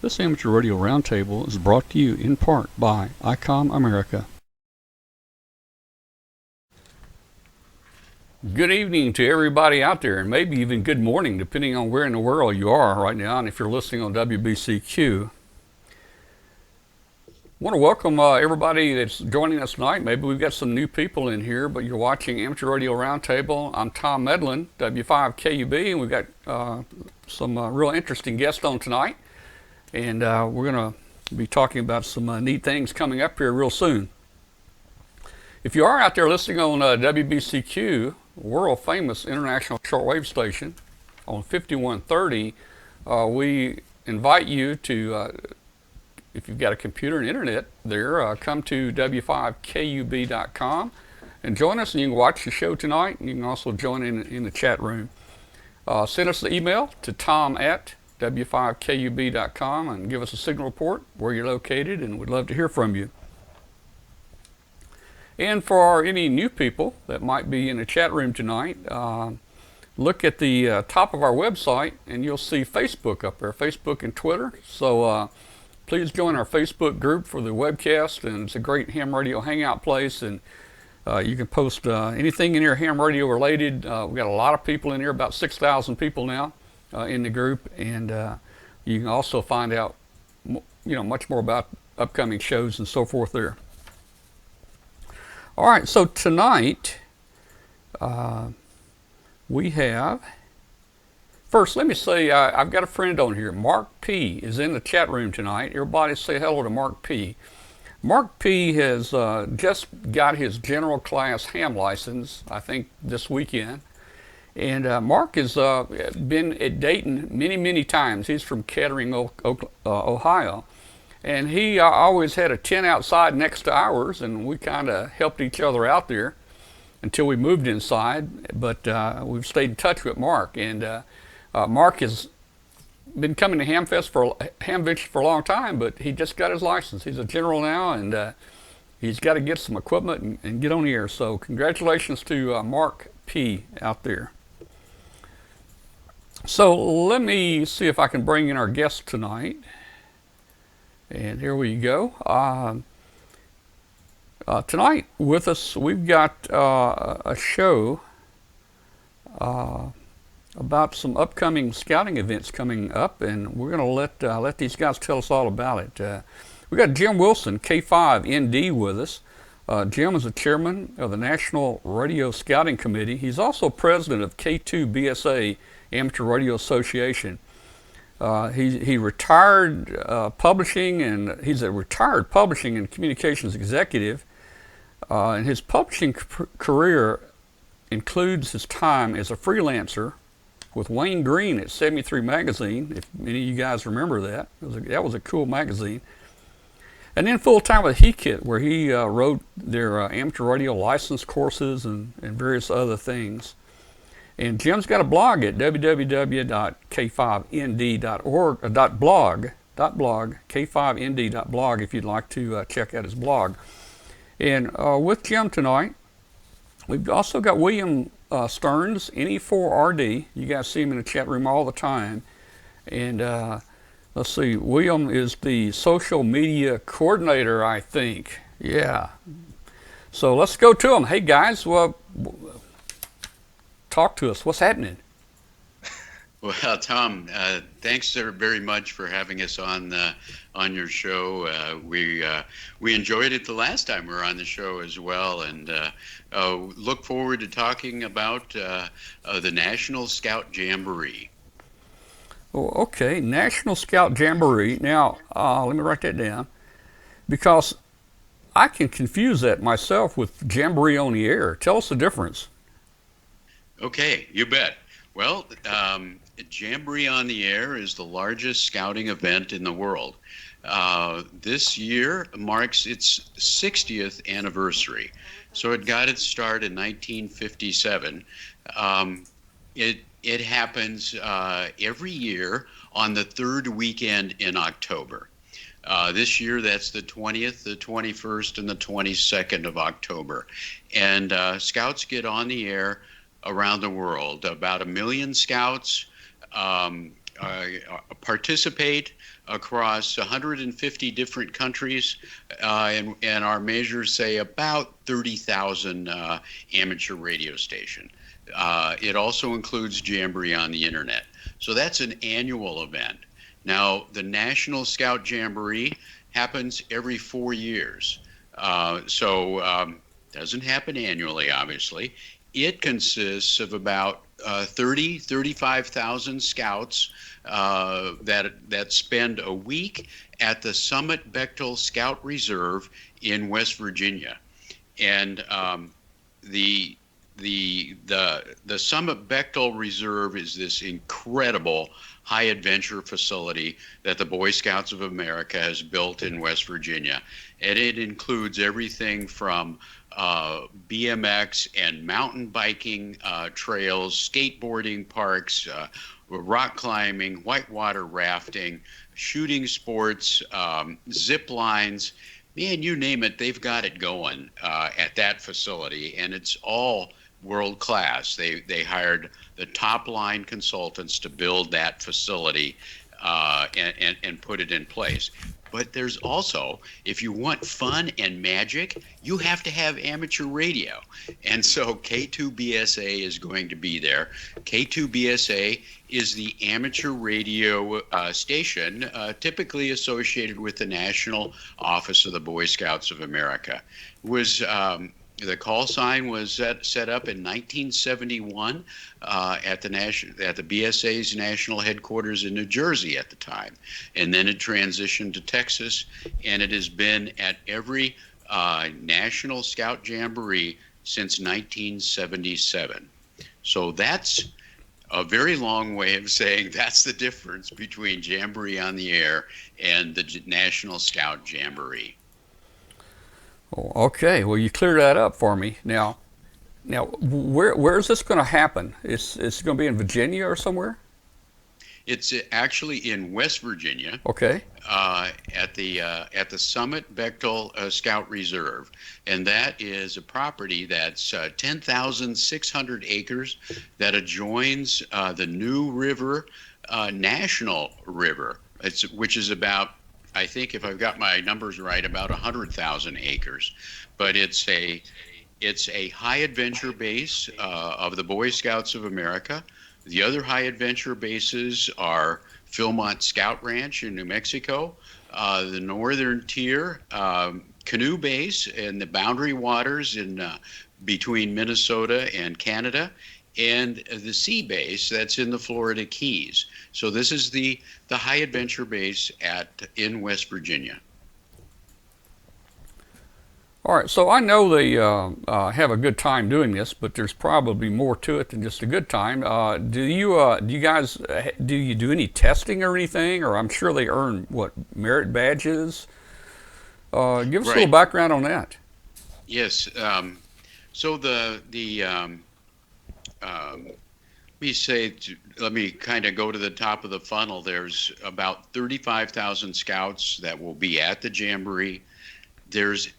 This Amateur Radio Roundtable is brought to you in part by Icom America. Good evening to everybody out there, and maybe even good morning, depending on where in the world you are right now, and if you're listening on WBCQ. I want to welcome everybody that's joining us tonight. Maybe we've got some new people in here, but you're watching Amateur Radio Roundtable. I'm Tom Medlin, W5KUB, and we've got some real interesting guests on tonight. And we're going to be talking about some neat things coming up here real soon. If you are out there listening on WBCQ, world famous international shortwave station on 5130, we invite you to, if you've got a computer and internet there, come to w5kub.com and join us, and you can watch the show tonight, and you can also join in the chat room. Send us the email to tom@w5kub.com and give us a signal report where you're located, and we'd love to hear from you. And for any new people that might be in the chat room tonight, look at the top of our website and you'll see Facebook up there, Facebook and Twitter. So please join our Facebook group for the webcast, and it's a great ham radio hangout place, and you can post anything in here ham radio related. We've got a lot of people in here, about 6,000 people now in the group, and you can also find out much more about upcoming shows and so forth there. All right, so tonight we have, first let me say I've got a friend on here. Mark P is in the chat room tonight. Everybody say hello to Mark P. Mark P has just got his general class ham license, I think this weekend. And Mark has been at Dayton many times. He's from Kettering, Ohio. And he always had a tent outside next to ours, and we kind of helped each other out there until we moved inside. But we've stayed in touch with Mark, and Mark has been coming to Hamvention for a long time, but he just got his license. He's a general now, and he's got to get some equipment and get on the air. So congratulations to Mark P out there. So let me see if I can bring in our guest tonight. And here we go. Tonight with us, we've got a show about some upcoming scouting events coming up, and we're going to let these guys tell us all about it. We've got Jim Wilson K5ND with us. Jim is the chairman of the National Radio Scouting Committee. He's also president of K2BSA Amateur Radio Association. He retired publishing, and he's a retired publishing and communications executive. And his publishing career includes his time as a freelancer with Wayne Green at 73 Magazine, if any of you guys remember that. That was a cool magazine. And then full-time with HeKit, where he wrote their amateur radio license courses and various other things. And Jim's got a blog at www.k5nd.org, blog, k5nd.blog, if you'd like to check out his blog. And with Jim tonight, we've also got William Stearns NE4RD. You guys see him in the chat room all the time. And let's see, William is the social media coordinator, I think. Yeah. So let's go to him. Hey guys, well, talk to us. What's happening? Well, Tom, thanks very much for having us on your show. We enjoyed it the last time we were on the show as well, and look forward to talking about the National Scout Jamboree. Oh, okay, National Scout Jamboree. Now, let me write that down, because I can confuse that myself with Jamboree on the Air. Tell us the difference. Okay, you bet. Well, Jamboree on the Air is the largest scouting event in the world. This year marks its 60th anniversary. So it got its start in 1957. It happens every year on the third weekend in October. This year, that's the 20th, the 21st, and the 22nd of October. And scouts get on the air around the world. About 1 million scouts participate across 150 different countries, and our measures say about 30,000 amateur radio station. It also includes Jamboree on the internet. So that's an annual event. Now, the National Scout Jamboree happens every 4 years. Doesn't happen annually, obviously. It consists of about 35,000 scouts that spend a week at the Summit Bechtel Scout Reserve in West Virginia. And the Summit Bechtel Reserve is this incredible high adventure facility that the Boy Scouts of America has built in West Virginia. And it includes everything from BMX and mountain biking trails, skateboarding parks, rock climbing, whitewater rafting, shooting sports, zip lines. Man, you name it, they've got it going at that facility, and it's all world class. They hired the top line consultants to build that facility and put it in place. But there's also, if you want fun and magic, you have to have amateur radio. And so K2BSA is going to be there. K2BSA is the amateur radio station typically associated with the National Office of the Boy Scouts of America. It was the call sign was set up in 1971 at the BSA's national headquarters in New Jersey at the time, and then it transitioned to Texas, and it has been at every National Scout Jamboree since 1977. So that's a very long way of saying that's the difference between Jamboree on the Air and the National Scout Jamboree. Okay, well, you cleared that up for me. Now, where is this going to happen? It's going to be in Virginia or somewhere? It's actually in West Virginia. Okay. At the Summit Bechtel Scout Reserve, and that is a property that's 10,600 acres that adjoins the New River National River, which is about, I think if I've got my numbers right, about 100,000 acres. But it's a high adventure base of the Boy Scouts of America. The other high adventure bases are Philmont Scout Ranch in New Mexico, the Northern Tier Canoe Base in the Boundary Waters in between Minnesota and Canada, and the Sea Base that's in the Florida Keys. So this is the high adventure base in West Virginia. All right, so I know they have a good time doing this, but there's probably more to it than just a good time. Do you guys do any testing or anything? Or I'm sure they earn merit badges. Give us a little background on that. Yes. So let me kind of go to the top of the funnel. There's about 35,000 scouts that will be at the Jamboree. There's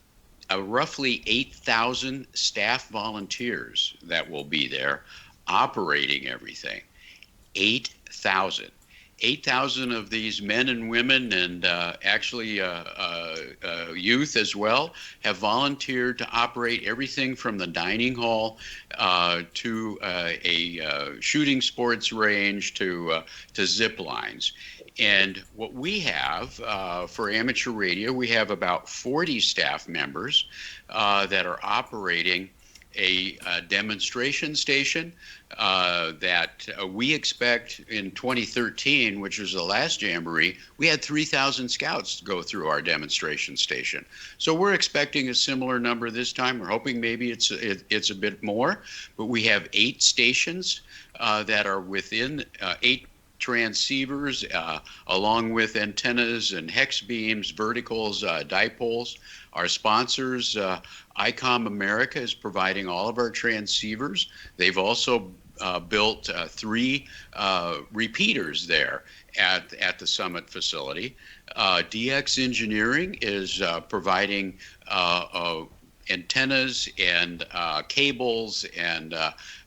roughly 8,000 staff volunteers that will be there operating everything. 8,000. 8,000 of these men and women and actually youth as well have volunteered to operate everything from the dining hall to a shooting sports range to zip lines. And what we have for amateur radio, we have about 40 staff members that are operating a demonstration station that we expect in 2013, which was the last Jamboree, we had 3,000 scouts go through our demonstration station. So we're expecting a similar number this time. We're hoping maybe it's a bit more, but we have 8 stations that are within 8 transceivers, along with antennas and hex beams, verticals, dipoles. Our sponsors, Icom America, is providing all of our transceivers. They've also built 3 repeaters there at the Summit facility. DX Engineering is providing antennas and cables and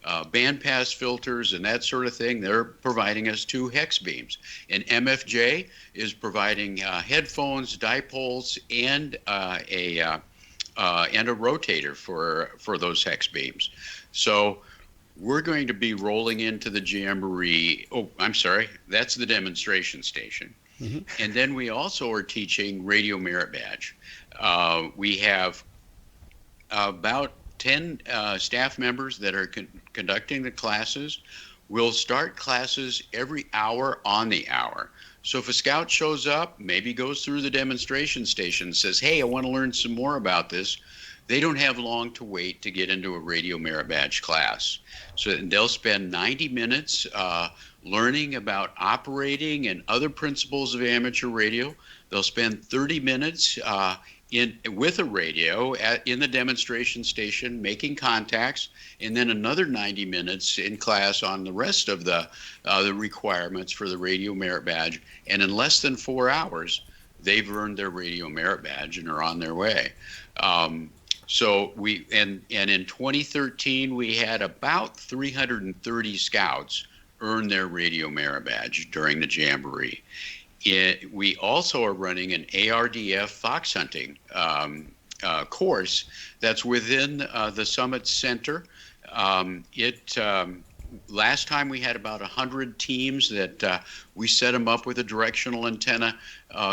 bandpass filters and that sort of thing. They're providing us 2 hex beams. And MFJ is providing headphones, dipoles, and a rotator for those hex beams. So we're going to be rolling into the jamboree. Oh, I'm sorry, that's the demonstration station. Mm-hmm. And then we also are teaching Radio Merit Badge. We have about 10 staff members that are conducting the classes. We'll start classes every hour on the hour. So if a scout shows up, maybe goes through the demonstration station and says, hey, I want to learn some more about this, they don't have long to wait to get into a Radio Merit Badge class. So they'll spend 90 minutes learning about operating and other principles of amateur radio. They'll spend 30 minutes with a radio in the demonstration station making contacts, and then another 90 minutes in class on the rest of the requirements for the Radio Merit Badge. And in less than 4 hours, they've earned their Radio Merit Badge and are on their way. So in 2013, we had about 330 scouts earn their Radio Merit Badge during the Jamboree. We also are running an ARDF fox hunting course that's within the Summit Center. Last time we had about 100 teams that we set them up with a directional antenna,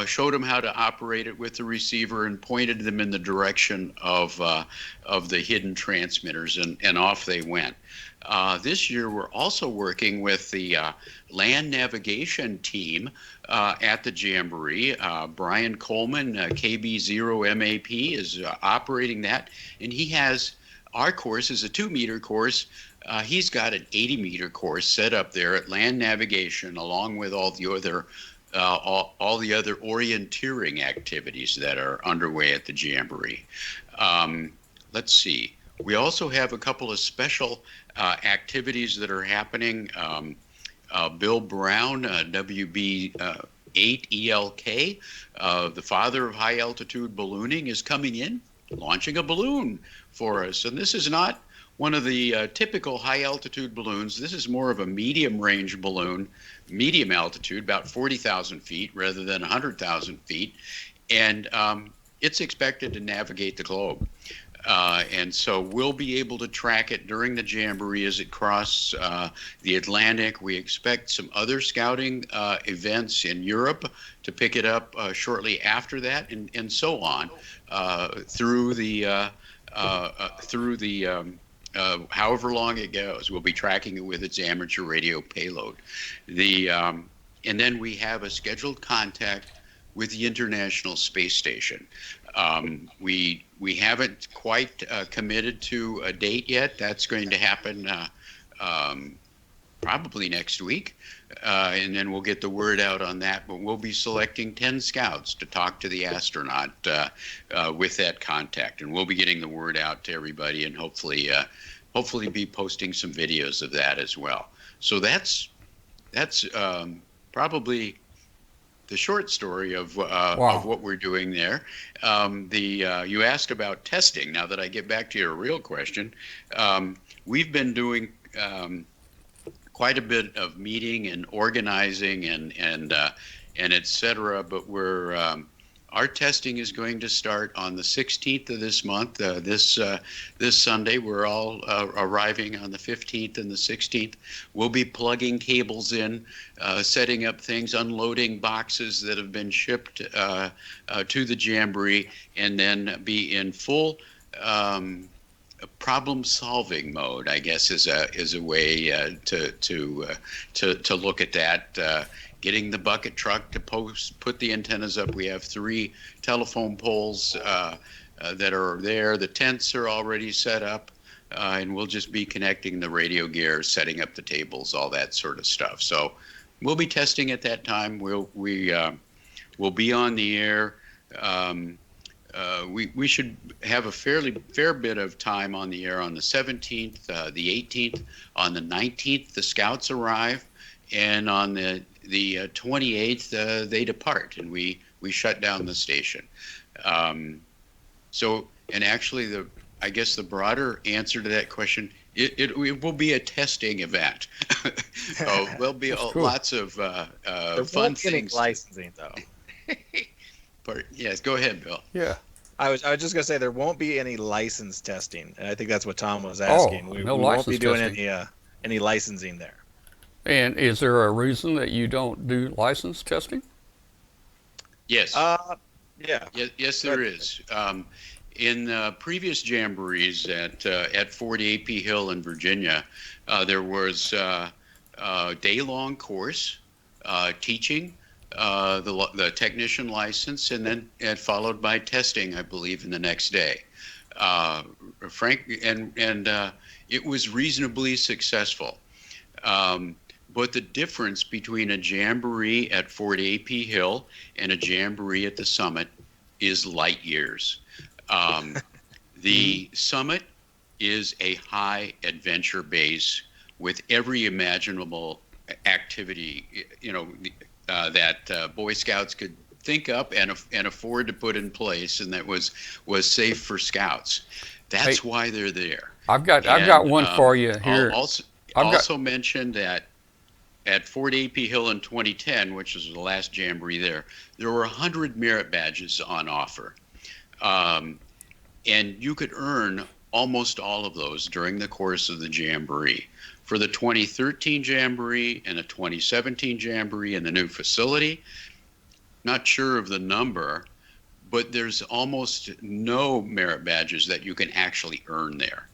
showed them how to operate it with the receiver, and pointed them in the direction of the hidden transmitters, and off they went. This year we're also working with the land navigation team at the Jamboree. Brian Coleman, KB0MAP, is operating that, and he has, our course is a 2-meter course. He's got an 80-meter course set up there at land navigation, along with all the other orienteering activities that are underway at the Jamboree. Let's see. We also have a couple of special activities that are happening. Bill Brown, WB8ELK, the father of high altitude ballooning, is coming in, launching a balloon for us. And this is not one of the typical high altitude balloons. This is more of a medium range balloon, medium altitude, about 40,000 feet rather than 100,000 feet. And it's expected to navigate the globe. And so we'll be able to track it during the Jamboree as it crosses the Atlantic. We expect some other scouting events in Europe to pick it up shortly after that, and so on through the however long it goes. We'll be tracking it with its amateur radio payload. And then we have a scheduled contact with the International Space Station. We haven't quite committed to a date yet. That's going to happen probably next week, and then we'll get the word out on that. But we'll be selecting 10 scouts to talk to the astronaut with that contact, and we'll be getting the word out to everybody, and hopefully be posting some videos of that as well. So that's probably the short story of what we're doing there. You asked about testing. Now that I get back to your real question, we've been doing quite a bit of meeting and organizing and et cetera, but our testing is going to start on the 16th of this month. This Sunday, we're all arriving on the 15th and the 16th. We'll be plugging cables in, setting up things, unloading boxes that have been shipped to the Jamboree, and then be in full problem-solving mode, I guess, is a way to look at that. Getting the bucket truck to put the antennas up. We have 3 telephone poles that are there. The tents are already set up, and we'll just be connecting the radio gear, setting up the tables, all that sort of stuff. So we'll be testing at that time. We'll be on the air. We should have a fair bit of time on the air on the 17th, the 18th. On the 19th, the scouts arrive, and on the 28th, they depart, and we shut down the station. So, and actually, I guess the broader answer to that question, it will be a testing event. There'll be Cool. lots of There fun won't be any things. licensing though. Yes, go ahead, Bill. Yeah. I was just gonna say there won't be any license testing, and I think that's what Tom was asking. We no won't be license doing testing. any licensing there. And is there a reason that you don't do license testing? Yes. Yeah. Yes, there is. In previous jamborees at Fort A.P. Hill in Virginia, there was a day-long course teaching the technician license, and then followed by testing, I believe, in the next day. It was reasonably successful. But the difference between a jamboree at Fort A.P. Hill and a jamboree at the summit is light years. The summit is a high adventure base with every imaginable activity, that Boy Scouts could think up and afford to put in place, and that was safe for Scouts. That's why they're there. I've got one for you here. I'll also mention that at Fort A.P. Hill in 2010, which was the last jamboree there were 100 merit badges on offer. And you could earn almost all of those during the course of the jamboree. For the 2013 jamboree and the 2017 jamboree in the new facility, not sure of the number, but there's almost no merit badges that you can actually earn there.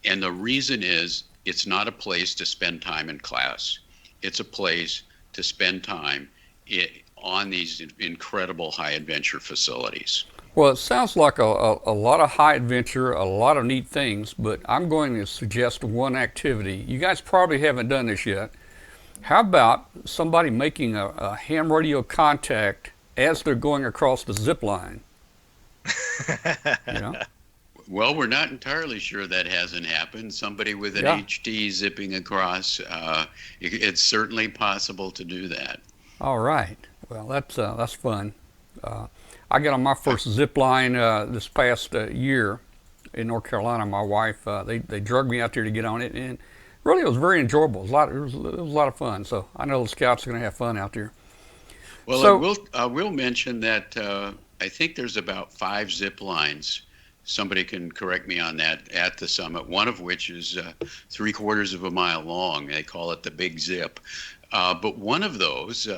And the reason is it's not a place to spend time in class. It's a place to spend time on these incredible high adventure facilities. Well, it sounds like a lot of high adventure, a lot of neat things, but I'm going to suggest one activity. You guys probably haven't done this yet. How about somebody making a ham radio contact as they're going across the zip line? Well, we're not entirely sure that hasn't happened. Somebody with an HT zipping across, it's certainly possible to do that. All right. Well, that's fun. I got on my first zip line this past year in North Carolina. My wife, they drugged me out there to get on it, and really it was very enjoyable. It was a lot of fun. So I know the Scouts are going to have fun out there. Well, so, I will mention that I think there's about 5 zip lines. Somebody can correct me on that at the summit, one of which is 3/4 of a mile long. They call it the Big Zip. But one of those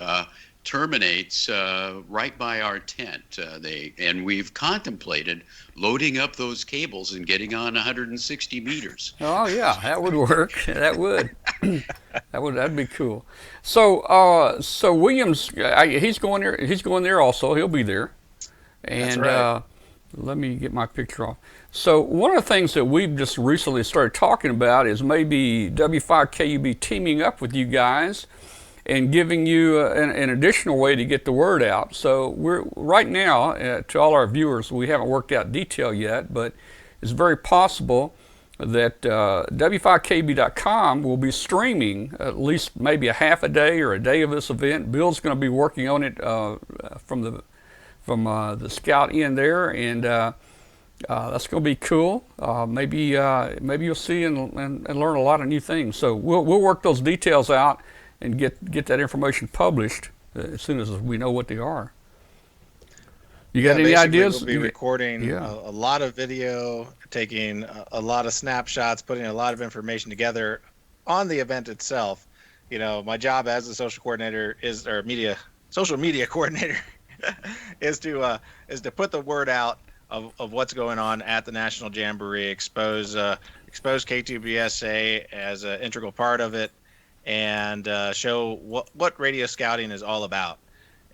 terminates right by our tent. And we've contemplated loading up those cables and getting on 160 meters. Oh yeah, that would work. That would. That'd be cool. So Williams, he's going there. He's going there also. He'll be there. And that's right. Let me get my picture off. So one of the things that we've just recently started talking about is maybe W5KUB teaming up with you guys and giving you an additional way to get the word out. So we're right now, to all our viewers, we haven't worked out detail yet, but it's very possible that W5KUB.com will be streaming at least maybe a half a day or a day of this event. Bill's going to be working on it from the Scout end there, and that's going to be cool. Maybe you'll see and learn a lot of new things. So we'll work those details out and get that information published as soon as we know what they are. You got any ideas? We'll be recording a lot of video, taking a lot of snapshots, putting a lot of information together on the event itself. My job as a social coordinator social media coordinator is to put the word out of what's going on at the National Jamboree, expose K2BSA as an integral part of it, and show what radio scouting is all about.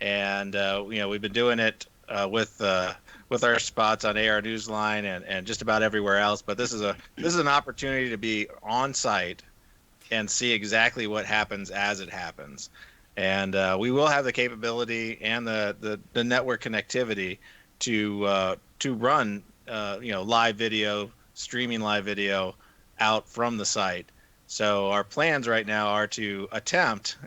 And we've been doing it with our spots on AR Newsline and just about everywhere else. But this is an opportunity to be on site and see exactly what happens as it happens. And we will have the capability and the network connectivity to run live video, streaming live video out from the site. So our plans right now are to attempt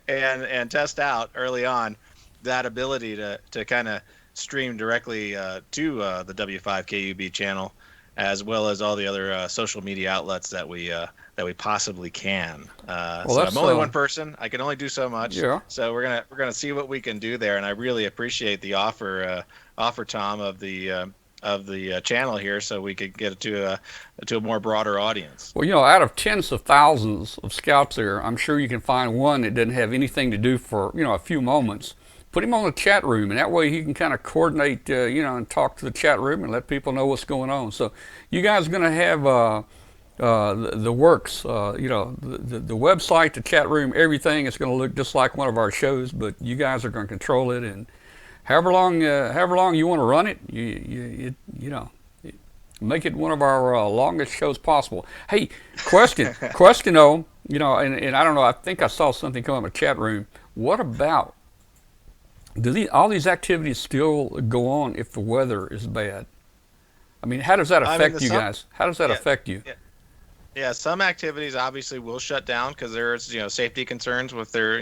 and test out early on that ability to kind of streamed directly to the W5KUB channel, as well as all the other social media outlets that we possibly can. Well, so that's, I'm only one person. I can only do so much. Yeah. So we're gonna see what we can do there, and I really appreciate the offer, Tom, of the channel here, so we could get it to a more broader audience. Well, out of tens of thousands of scouts there, I'm sure you can find one that doesn't have anything to do for a few moments. Put him on the chat room, and that way he can kind of coordinate, and talk to the chat room and let people know what's going on. So you guys are going to have the works, the website, the chat room, everything is going to look just like one of our shows, but you guys are going to control it, and however long you want to run it, you make it one of our longest shows possible. Hey, question though, and I don't know, I think I saw something come up in the chat room. What about, do all these activities still go on if the weather is bad? I mean, how does that affect you guys? How does that affect you? Yeah, some activities obviously will shut down because there's safety concerns with their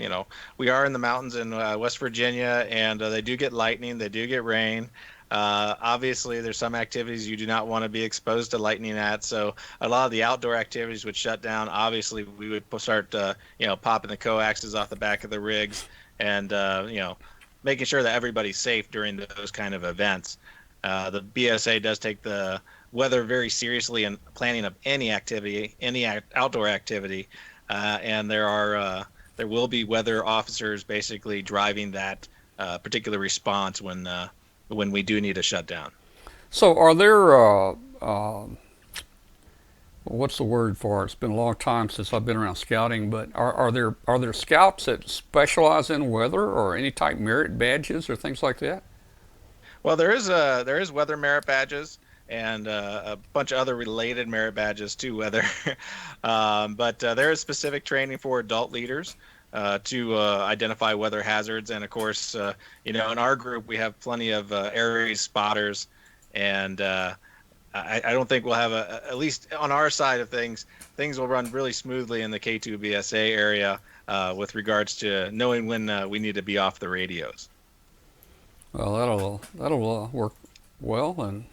we are in the mountains in West Virginia, and they do get lightning, they do get rain. Obviously, there's some activities you do not want to be exposed to lightning at, so a lot of the outdoor activities would shut down. Obviously, we would start popping the coaxes off the back of the rigs, and making sure that everybody's safe during those kind of events. The BSA does take the weather very seriously in planning of any activity, any outdoor activity, and there will be weather officers basically driving that particular response when we do need a shutdown. So are there what's the word for it? It's been a long time since I've been around scouting, but are there scouts that specialize in weather or any type merit badges or things like that? Well, there is weather merit badges and a bunch of other related merit badges to weather, but there is specific training for adult leaders to identify weather hazards, and of course, in our group we have plenty of Aries spotters, and I don't think we'll have at least on our side of things will run really smoothly in the K2BSA area with regards to knowing when we need to be off the radios. Well, that'll work well. And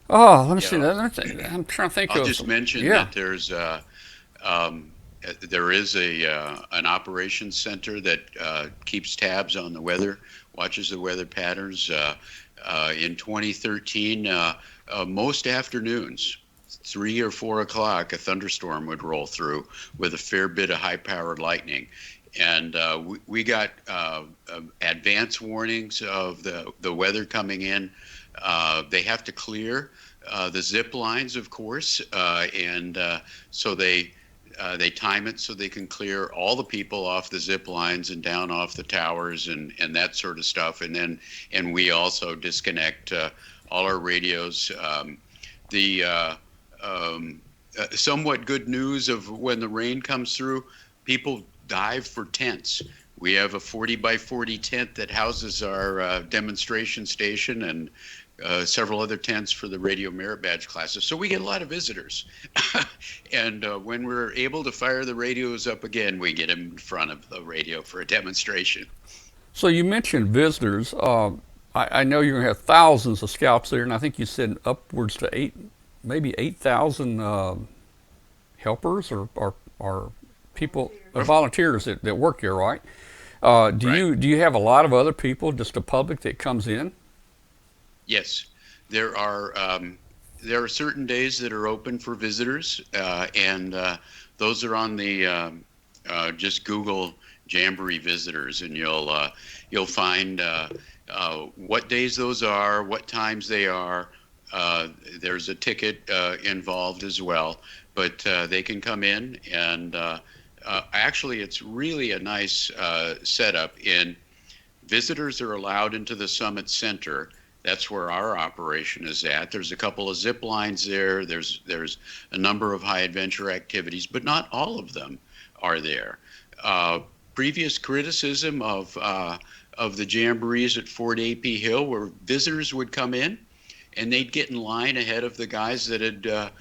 let me see. I'm trying to think. I'll just mention that there's there is an operations center that keeps tabs on the weather, watches the weather patterns. In 2013, most afternoons, 3 or 4 o'clock, a thunderstorm would roll through with a fair bit of high-powered lightning. And we got advance warnings of the weather coming in. They have to clear the zip lines, of course, and so they time it so they can clear all the people off the zip lines and down off the towers and that sort of stuff. And we also disconnect all our radios. The somewhat good news of when the rain comes through, people dive for tents. We have a 40 by 40 tent that houses our demonstration station and several other tents for the radio merit badge classes. So we get a lot of visitors. And when we're able to fire the radios up again, we get them in front of the radio for a demonstration. So you mentioned visitors. I know you're going to have thousands of scouts there, and I think you said upwards to maybe 8,000 helpers or people, volunteers that work here, right? Do you have a lot of other people, just the public that comes in? Yes, there are certain days that are open for visitors, and those are on the just Google Jamboree visitors, and you'll find what days those are, what times they are. There's a ticket involved as well, but they can come in, and actually it's really a nice setup. Visitors are allowed into the Summit Center. That's where our operation is at. There's a couple of zip lines there. There's a number of high adventure activities, but not all of them are there. Previous criticism of the jamborees at Fort A.P. Hill, where visitors would come in and they'd get in line ahead of the guys that had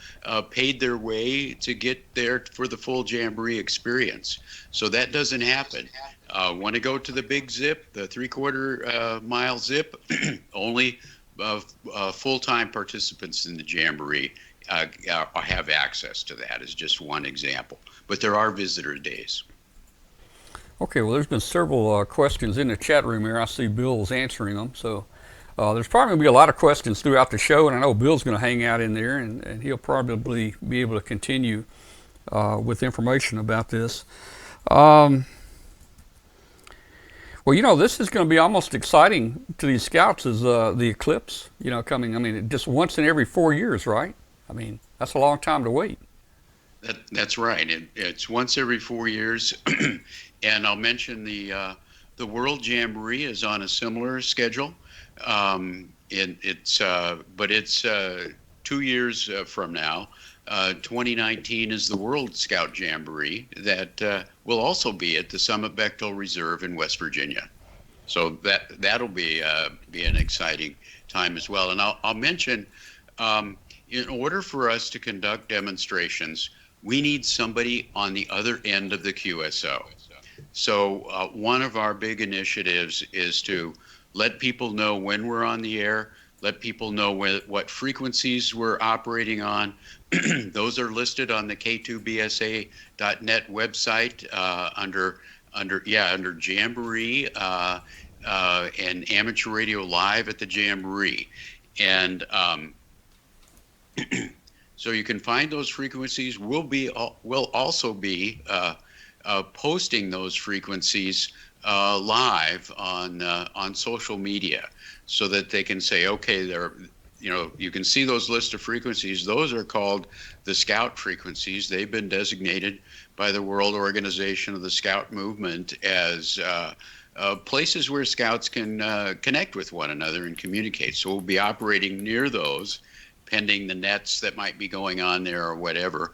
paid their way to get there for the full jamboree experience. So that doesn't happen. Want to go to the big zip, the 3/4 mile zip? Only full-time participants in the jamboree have access to that, is just one example. But there are visitor days. Okay, well, there's been several questions in the chat room here. I see Bill's answering them. So there's probably going to be a lot of questions throughout the show, and I know Bill's going to hang out in there, and he'll probably be able to continue with information about this. Well, you know, this is going to be almost exciting to these scouts as the eclipse, you know, coming. I mean, just once in every 4 years, right? I mean, that's a long time to wait. That's right. It's once every 4 years. And I'll mention the World Jamboree is on a similar schedule. It's 2 years from now. 2019 is the World Scout Jamboree that will also be at the Summit Bechtel Reserve in West Virginia. So that'll be an exciting time as well. And I'll mention, in order for us to conduct demonstrations, we need somebody on the other end of the QSO. So one of our big initiatives is to let people know when we're on the air, let people know what frequencies we're operating on. Those are listed on the K2BSA.net website under Jamboree and Amateur Radio Live at the Jamboree. And so you can find those frequencies. We'll also be posting those frequencies live on social media, so that they can say, okay, you can see those list of frequencies. Those are called the Scout frequencies. They've been designated by the World Organization of the Scout Movement as places where Scouts can connect with one another and communicate. So we'll be operating near those, pending the nets that might be going on there or whatever.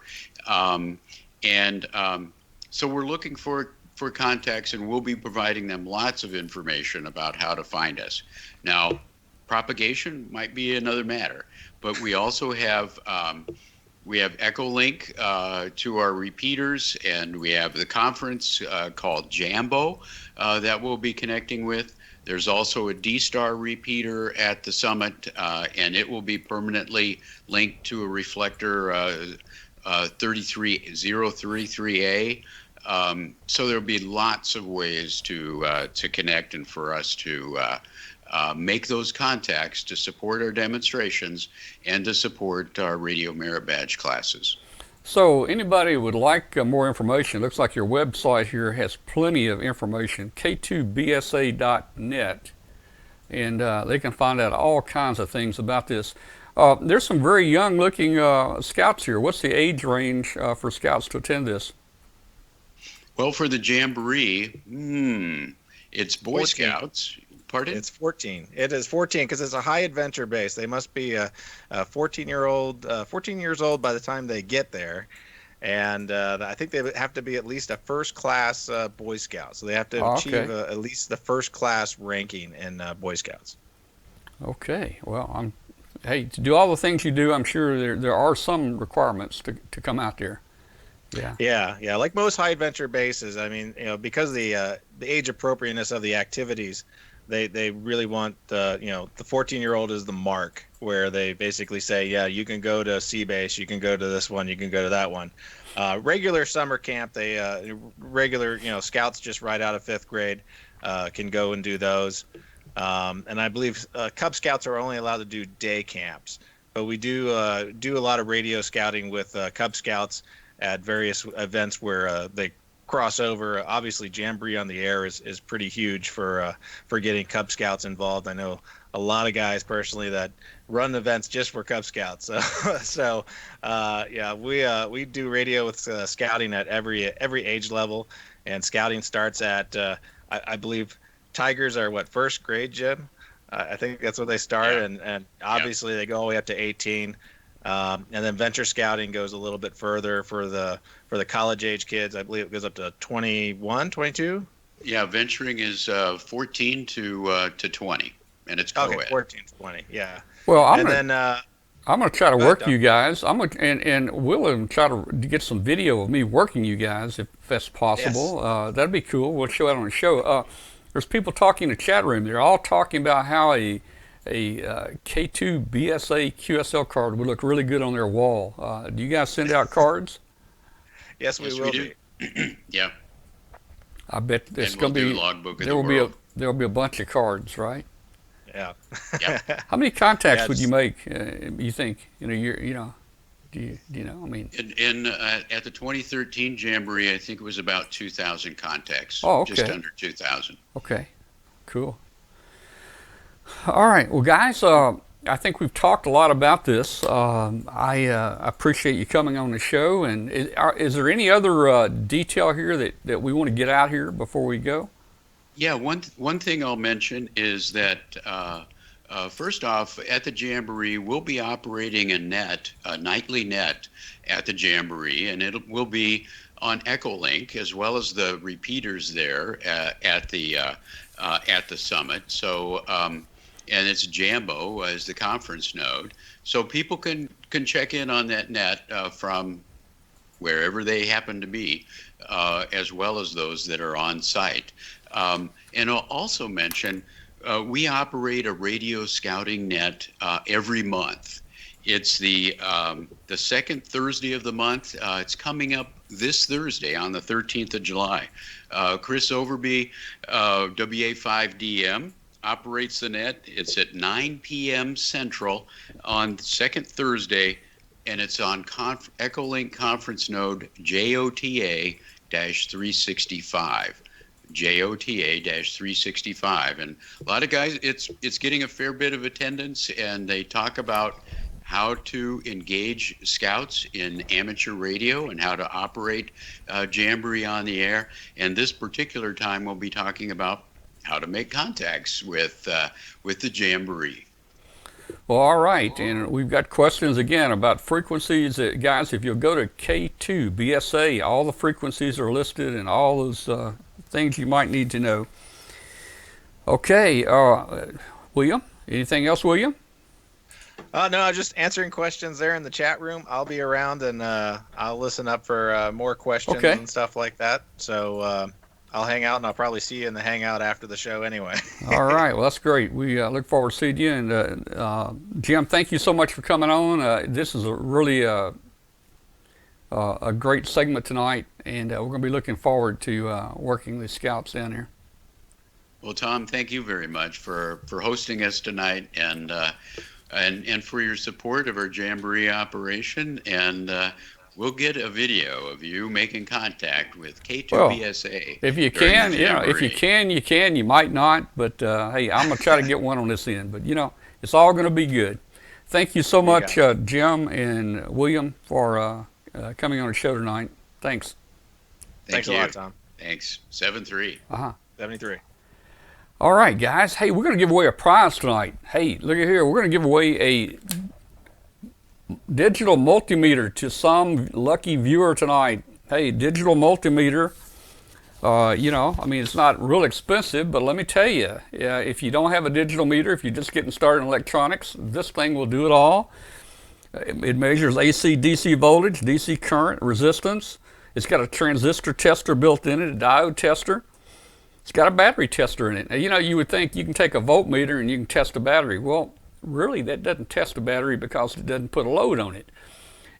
So we're looking for contacts, and we'll be providing them lots of information about how to find us. Now, propagation might be another matter, but we also have Echolink to our repeaters, and we have the conference called Jambo that we'll be connecting with. There's also a D-Star repeater at the summit, and it will be permanently linked to a reflector 33033A. So there'll be lots of ways to connect and for us to make those contacts to support our demonstrations and to support our Radio Merit Badge classes. So anybody would like more information, it looks like your website here has plenty of information, K2BSA.net, and they can find out all kinds of things about this. There's some very young looking scouts here. What's the age range for scouts to attend this? Well, for the Jamboree, it's Boy 14. Scouts. Pardon? It's 14. It is 14 because it's a high adventure base. They must be 14 years old by the time they get there, and I think they have to be at least a first class Boy Scout. So they have to achieve at least the first class ranking in Boy Scouts. Okay. Well, to do all the things you do, I'm sure there are some requirements to come out there. Yeah. Like most high adventure bases, I mean, because the age appropriateness of the activities, they really want the 14-year-old is the mark, where they basically say, yeah, you can go to Sea Base, you can go to this one, you can go to that one. Regular summer camp, scouts just right out of 5th grade can go and do those. And I believe Cub Scouts are only allowed to do day camps, but we do a lot of radio scouting with Cub Scouts at various events where they cross over. Obviously, Jamboree on the Air is pretty huge for getting Cub Scouts involved. I know a lot of guys personally that run events just for Cub Scouts. We do radio with scouting at every age level, and scouting starts at I believe Tigers are first grade, Jim? I think that's what they start, and obviously they go all the way up to 18. And then venture scouting goes a little bit further for the college age kids. I believe it goes up to 21, 22. Yeah, venturing is 14 to 20, and it's co-ed. Okay, 14 to 20. Yeah. Well, I'm gonna try to Go ahead, work Doc. you guys. And William try to get some video of me working you guys if that's possible. Yes. That'd be cool. We'll show it on the show. There's people talking in the chat room. They're all talking about how a K2BSA QSL card would look really good on their wall. Do you guys send out cards? Yes, we Yes, will we do. be. Yeah. I bet it's And we'll going to do be. logbook of There the will be a world. bunch of cards, right? Yeah. Yeah. How many contacts Yeah, would you just- make? You think in a year? Do you know? I mean, At the 2013 Jamboree, I think it was about 2,000 contacts. Oh, okay. Just under 2,000. okay, cool. All right, well, guys, I think we've talked a lot about this. I appreciate you coming on the show. And is there any other detail here that we want to get out here before we go? Yeah, one thing I'll mention is that first off, at the Jamboree, we'll be operating a nightly net at the Jamboree, and will be on Echolink as well as the repeaters there at the summit. So, and it's Jambo as the conference node, so people can check in on that net from wherever they happen to be, as well as those that are on site. And I'll also mention we operate a radio scouting net every month. It's the second Thursday of the month. It's coming up this Thursday on the 13th of July. Chris Overby, WA5DM, operates the net. It's at 9 p.m. Central on the second Thursday, and it's on Echolink conference node JOTA-365. JOTA-365, and a lot of guys, it's getting a fair bit of attendance, and they talk about how to engage scouts in amateur radio and how to operate Jamboree on the air. And this particular time, we'll be talking about how to make contacts with the Jamboree. Well, all right, and we've got questions again about frequencies. Guys, if you'll go to K2BSA, all the frequencies are listed and all those things you might need to know. Okay, William, anything else, William? No, just answering questions there in the chat room. I'll be around, and I'll listen up for more questions Okay. and stuff like that. So I'll hang out, and I'll probably see you in the hangout after the show anyway. All right, well, that's great. We look forward to seeing you. And Jim, thank you so much for coming on. This is a really a great segment tonight, and we're going to be looking forward to working the scouts down here. Well, Tom, thank you very much for hosting us tonight, and for your support of our Jamboree operation. And we'll get a video of you making contact with K2BSA. If you during can, the if you Jamboree. can, you can. You might not, but hey, I'm gonna try to get one on this end. But it's all gonna be good. Thank you so much, Jim and William, for coming on the show tonight. Thanks. Thanks a lot, Tom. Thanks. 7-3. 73. All right, guys. Hey, we're gonna give away a prize tonight. Hey, look at here. We're gonna give away a digital multimeter to some lucky viewer tonight. Hey, digital multimeter. I mean, it's not real expensive, but let me tell you, if you don't have a digital meter, if you're just getting started in electronics, this thing will do it all. It measures AC, DC voltage, DC current, resistance. It's got a transistor tester built in it, a diode tester. It's got a battery tester in it. Now, you would think you can take a voltmeter and you can test a battery. Well, really, that doesn't test a battery because it doesn't put a load on it.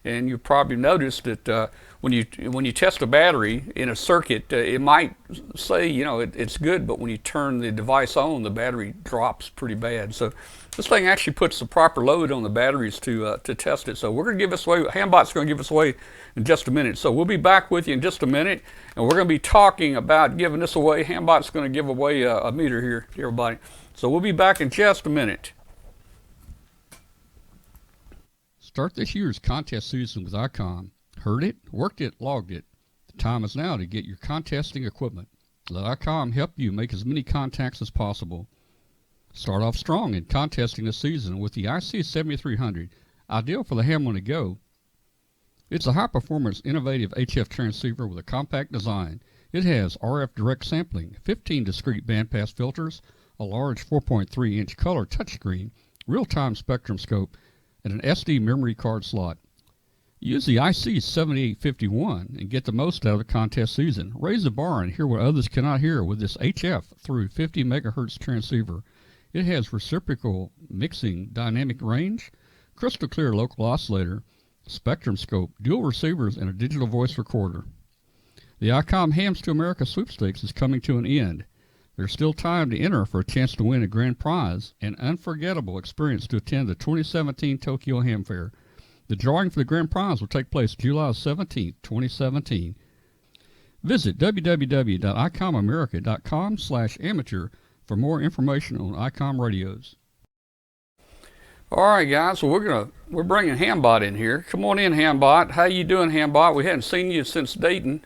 And you probably noticed that when you test a battery in a circuit, it might say it's good, but when you turn the device on, the battery drops pretty bad. So this thing actually puts the proper load on the batteries to test it. So we're going to give this away. Hambot's going to give us away in just a minute. So we'll be back with you in just a minute, and we're going to be talking about giving this away. Hambot's going to give away a meter here to everybody. So we'll be back in just a minute. Start this year's contest season with Icom. Heard it, worked it, logged it. The time is now to get your contesting equipment. Let Icom help you make as many contacts as possible. Start off strong in contesting this season with the IC7300, ideal for the ham on the go. It's a high-performance, innovative HF transceiver with a compact design. It has RF direct sampling, 15 discrete bandpass filters, a large 4.3-inch color touchscreen, real-time spectrum scope, and an SD memory card slot. Use the IC7851 and get the most out of the contest season. Raise the bar and hear what others cannot hear with this HF through 50 megahertz transceiver. It has reciprocal mixing dynamic range, crystal clear local oscillator, spectrum scope, dual receivers, and a digital voice recorder. The Icom Hams to America sweepstakes is coming to an end. There's still time to enter for a chance to win a grand prize, an unforgettable experience to attend the 2017 Tokyo Ham Fair. The drawing for the grand prize will take place July 17, 2017. Visit www.icomamerica.com/amateur for more information on Icom radios. All right, guys. So we're bringing Hambot in here. Come on in, Hambot. How you doing, Hambot? We hadn't seen you since Dayton.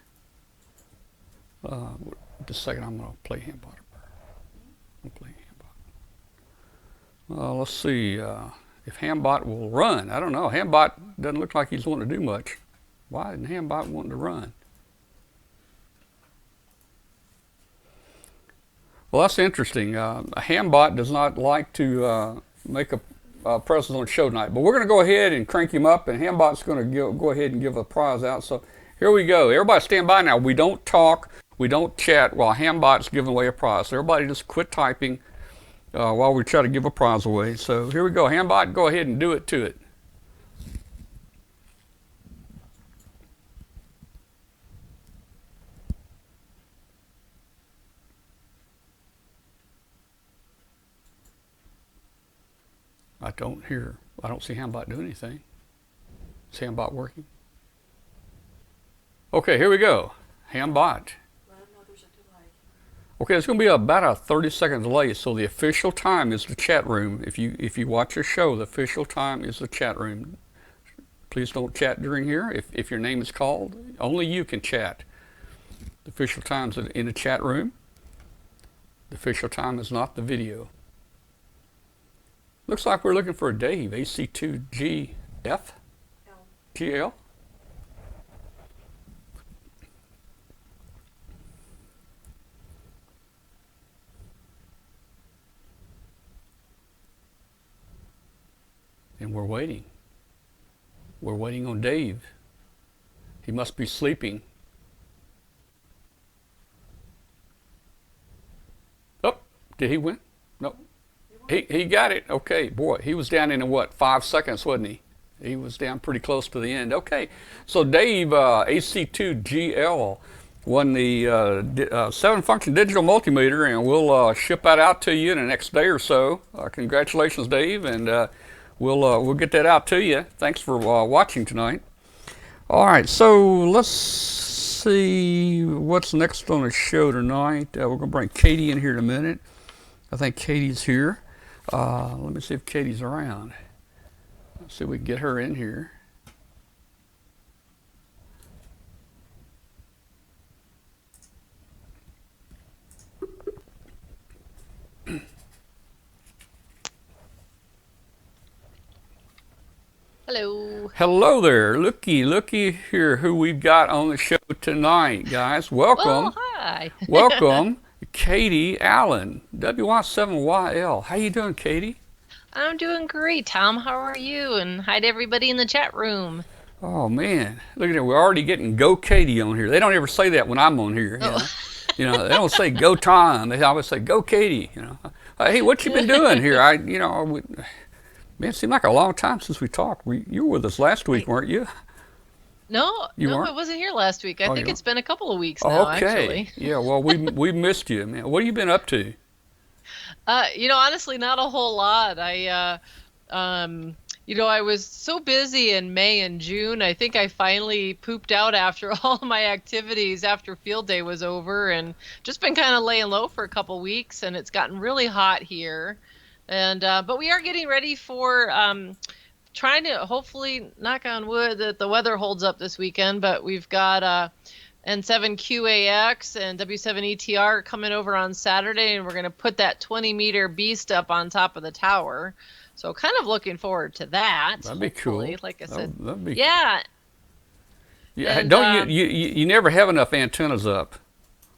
Just a second. I'm gonna play Hambot. Let's see if Hambot will run. I don't know. Hambot doesn't look like he's wanting to do much. Why didn't Hambot want to run? Well, that's interesting. Hambot does not like to make a presence on show night, but we're going to go ahead and crank him up, and Hambot's going to go ahead and give a prize out. So here we go. Everybody stand by now. We don't talk, we don't chat while Hambot's giving away a prize. So everybody just quit typing while we try to give a prize away. So here we go. Hambot, go ahead and do it to it. I don't see Hambot do anything. Is Hambot working? Okay, here we go. Hambot. Okay, it's going to be about a 30-second delay, so the official time is the chat room. If you watch your show, the official time is the chat room. Please don't chat during here. If your name is called, only you can chat. The official time is in the chat room. The official time is not the video. Looks like we're looking for a Dave, AC2GF? GL? And we're waiting. We're waiting on Dave. He must be sleeping. Oh, did he win? No. He got it. Okay, boy, he was down in what, 5 seconds, wasn't he? He was down pretty close to the end. Okay, so Dave, AC2GL, won the 7-function digital multimeter, and we'll ship that out to you in the next day or so. Congratulations, Dave, and we'll get that out to you. Thanks for watching tonight. All right, so let's see what's next on the show tonight. We're going to bring Katie in here in a minute. I think Katie's here. Let me see if Katie's around. Let's see if we can get her in here. Hello. Hello there. Looky here who we've got on the show tonight, guys. Welcome. Oh, hi. Welcome, Katie Allen, WY7YL. How you doing, Katie? I'm doing great, Tom. How are you? And hi to everybody in the chat room. Oh, man. Look at it. We're already getting Go Katie on here. They don't ever say that when I'm on here. You know, they don't say Go Tom. They always say Go Katie. You know, hey, what you been doing here? Man, it seemed like a long time since we talked. You were with us last week, weren't you? No, I wasn't here last week. I think it's been a couple of weeks now, actually. Yeah, well, we missed you, man. What have you been up to? Honestly, not a whole lot. I was so busy in May and June. I think I finally pooped out after all my activities after field day was over, and just been kind of laying low for a couple weeks, and it's gotten really hot here. And but we are getting ready for trying to hopefully, knock on wood, that the weather holds up this weekend. But we've got N7QAX and W7ETR coming over on Saturday, and we're going to put that 20-meter beast up on top of the tower. So kind of looking forward to that. That'd be cool. Like I said, Yeah. And, don't you never have enough antennas up?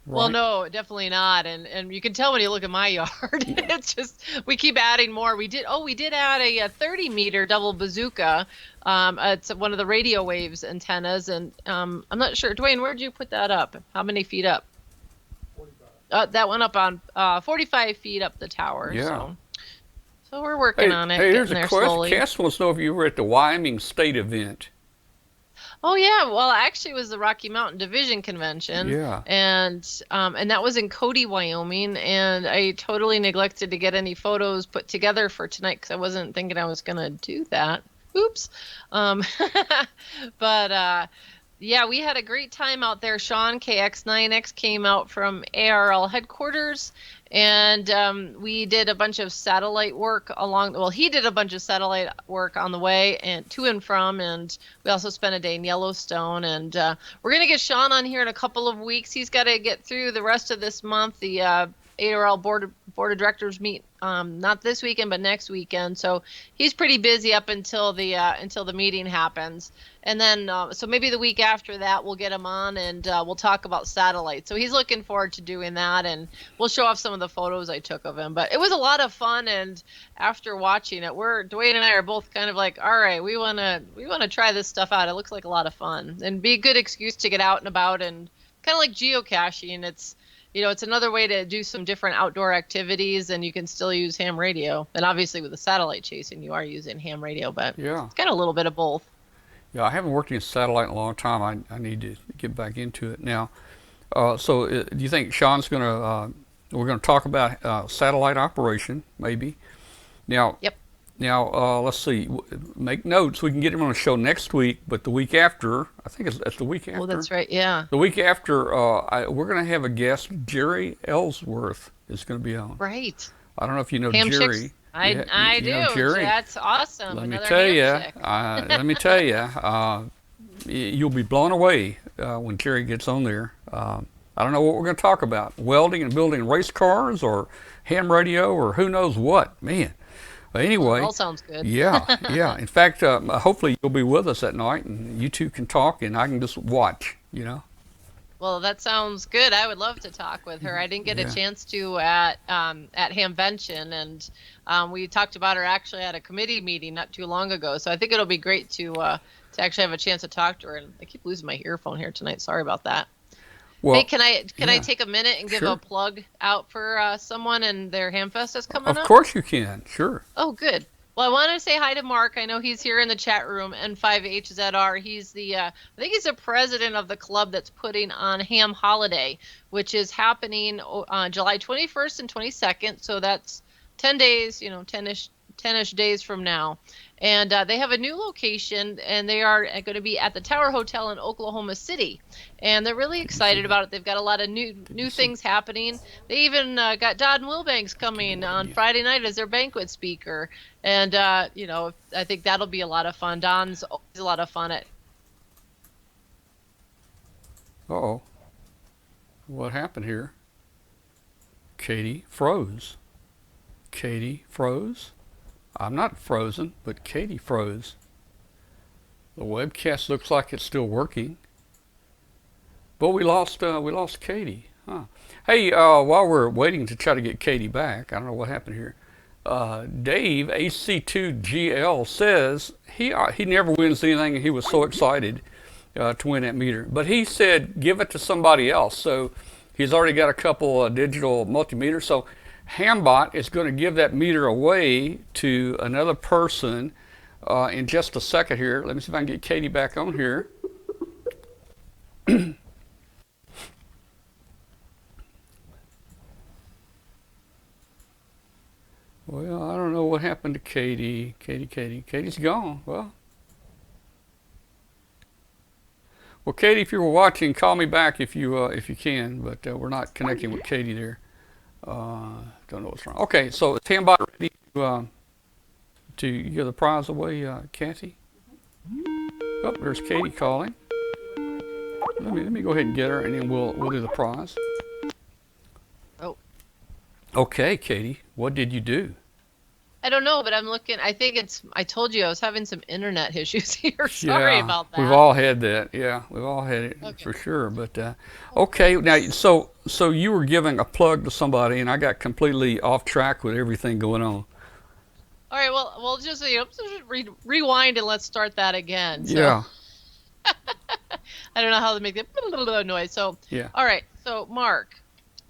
Well, Right. no, definitely not. And you can tell when you look at my yard. It's just we keep adding more. We did add a 30-meter double bazooka. It's one of the radio waves antennas, and I'm not sure. Dwayne, where'd you put that up? How many feet up? 45. That went up on 45 feet up the tower. Yeah. So we're working on it. Hey, here's getting a there question. slowly. Cass wants to know if you were at the Wyoming State event. Oh yeah, well actually it was the Rocky Mountain Division Convention. Yeah. And that was in Cody, Wyoming, and I totally neglected to get any photos put together for tonight because I wasn't thinking I was gonna do that. Oops. But yeah, we had a great time out there. Sean KX9X came out from ARL headquarters, and we did a bunch of satellite work he did a bunch of satellite work on the way and to and from, and we also spent a day in Yellowstone. And we're going to get Sean on here in a couple of weeks. He's got to get through the rest of this month. The ARL board of directors meet not this weekend but next weekend, so he's pretty busy up until the meeting happens. And then so maybe the week after that we'll get him on, and we'll talk about satellites. So he's looking forward to doing that, and we'll show off some of the photos I took of him. But it was a lot of fun, and after watching it, Dwayne and I are both kind of like, all right, we wanna try this stuff out. It looks like a lot of fun and be a good excuse to get out and about, and kind of like geocaching. It's another way to do some different outdoor activities, and you can still use ham radio. And obviously with the satellite chasing, you are using ham radio, but Yeah. it's kind of a little bit of both. Yeah, I haven't worked in satellite in a long time. I need to get back into it now. So do you think Sean's going to, we're going to talk about satellite operation, maybe? Now, Yep. Now, let's see, make notes. We can get him on the show next week, but the week after, I think it's the week after. Oh, that's right, yeah. The week after, we're going to have a guest. Jerry Ellsworth is going to be on. Right. I don't know if you know Ham Jerry. chicks. I do. know Jerry? That's awesome. Let me Another tell ham you, chick. let me tell you, you'll be blown away when Jerry gets on there. I don't know what we're going to talk about: welding and building race cars, or ham radio, or who knows what. Man. But anyway, All sounds good. yeah, yeah. In fact, hopefully you'll be with us that night, and you two can talk, and I can just watch. Well, that sounds good. I would love to talk with her. I didn't get a chance to at Hamvention, and we talked about her actually at a committee meeting not too long ago. So I think it'll be great to actually have a chance to talk to her. And I keep losing my earphone here tonight. Sorry about that. Well, hey, can I take a minute and give Sure. a plug out for someone and their Hamfest that's coming up? Of course you can. Sure. Oh, good. Well, I want to say hi to Mark. I know he's here in the chat room, N5HZR. He's I think he's the president of the club that's putting on Ham Holiday, which is happening on July 21st and 22nd. So that's 10 days, 10-ish days from now. And they have a new location, and they are going to be at the Tower Hotel in Oklahoma City. And they're really excited about it. They've got a lot of new things happening. They even got Don Wilbanks coming on Friday night as their banquet speaker. And, I think that'll be a lot of fun. Don's always a lot of fun at. Uh-oh. What happened here? Katie froze. Katie froze? I'm not frozen, but Katie froze. The webcast looks like it's still working. But we lost Katie. Huh. Hey, while we're waiting to try to get Katie back, I don't know what happened here. Dave, AC2GL, says he never wins anything, and he was so excited to win that meter. But he said give it to somebody else. So he's already got a couple digital multimeters. So Hambot is going to give that meter away to another person in just a second here. Let me see if I can get Katie back on here. Well, I don't know what happened to Katie. Katie's gone. Well, Katie, if you were watching, call me back if you can. But we're not connecting with Katie there. Don't know what's wrong. Okay, so is Hambot ready to give the prize away, Kathy? Oh, there's Katie calling. Let me go ahead and get her, and then we'll do the prize. Oh. Okay, Katie, what did you do? I don't know, but I'm looking. I think I told you I was having some internet issues here. Sorry Yeah, about that. we've all had that. Yeah, we've all had it Okay. for sure. But okay, now so you were giving a plug to somebody, and I got completely off track with everything going on. All right. Well, we'll just rewind and let's start that again. So Yeah, I don't know how to make that noise. So yeah. all right. So Mark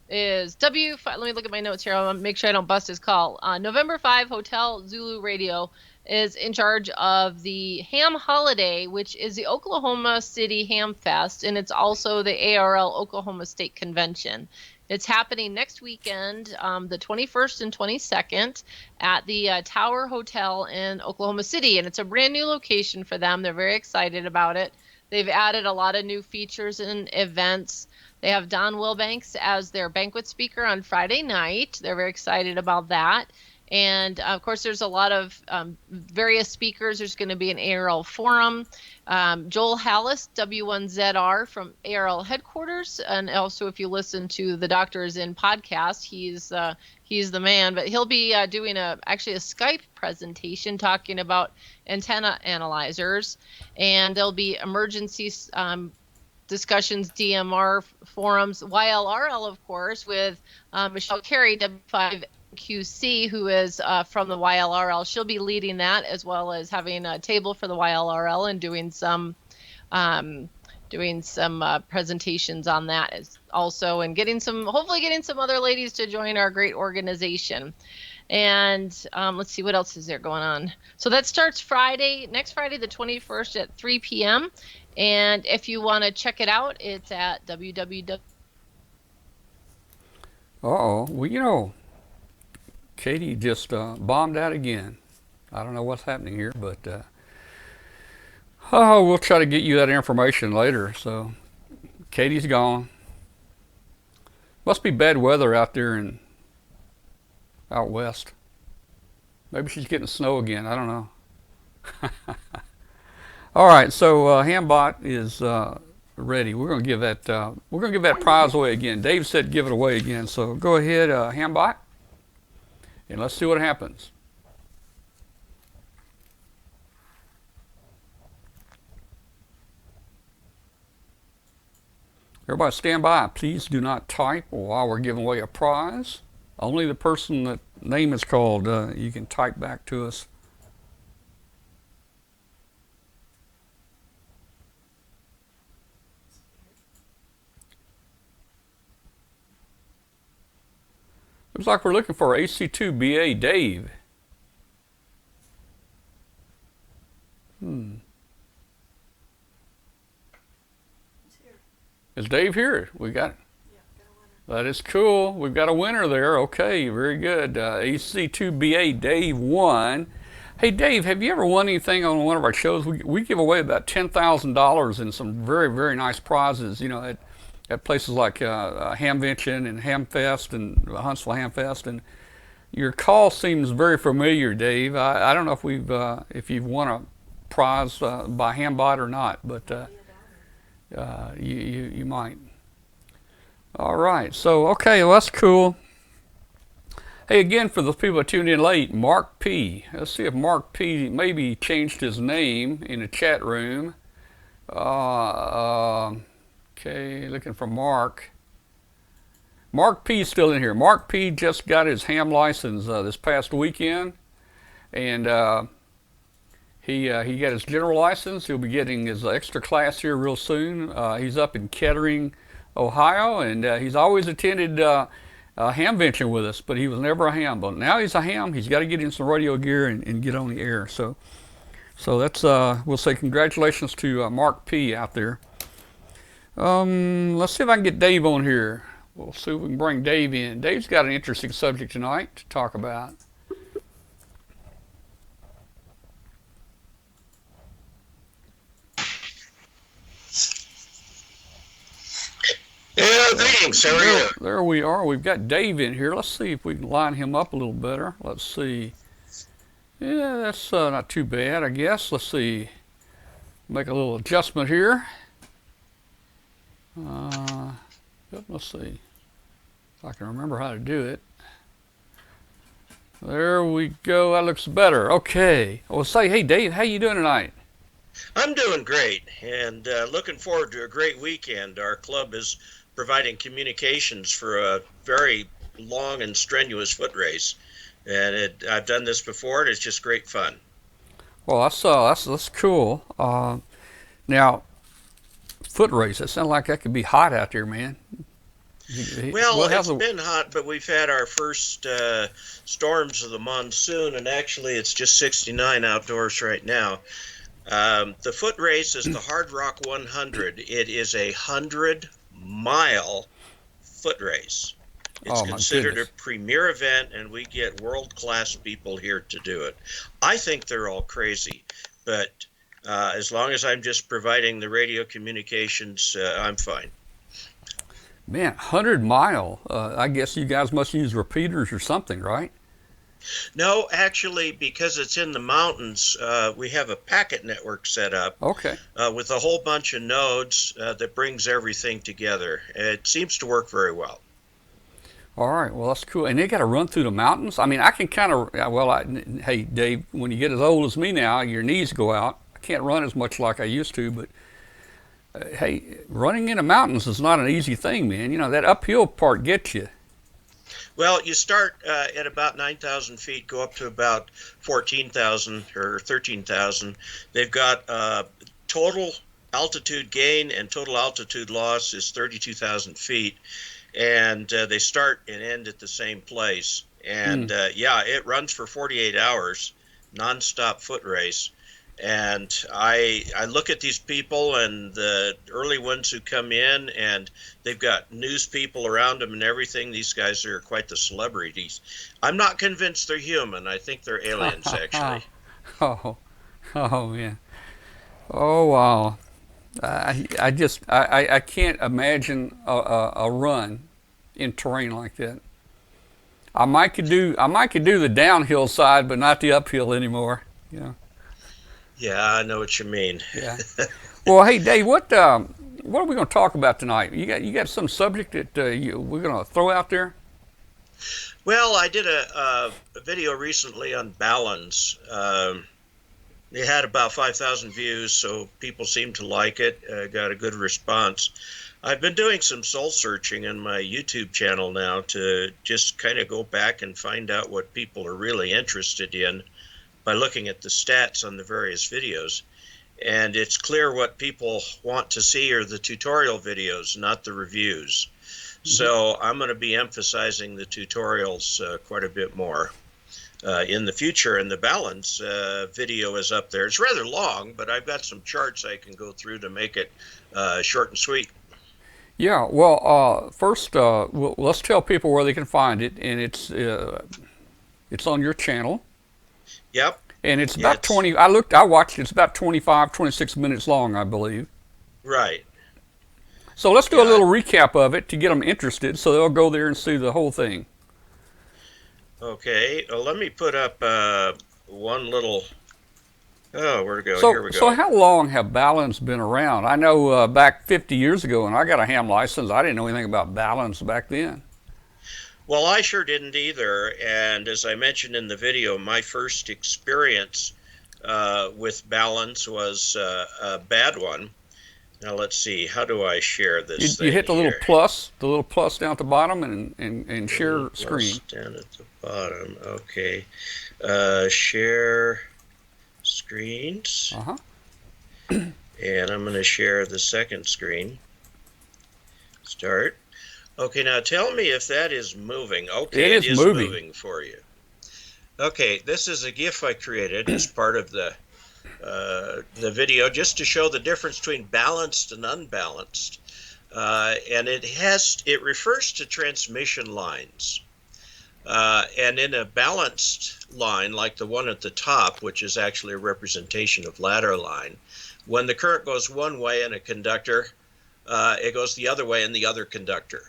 is W5. Let me look at my notes here. I want to make sure I don't bust his call. November 5 Hotel Zulu Radio is in charge of the Ham Holiday, which is the Oklahoma City Ham Fest, and it's also the ARL Oklahoma State Convention. It's happening next weekend, the 21st and 22nd, at the Tower Hotel in Oklahoma City, and it's a brand new location for them. They're very excited about it. They've added a lot of new features and events. They have Don Wilbanks as their banquet speaker on Friday night. They're very excited about that. And of course, there's a lot of various speakers. There's going to be an ARL forum. Joel Hallis, W1ZR from ARL headquarters. And also, if you listen to the Doctor is In podcast, he's the man. But he'll be doing actually a Skype presentation talking about antenna analyzers. And there'll be emergency discussions, DMR forums, YLRL, of course, with Michelle Carey, W5QC, who is from the YLRL. She'll be leading that, as well as having a table for the YLRL and doing some presentations on that also, and hopefully getting some other ladies to join our great organization. And let's see, what else is there going on? So that starts next Friday, the 21st at 3 p.m. And if you want to check it out, it's at www. Well, Katie just bombed out again. I don't know what's happening here, but we'll try to get you that information later. So Katie's gone. Must be bad weather out there out west. Maybe she's getting snow again. I don't know. All right, so Hambot is ready. We're gonna give that prize away again. Dave said give it away again. So go ahead, Hambot, and let's see what happens. Everybody stand by. Please do not type while we're giving away a prize. Only the person that name is called, you can type back to us. Looks like we're looking for AC2BA Dave. Is Dave here? We got it. That is cool. We've got a winner there. Okay, very good. AC2BA Dave won. Hey Dave, have you ever won anything on one of our shows? We give away about $10,000 in some very, very nice prizes, at places like Hamvention and Hamfest and Huntsville Hamfest. And your call seems very familiar, Dave. I don't know if you've won a prize by Hambot or not, but you might. All right, so okay, well, that's cool. Hey, again, for those people that tuned in late, Mark P. Let's see if Mark P. maybe changed his name in the chat room. Okay, looking for Mark. Mark P. is still in here. Mark P. just got his ham license this past weekend, and he got his general license. He'll be getting his extra class here real soon. He's up in Kettering, Ohio, and he's always attended Hamvention with us, but he was never a ham. But now he's a ham. He's got to get in some radio gear and get on the air. So that's we'll say congratulations to Mark P. out there. Let's see if I can get Dave on here. We'll see if we can bring Dave in. Dave's got an interesting subject tonight to talk about. Yeah, thanks. How are you? There we are. We've got Dave in here. Let's see if we can line him up a little better. Let's see. Yeah, that's not too bad, I guess. Let's see. Make a little adjustment here. Let's see if I can remember how to do it. There we go. That looks better. Okay. Well, say, hey, Dave, how you doing tonight? I'm doing great, and looking forward to a great weekend. Our club is providing communications for a very long and strenuous foot race, and I've done this before, and it's just great fun. Well, that's cool. Now, foot race. It sounds like that could be hot out there, man. Well, it's been hot, but we've had our first storms of the monsoon, and actually it's just 69 outdoors right now. The foot race is the Hard Rock 100. It is a 100-mile foot race. It's considered a premier event, and we get world-class people here to do it. I think they're all crazy, but as long as I'm just providing the radio communications, I'm fine. Man, 100-mile. I guess you guys must use repeaters or something, right? No, actually, because it's in the mountains, we have a packet network set up. Okay. With a whole bunch of nodes that brings everything together. It seems to work very well. All right. Well, that's cool. And they got to run through the mountains? I mean, I can kind of, hey, Dave, when you get as old as me now, your knees go out. I can't run as much like I used to, but hey, running in the mountains is not an easy thing, man. You know, that uphill part gets you. Well, you start at about 9,000 feet, go up to about 14,000 or 13,000. They've got total altitude gain and total altitude loss is 32,000 feet. And they start and end at the same place. And yeah, it runs for 48 hours, nonstop foot race. And I look at these people and the early ones who come in, and they've got news people around them and everything. These guys are quite the celebrities. I'm not convinced they're human. I think they're aliens, actually. Oh man. Oh wow. I can't imagine a run in terrain like that. I might could do the downhill side, but not the uphill anymore. You know. Yeah, I know what you mean. Yeah. Well, hey Dave, what are we going to talk about tonight? You got some subject that we're going to throw out there? Well, I did a video recently on baluns. It had about 5,000 views, so people seem to like it. Got a good response. I've been doing some soul searching on my YouTube channel now to just kind of go back and find out what people are really interested in by looking at the stats on the various videos. And it's clear what people want to see are the tutorial videos, not the reviews. Mm-hmm. So I'm going to be emphasizing the tutorials quite a bit more in the future. And the balance video is up there. It's rather long, but I've got some charts I can go through to make it short and sweet. Yeah, well, first, let's tell people where they can find it, and it's on your channel. Yep. And it's about 20, I watched it, it's about 25, 26 minutes long, I believe. Right. So let's do a little recap of it to get them interested, so they'll go there and see the whole thing. Okay, well, let me put up one little, where to go? So, here we go. So how long have baluns been around? I know back 50 years ago when I got a ham license, I didn't know anything about baluns back then. Well, I sure didn't either, and as I mentioned in the video, my first experience with baluns was a bad one. Now let's see, how do I share this thing? You hit the little plus down at the bottom, and share screen. Down at the bottom, okay. Share screens. Uh-huh. And I'm going to share the second screen. Start. Okay, now tell me if that is moving. Okay, it is moving for you. Okay, this is a GIF I created as part of the video just to show the difference between balanced and unbalanced. And it refers to transmission lines. And in a balanced line, like the one at the top, which is actually a representation of ladder line, when the current goes one way in a conductor, it goes the other way in the other conductor.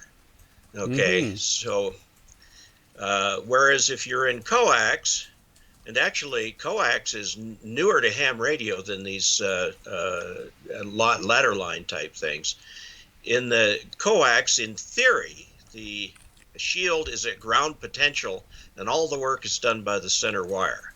Okay, so whereas if you're in coax, and actually coax is newer to ham radio than these ladder line type things. In the coax, in theory, the shield is at ground potential, and all the work is done by the center wire.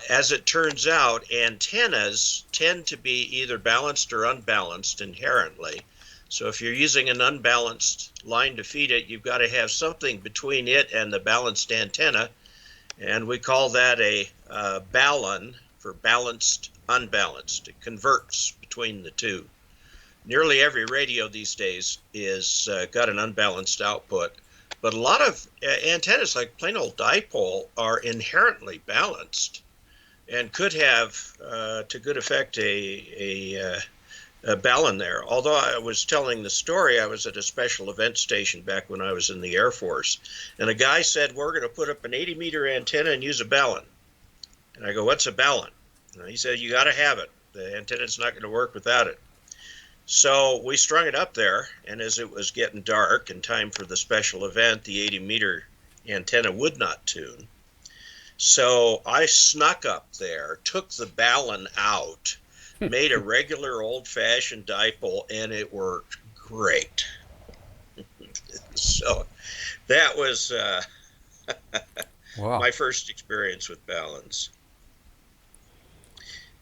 As it turns out, antennas tend to be either balanced or unbalanced inherently. So if you're using an unbalanced line to feed it, you've got to have something between it and the balanced antenna, and we call that a balun, for balanced, unbalanced. It converts between the two. Nearly every radio these days is got an unbalanced output, but a lot of antennas, like plain old dipole, are inherently balanced and could have, to good effect, a balun there. Although I was telling the story, I was at a special event station back when I was in the Air Force, and a guy said, we're going to put up an 80-meter antenna and use a balun. And I go, what's a balun? And he said, you got to have it. The antenna's not going to work without it. So we strung it up there, and as it was getting dark and time for the special event, the 80-meter antenna would not tune. So I snuck up there, took the balun out, made a regular old-fashioned dipole, and it worked great. So that was wow. my first experience with baluns.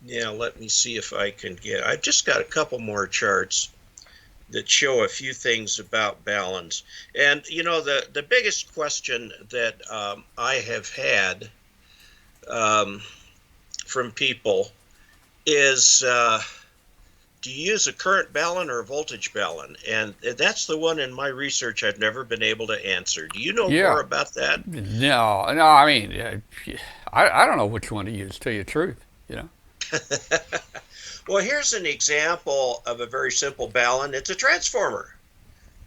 Now let me see if I can I've just got a couple more charts that show a few things about baluns. And you know, the biggest question that I have had from people is, do you use a current balun or a voltage balun? And that's the one in my research I've never been able to answer. Do you know more about that? No, I mean, I don't know which one to use, to tell you the truth, you know. Well, here's an example of a very simple balun. It's a transformer.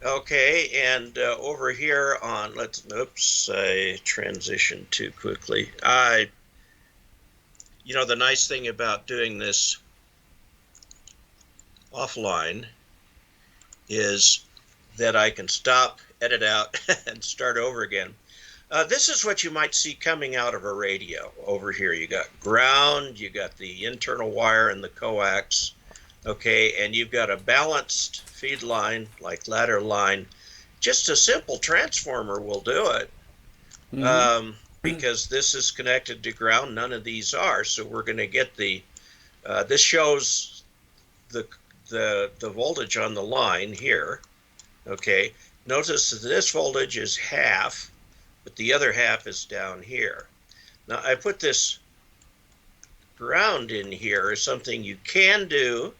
Okay, and over here on, oops, I transitioned too quickly. You know, the nice thing about doing this offline is that I can stop, edit out, and start over again. This is what you might see coming out of a radio over here. You got ground, you got the internal wire and the coax, okay, and you've got a balanced feed line, like ladder line. Just a simple transformer will do it, because this is connected to ground. None of these are, so we're going to get the, this shows the voltage on the line here, okay. Notice that this voltage is half, but the other half is down here. Now I put this ground in here as something you can do,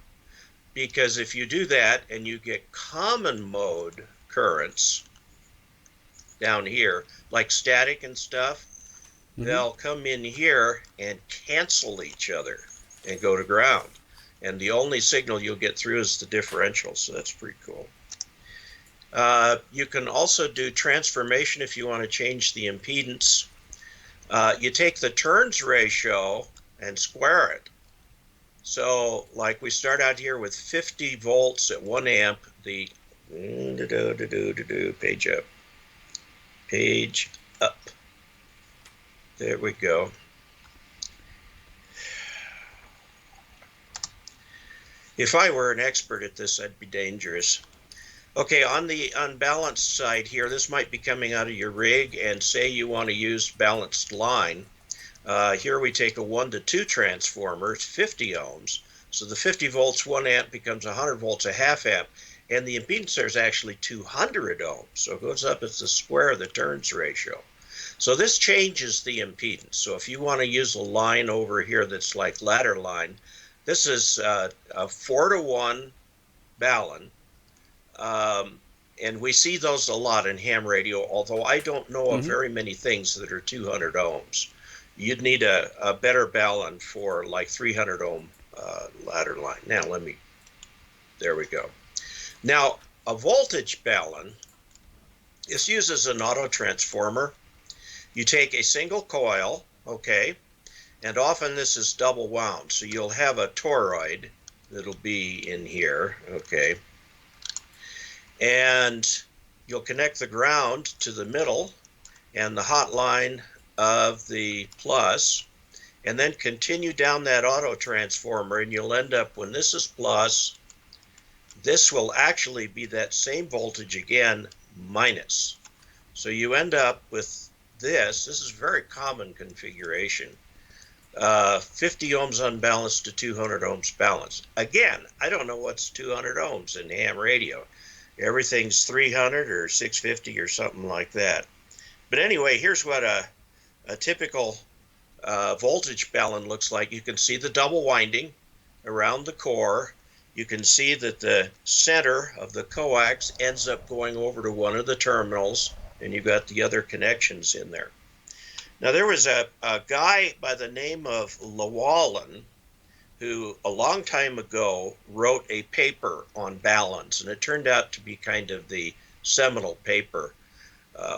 because if you do that and you get common mode currents down here, like static and stuff, they'll come in here and cancel each other and go to ground. And the only signal you'll get through is the differential, so that's pretty cool. You can also do transformation if you want to change the impedance. You take the turns ratio and square it. So like we start out here with 50 volts at 1 amp, the page up. There we go. If I were an expert at this, I'd be dangerous. Okay, on the unbalanced side here, this might be coming out of your rig, and say you want to use balanced line. Here we take a 1 to 2 transformer, it's 50 ohms. So the 50 volts, 1 amp becomes 100 volts, a half amp. And the impedance there is actually 200 ohms. So it goes up as the square of the turns ratio. So this changes the impedance. So if you want to use a line over here that's like ladder line, this is a 4-to-1 balun. And we see those a lot in ham radio, although I don't know of very many things that are 200 ohms. You'd need a better balun for like 300 ohm ladder line. Now there we go. Now a voltage balun, this uses an auto transformer. You take a single coil, okay, and often this is double wound, so you'll have a toroid that'll be in here, okay, and you'll connect the ground to the middle and the hot line of the plus, and then continue down that auto transformer, and you'll end up, when this is plus, this will actually be that same voltage again minus. So you end up with this. This is a very common configuration. 50 ohms unbalanced to 200 ohms balanced. Again, I don't know what's 200 ohms in ham radio. Everything's 300 or 650 or something like that. But anyway, here's what a typical voltage balun looks like. You can see the double winding around the core. You can see that the center of the coax ends up going over to one of the terminals, and you've got the other connections in there. Now, there was a guy by the name of Llewellyn who a long time ago wrote a paper on baluns, and it turned out to be kind of the seminal paper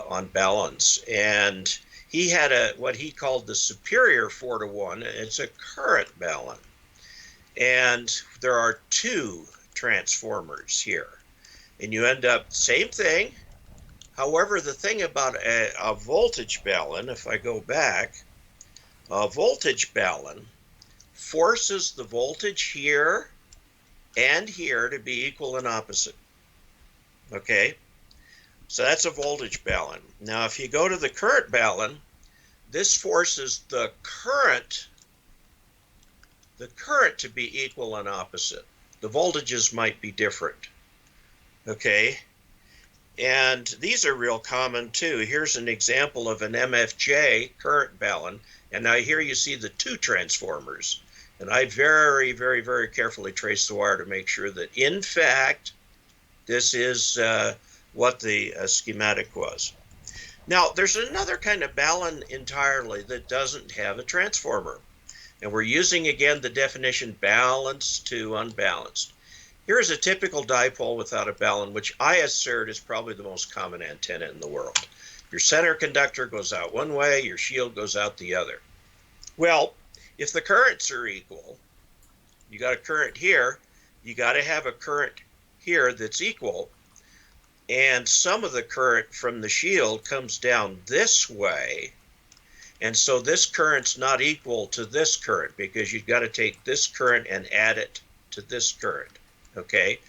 on baluns. And he had what he called the superior 4-to-1. It's a current balun. And there are two transformers here. And you end up, same thing. However, the thing about a voltage balun, if I go back, a voltage balun forces the voltage here and here to be equal and opposite. Okay? So that's a voltage balun. Now, if you go to the current balun, this forces the current to be equal and opposite. The voltages might be different. Okay? And these are real common too. Here's an example of an MFJ current balun. And now here you see the two transformers. And I very, very, very carefully traced the wire to make sure that, in fact, this is what the schematic was. Now, there's another kind of balun entirely that doesn't have a transformer. And we're using, again, the definition balanced to unbalanced. Here is a typical dipole without a balun, which I assert is probably the most common antenna in the world. Your center conductor goes out one way, your shield goes out the other. Well, if the currents are equal, you got a current here, you got to have a current here that's equal, and some of the current from the shield comes down this way, and so this current's not equal to this current because you've got to take this current and add it to this current, okay?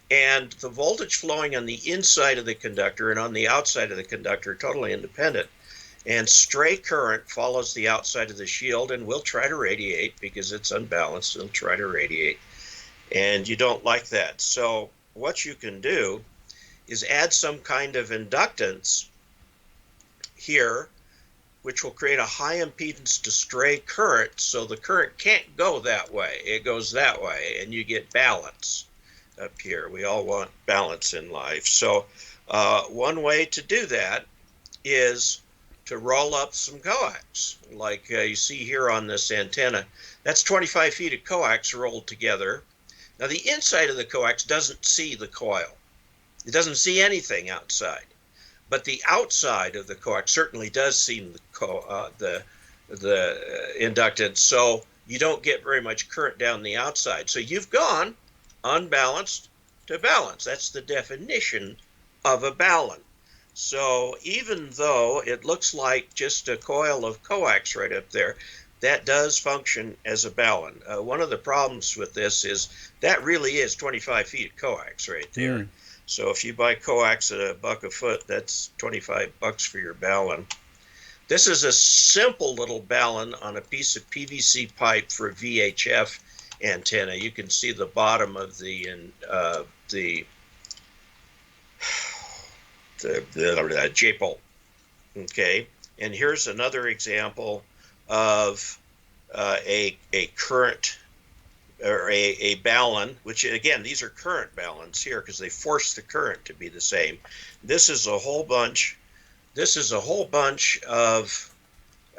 And the voltage flowing on the inside of the conductor and on the outside of the conductor are totally independent. And stray current follows the outside of the shield and will try to radiate because it's unbalanced. It'll try to radiate. And you don't like that. So what you can do is add some kind of inductance here, which will create a high impedance to stray current. So the current can't go that way. It goes that way, and you get balance up here. We all want balance in life. So one way to do that is to roll up some coax, like you see here on this antenna. That's 25 feet of coax rolled together. Now the inside of the coax doesn't see the coil. It doesn't see anything outside. But the outside of the coax certainly does see the inductance, so you don't get very much current down the outside. So you've gone unbalanced to balanced. That's the definition of a balun. So even though it looks like just a coil of coax right up there, that does function as a balun. One of the problems with this is that really is 25 feet of coax right there. So if you buy coax at $1 a foot, that's $25 for your balun. This is a simple little balun on a piece of PVC pipe for a VHF antenna. You can see the bottom of the J-pole. Okay, and here's another example of a current or a balun, which again, these are current baluns here because they force the current to be the same. This is a whole bunch. This is a whole bunch of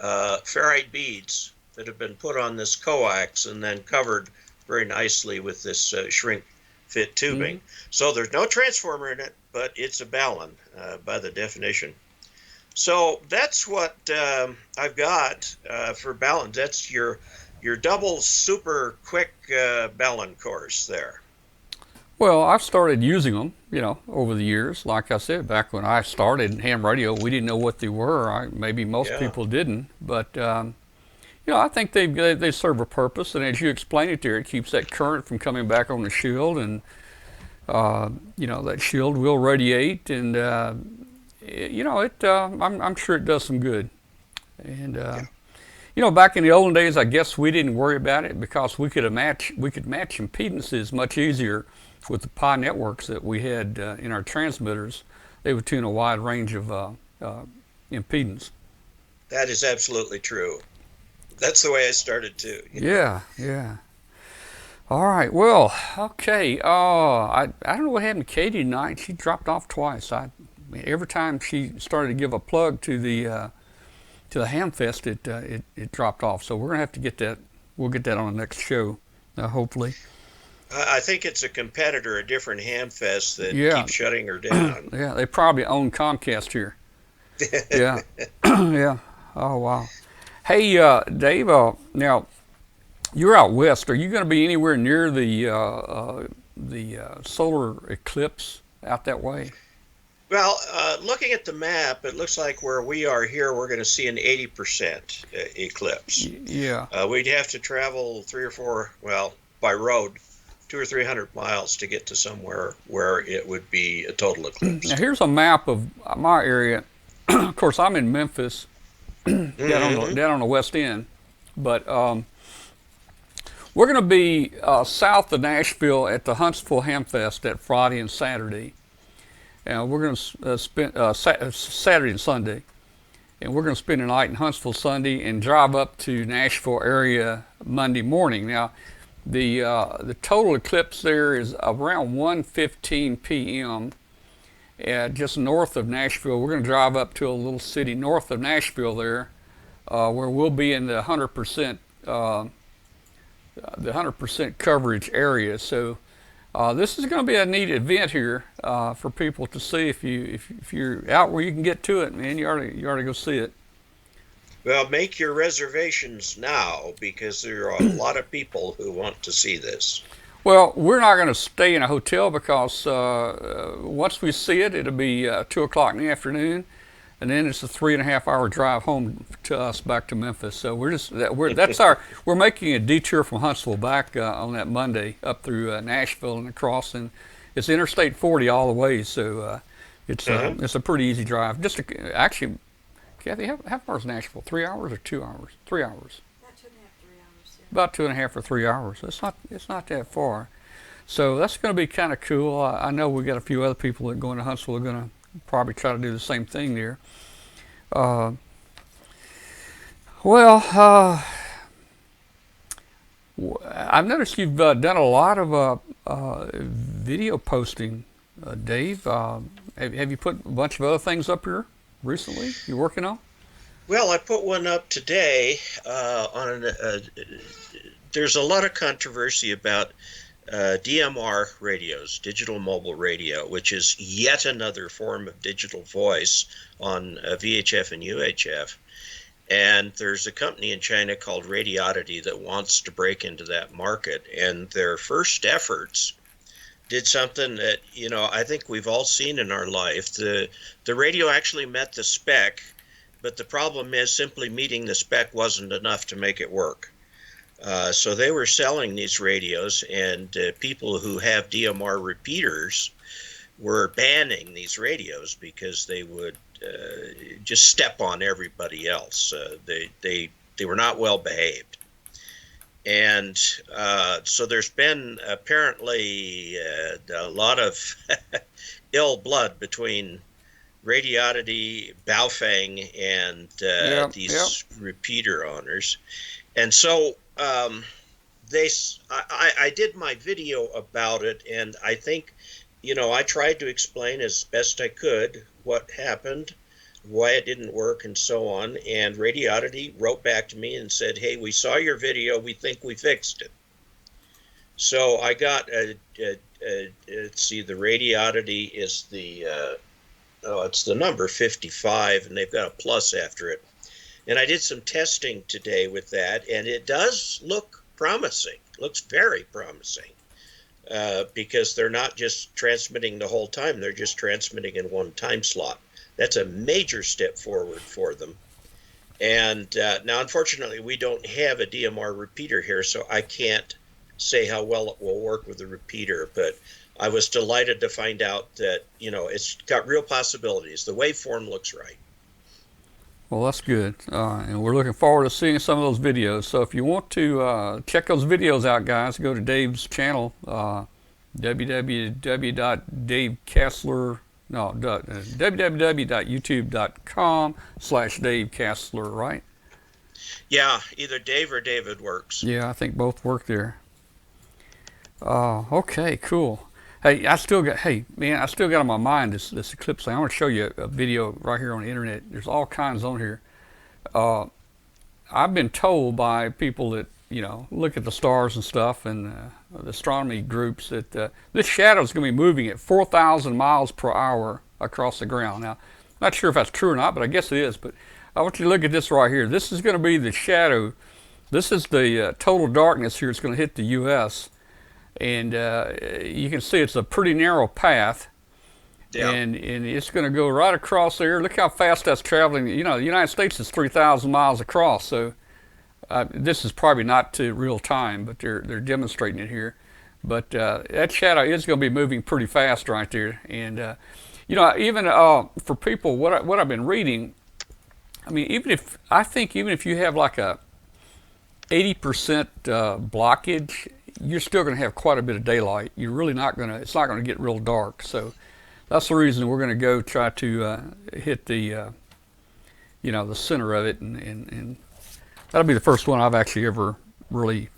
ferrite beads that have been put on this coax and then covered very nicely with this shrink fit tubing. So there's no transformer in it, but it's a balun by the definition. So that's what I've got for baluns. That's your double super quick balun course there. Well, I've started using them, over the years. Like I said, back when I started ham radio, we didn't know what they were. Maybe most people didn't, but I think they serve a purpose. And as you explain it there, it keeps that current from coming back on the shield, and that shield will radiate, and I'm sure it does some good. And back in the olden days, I guess we didn't worry about it because we could match impedances much easier with the pi networks that we had in our transmitters. They would tune a wide range of impedance. That is absolutely true. That's the way I started too. Yeah. All right. Well, okay. I don't know what happened to Katie tonight. She dropped off twice. Every time she started to give a plug to the Hamfest, it dropped off. So we're gonna have to get that. We'll get that on the next show, hopefully. I think it's a competitor, a different Hamfest that keeps shutting her down. Yeah, they probably own Comcast here. Yeah. Yeah. Oh wow. Hey, Dave. Now, you're out west. Are you going to be anywhere near the solar eclipse out that way? Well, looking at the map, it looks like where we are here, we're going to see an 80% eclipse. Yeah. We'd have to travel 3 or 4, well, by road, 200 or 300 miles to get to somewhere where it would be a total eclipse. Now, here's a map of my area. Of course, I'm in Memphis, down on the west end, but we're going to be south of Nashville at the Huntsville Hamfest that Friday and Saturday. And we're going to spend Saturday and Sunday, and we're going to spend the night in Huntsville Sunday and drive up to Nashville area Monday morning. Now, the total eclipse there is around 1:15 p.m. Just north of Nashville. We're going to drive up to a little city north of Nashville there, where we'll be in the 100% coverage area. So this is going to be a neat event here for people to see. If you're out where you can get to it, man, you ought to go see it. Well, make your reservations now because there are a lot of people who want to see this. Well, we're not going to stay in a hotel because once we see it, it'll be 2 o'clock in the afternoon, and then it's a 3.5-hour drive home to us back to Memphis. So we're making a detour from Huntsville back on that Monday up through Nashville and across, and it's Interstate 40 all the way. So it's a pretty easy drive. Actually, Kathy, how far is Nashville? 3 hours or 2 hours? 3 hours. About 2.5 or 3 hours. It's not that far. So that's going to be kind of cool. I know we got a few other people that go into Huntsville are going to probably try to do the same thing there. I've noticed you've done a lot of video posting, Dave. Have you put a bunch of other things up here recently you're working on? Well, I put one up today there's a lot of controversy about DMR radios, digital mobile radio, which is yet another form of digital voice on VHF and UHF. And there's a company in China called Radioddity that wants to break into that market. And their first efforts did something that, I think we've all seen in our life. The radio actually met the spec, but the problem is simply meeting the spec wasn't enough to make it work. So they were selling these radios, and people who have DMR repeaters were banning these radios because they would just step on everybody else. They were not well behaved. And so there's been apparently a lot of ill blood between Radioddity, Baofeng, and these repeater owners. And so I did my video about it, and I think, I tried to explain as best I could what happened, why it didn't work, and so on. And Radioddity wrote back to me and said, "Hey, we saw your video. We think we fixed it." So I got let's see, the Radioddity is it's the number 55, and they've got a plus after it. And I did some testing today with that, and it does look promising. It looks very promising because they're not just transmitting the whole time. They're just transmitting in one time slot. That's a major step forward for them. And now, unfortunately, we don't have a DMR repeater here, so I can't say how well it will work with the repeater. But I was delighted to find out that, it's got real possibilities. The waveform looks right. Well, that's good. And we're looking forward to seeing some of those videos. So if you want to check those videos out, guys, go to Dave's channel, www.youtube.com/Dave Casler, right? Yeah, either Dave or David works. Yeah, I think both work there. Okay, cool. Hey, I still got on my mind this eclipse thing. I want to show you a video right here on the internet. There's all kinds on here. I've been told by people that, look at the stars and stuff, and the astronomy groups, that this shadow is going to be moving at 4,000 miles per hour across the ground. Now, I'm not sure if that's true or not, but I guess it is. But I want you to look at this right here. This is going to be the shadow. This is the total darkness here. It's going to hit the U.S., and you can see it's a pretty narrow path. Yeah. And it's going to go right across there. Look how fast that's traveling. The United States is 3,000 miles across, so this is probably not to real time, but they're demonstrating it here. But that shadow is going to be moving pretty fast right there. And even for people, what I've been reading, I mean, even if you have like a 80% blockage, you're still going to have quite a bit of daylight. You're really not going to. It's not going to get real dark. So that's the reason we're going to go try to hit the the center of it, and that'll be the first one I've actually ever really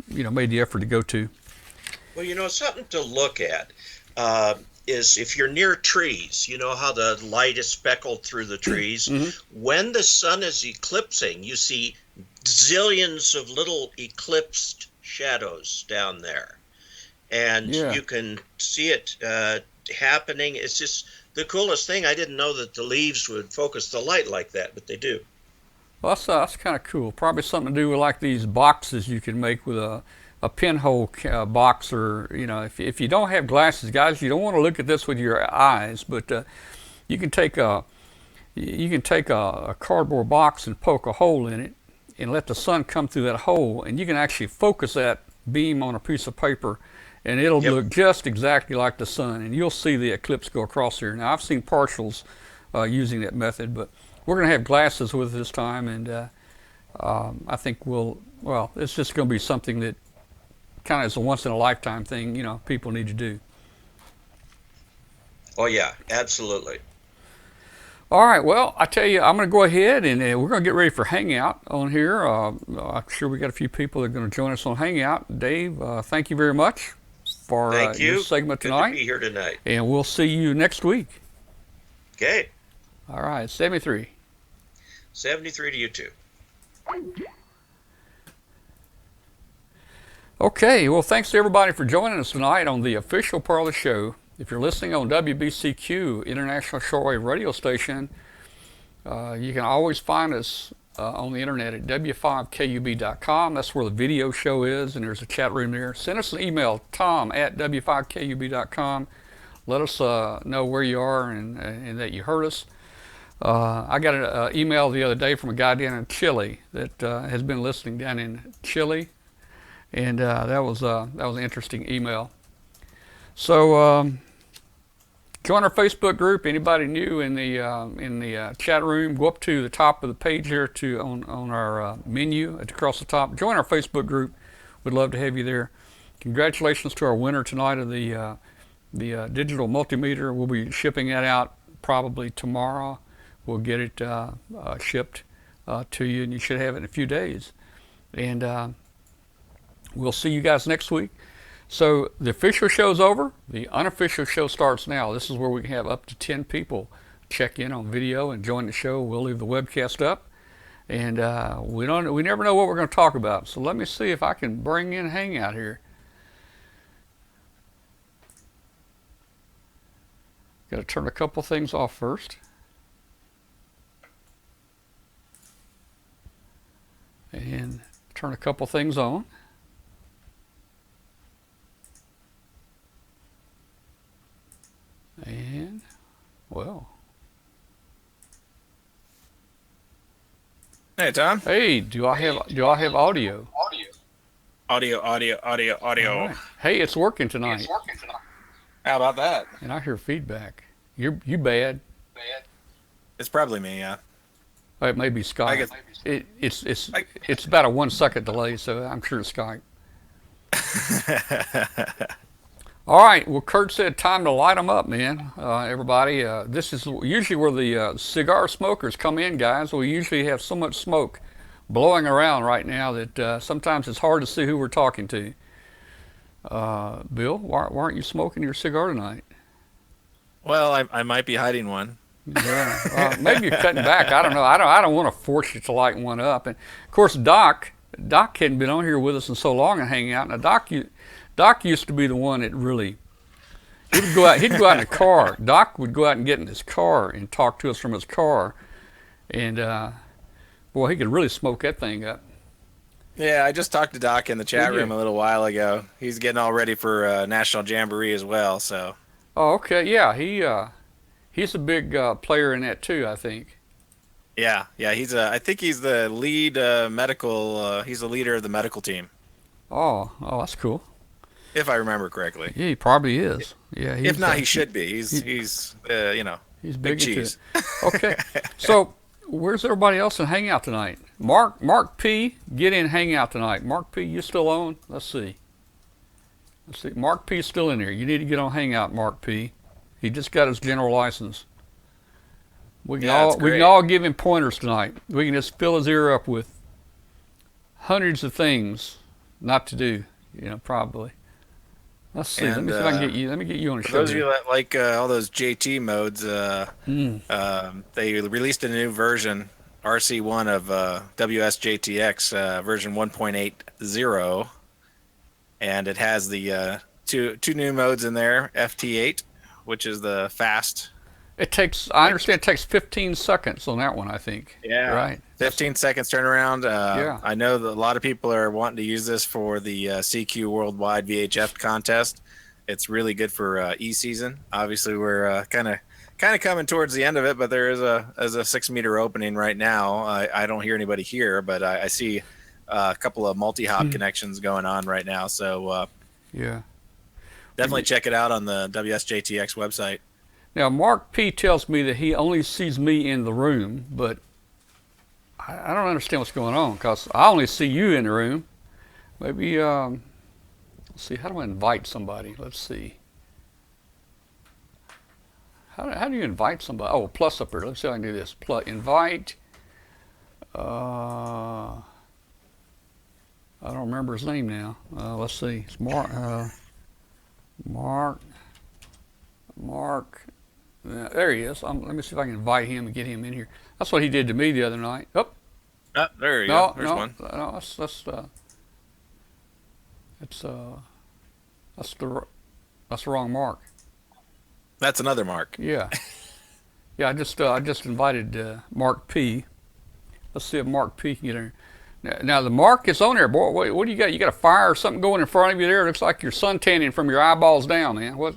made the effort to go to. Well, something to look at is if you're near trees, you know how the light is speckled through the trees. Mm-hmm. When the sun is eclipsing, you see zillions of little eclipsed shadows down there, and you can see it happening. It's just the coolest thing. I didn't know that the leaves would focus the light like that, but they do. Well, that's kind of cool. Probably something to do with like these boxes you can make with a pinhole box, or if you don't have glasses, guys, you don't want to look at this with your eyes, but you can take a cardboard box and poke a hole in it and let the sun come through that hole, and you can actually focus that beam on a piece of paper, and it'll look just exactly like the sun, and you'll see the eclipse go across here. Now, I've seen partials using that method, but we're going to have glasses with this time, and I think it's just going to be something that kind of is a once-in-a-lifetime thing, people need to do. Oh, yeah, absolutely. All right, well, I tell you, I'm going to go ahead and we're going to get ready for Hangout on here. I'm sure we got a few people that are going to join us on Hangout. Dave, thank you very much for your segment tonight. Good to be here tonight. And we'll see you next week. Okay. All right, 73. 73 to you too. Okay, well, thanks to everybody for joining us tonight on the official part of the show. If you're listening on WBCQ, International Shortwave Radio Station, you can always find us on the internet at w5kub.com. That's where the video show is, and there's a chat room there. Send us an email, tom@w5kub.com. Let us know where you are and that you heard us. I got an email the other day from a guy down in Chile that has been listening down in Chile, and that was an interesting email. So join our Facebook group. Anybody new in the chat room, go up to the top of the page here on our menu across the top. Join our Facebook group. We'd love to have you there. Congratulations to our winner tonight of the digital multimeter. We'll be shipping that out probably tomorrow. We'll get it shipped to you, and you should have it in a few days. And we'll see you guys next week. So the official show's over. The unofficial show starts now. This is where we can have up to 10 people check in on video and join the show. We'll leave the webcast up, and we never know what we're going to talk about. So let me see if I can bring in Hangout here. Got to turn a couple things off first. And turn a couple things on. And well. Hey, Tom. Hey, do I have audio? Audio. All right. Hey, it's working tonight. How about that? And I hear feedback. You bad. It's probably me, yeah. Oh, it may be Skype. It's about a 1 second delay, so I'm sure it's Skype. All right. Well, Kurt said time to light them up, man. Everybody, this is usually where the cigar smokers come in, guys. We usually have so much smoke blowing around right now that sometimes it's hard to see who we're talking to. Bill, why aren't you smoking your cigar tonight? Well, I might be hiding one. Yeah, maybe you're cutting back. I don't know. I don't want to force you to light one up. And of course, Doc hadn't been on here with us in so long and hanging out. Now, Doc used to be the one that really he'd go out in the car. Doc would go out and get in his car and talk to us from his car, and boy, he could really smoke that thing up. Yeah, I just talked to Doc in the chat room a little while ago. He's getting all ready for National Jamboree as well. So. Oh, okay. Yeah, he's a big player in that too, I think. Yeah. I think he's the lead medical. He's the leader of the medical team. Oh, that's cool. If I remember correctly. Yeah, he probably is. Yeah. If not, he should be. He's he's big cheese. Okay. So where's everybody else in Hangout tonight? Mark P, get in Hangout tonight. Mark P, you still on? Let's see. Mark P's still in there. You need to get on Hangout, Mark P. He just got his general license. We can all give him pointers tonight. We can just fill his ear up with hundreds of things not to do, probably. Let's see. Let me see if I can get you. Let me get you on the show. Those of you that like all those JT modes, they released a new version, RC1 of WSJTX version 1.80, and it has the two new modes in there. FT8, which is the fast. I understand it takes 15 seconds on that one, I think. Yeah. Right. 15 seconds turnaround. Yeah. I know that a lot of people are wanting to use this for the CQ Worldwide VHF contest. It's really good for E-season. Obviously, we're kind of coming towards the end of it, but there is a 6-meter opening right now. I don't hear anybody here, but I see a couple of multi-hop connections going on right now. So yeah, definitely check it out on the WSJTX website. Now, Mark P tells me that he only sees me in the room, but I don't understand what's going on because I only see you in the room. Maybe, let's see, how do I invite somebody? Let's see. How do you invite somebody? Oh, plus up here. Let's see if I can do this. Invite. I don't remember his name now. Let's see. It's Mark. Mark. There he is. Let me see if I can invite him and get him in here. That's what he did to me the other night. Oh, there you go. There's one. No, that's the wrong Mark. That's another Mark. Yeah. Yeah. I just invited Mark P. Let's see if Mark P can get in here. Now the Mark is on there, boy. What do you got? You got a fire or something going in front of you there? It looks like you're suntanning from your eyeballs down, man. What?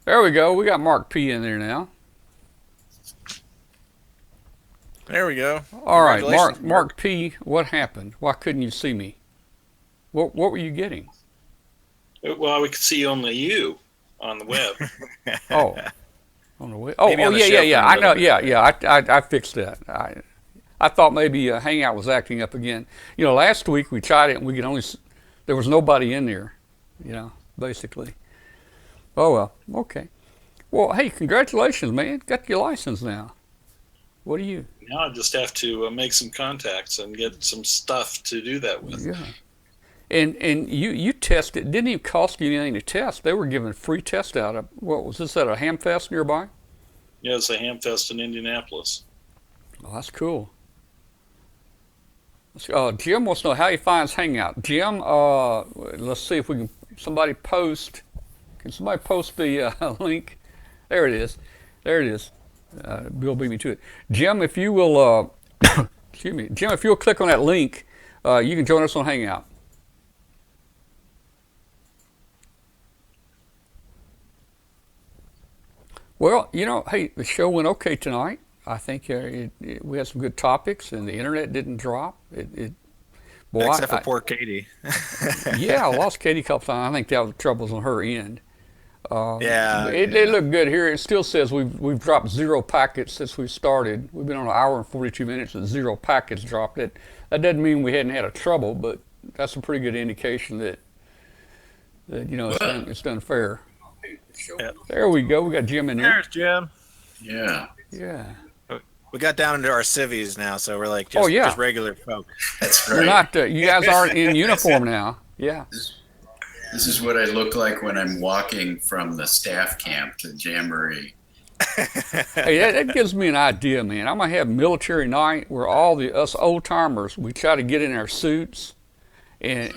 There we go. We got Mark P in there now. There we go. All right, Mark P. What happened? Why couldn't you see me? What were you getting? Well, we could see only you on the web. Oh, on the web. Oh, yeah. I know. Yeah. I fixed that. I thought maybe Hangout was acting up again. Last week we tried it and we could only. There was nobody in there. Basically. Oh, well, okay. Well, hey, congratulations, man. Got your license now. What do you? Now I just have to make some contacts and get some stuff to do that with. Yeah. And you tested. It didn't even cost you anything to test. They were giving free test out of, what was this, at a Hamfest nearby? Yeah, it's a Hamfest in Indianapolis. Oh, that's cool. Jim wants to know how he finds Hangout. Jim, let's see if we can, somebody post. Can somebody post the link? There it is. Bill beat me to it. Jim, if you will, excuse me. Jim, if you'll click on that link, you can join us on Hangout. Well, hey, the show went okay tonight. I think we had some good topics, and the internet didn't drop. Boy, Except for poor Katie. Yeah, I lost Katie a couple times. I think that was the troubles on her end. Yeah. It looked good here. It still says we've dropped 0 packets since we started. We've been on an hour and 42 minutes with 0 packets dropped. That doesn't mean we hadn't had a trouble, but that's a pretty good indication that it's done fair. Yep. There we go. We got Jim in there. There's Jim. Yeah. Yeah. We got down into our civvies now, so we're like just regular folk. That's You're right. not. You guys aren't in uniform now. Yeah. This is what I look like when I'm walking from the staff camp to jamboree. Hey, that gives me an idea, man. I'm gonna have military night where all us old timers we try to get in our suits, and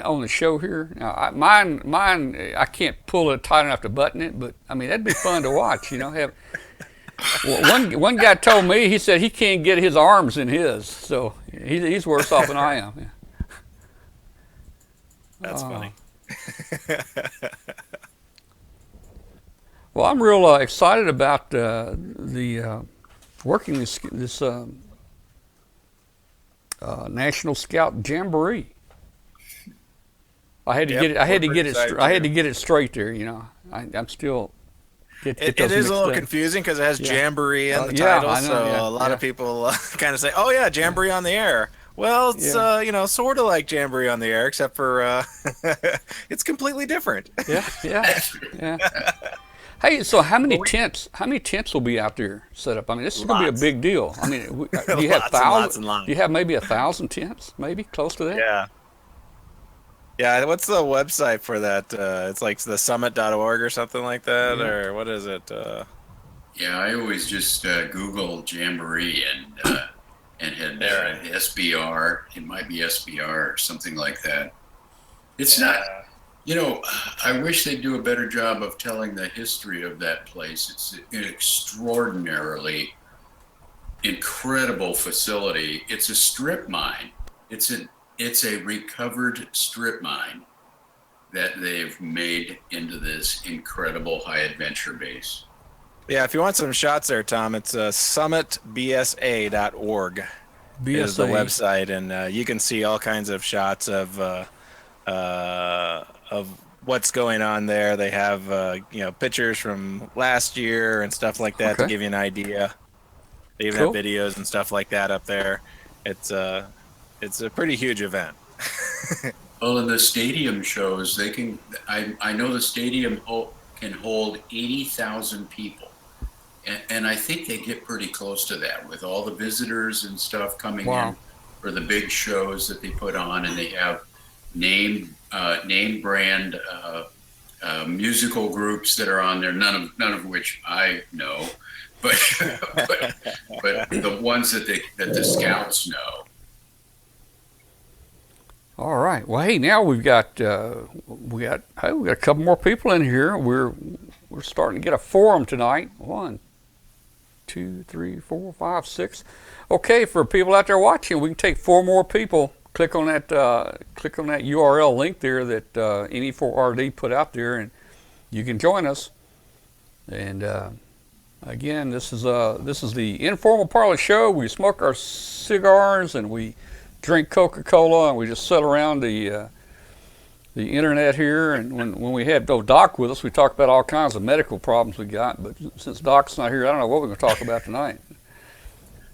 on the show here. Now, mine, I can't pull it tight enough to button it, but I mean that'd be fun to watch. Have. Well, one guy told me, he said he can't get his arms in his, so he's worse off than I am. Yeah. That's funny. Well, I'm real excited about working this National Scout Jamboree. I had to get it straight there. I'm still. It is a little confusing because it has Jamboree in the title, a lot of people kind of say, "Oh yeah, Jamboree on the air." Well, it's sort of like Jamboree on the air, except for it's completely different. Yeah. Hey, so how many tents will be out there set up? I mean, this is going to be a big deal. I mean, do you have thousands? Do you have maybe 1,000 tents? Maybe close to that. Yeah. Yeah, what's the website for that? It's like the summit.org or something like that, or what is it? Yeah, I always just Google Jamboree and head there. SBR, it might be SBR or something like that. It's not, I wish they'd do a better job of telling the history of that place. It's an extraordinarily incredible facility. It's a strip mine. It's a recovered strip mine that they've made into this incredible high adventure base. Yeah, if you want some shots there, Tom, it's summitbsa.org is the website, and you can see all kinds of shots of what's going on there. They have pictures from last year and stuff like that to give you an idea. They even have videos and stuff like that up there. It's a pretty huge event. Well, in the stadium shows, they can. I know the stadium can hold 80,000 people, and I think they get pretty close to that with all the visitors and stuff coming in for the big shows that they put on, and they have name brand musical groups that are on there. None of which I know, but the ones that the scouts know. All right. Well, hey, now we've got a couple more people in here. We're starting to get a forum tonight. 1, 2, 3, 4, 5, 6. Okay, for people out there watching, we can take 4 more people. Click on that URL link there that NE4RD put out there, and you can join us. And again, this is the informal part of the show. We smoke our cigars and we drink Coca-Cola, and we just sit around the internet here. And when we had Doc with us, we talked about all kinds of medical problems we got. But since Doc's not here, I don't know what we're going to talk about tonight.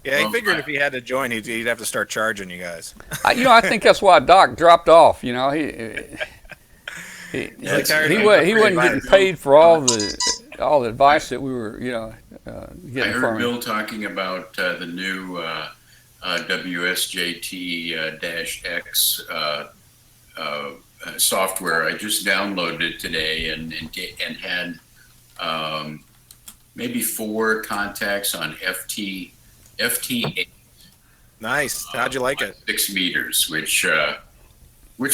Yeah, he figured if he had to join, he'd have to start charging you guys. I think that's why Doc dropped off. He wasn't getting paid for all the advice that we were getting from him. I heard Bill talking about the new WSJT-X software. I just downloaded it today and had maybe 4 contacts on FT8. Nice. How'd you like it? 6 meters, which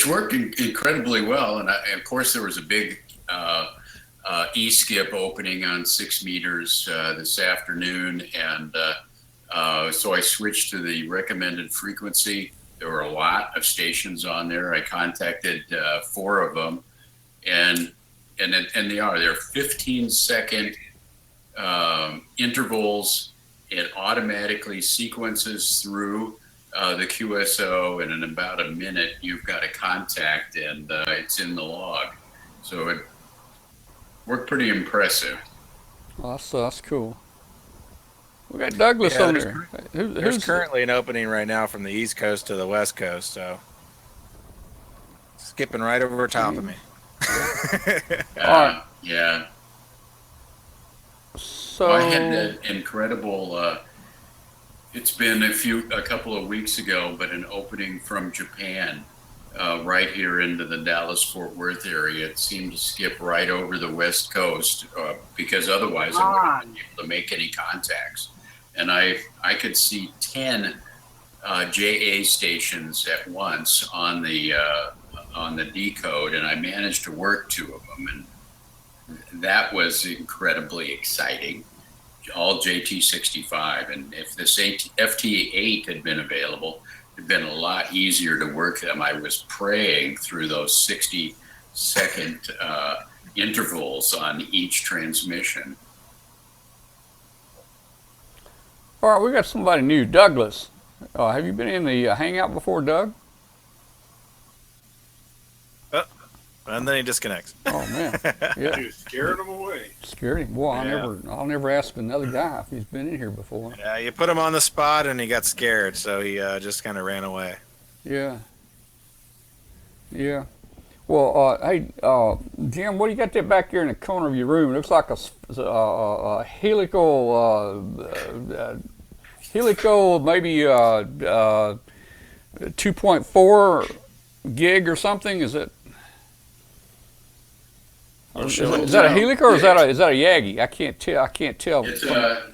worked incredibly well. And of course, there was a big e-skip opening on 6 meters this afternoon, and so I switched to the recommended frequency. There were a lot of stations on there. I contacted 4 of them, and they're 15-second intervals. It automatically sequences through the QSO, and in about a minute, you've got a contact, and it's in the log. So it worked pretty impressive. Oh, that's cool. We got Douglas on there. There's currently an opening right now from the East Coast to the West Coast, so skipping right over top of me. Yeah. So I had an incredible. It's been a couple of weeks ago, but an opening from Japan, right here into the Dallas-Fort Worth area. It seemed to skip right over the West Coast because otherwise I wouldn't be able to make any contacts. And I could see 10 JA stations at once on the decode, and I managed to work 2 of them, and that was incredibly exciting. All JT65, and if this FT8 had been available, it'd been a lot easier to work them. I was praying through those 60-second intervals on each transmission. all right, we got somebody new, Douglas. Have you been in the hangout before, Doug? And then he disconnects. Oh man, yeah, You scared him away. scared him. Boy, Yeah. I'll never ask another guy if he's been in here before. Yeah, you put him on the spot, and he got scared, so he just kind of ran away. Yeah. Yeah. Well, hey, Jim, what do you got there back there in the corner of your room? It looks like a helical, maybe 2.4 gig or something. Is it? Is that a Helix or is that a Yagi? I can't tell. It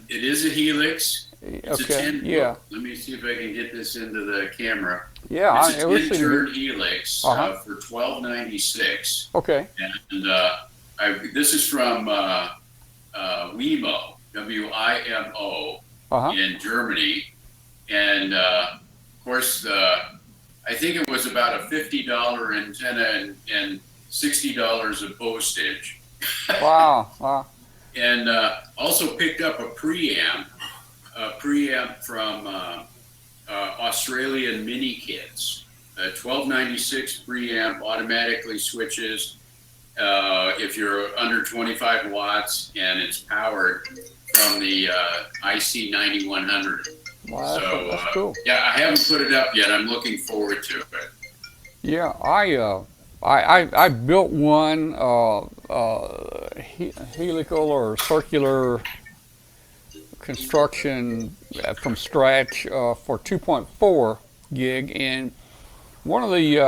is a Helix. It's Okay, a 10. yeah. Let me see if I can get this into the camera. Yeah, It's a 10-turn Helix for $12.96. Okay. And this is from WIMO, WIMO, in Germany. And of course, I think it was about a $50 antenna and $60 of postage. Wow. And also picked up a preamp from Australian Mini Kits. 1296 preamp automatically switches if you're under 25 watts, and it's powered from the IC 9100. Wow, So that's cool. yeah, I haven't put it up yet. I'm looking forward to it. Yeah, I built one helical or circular construction from scratch for 2.4 gig, and one of the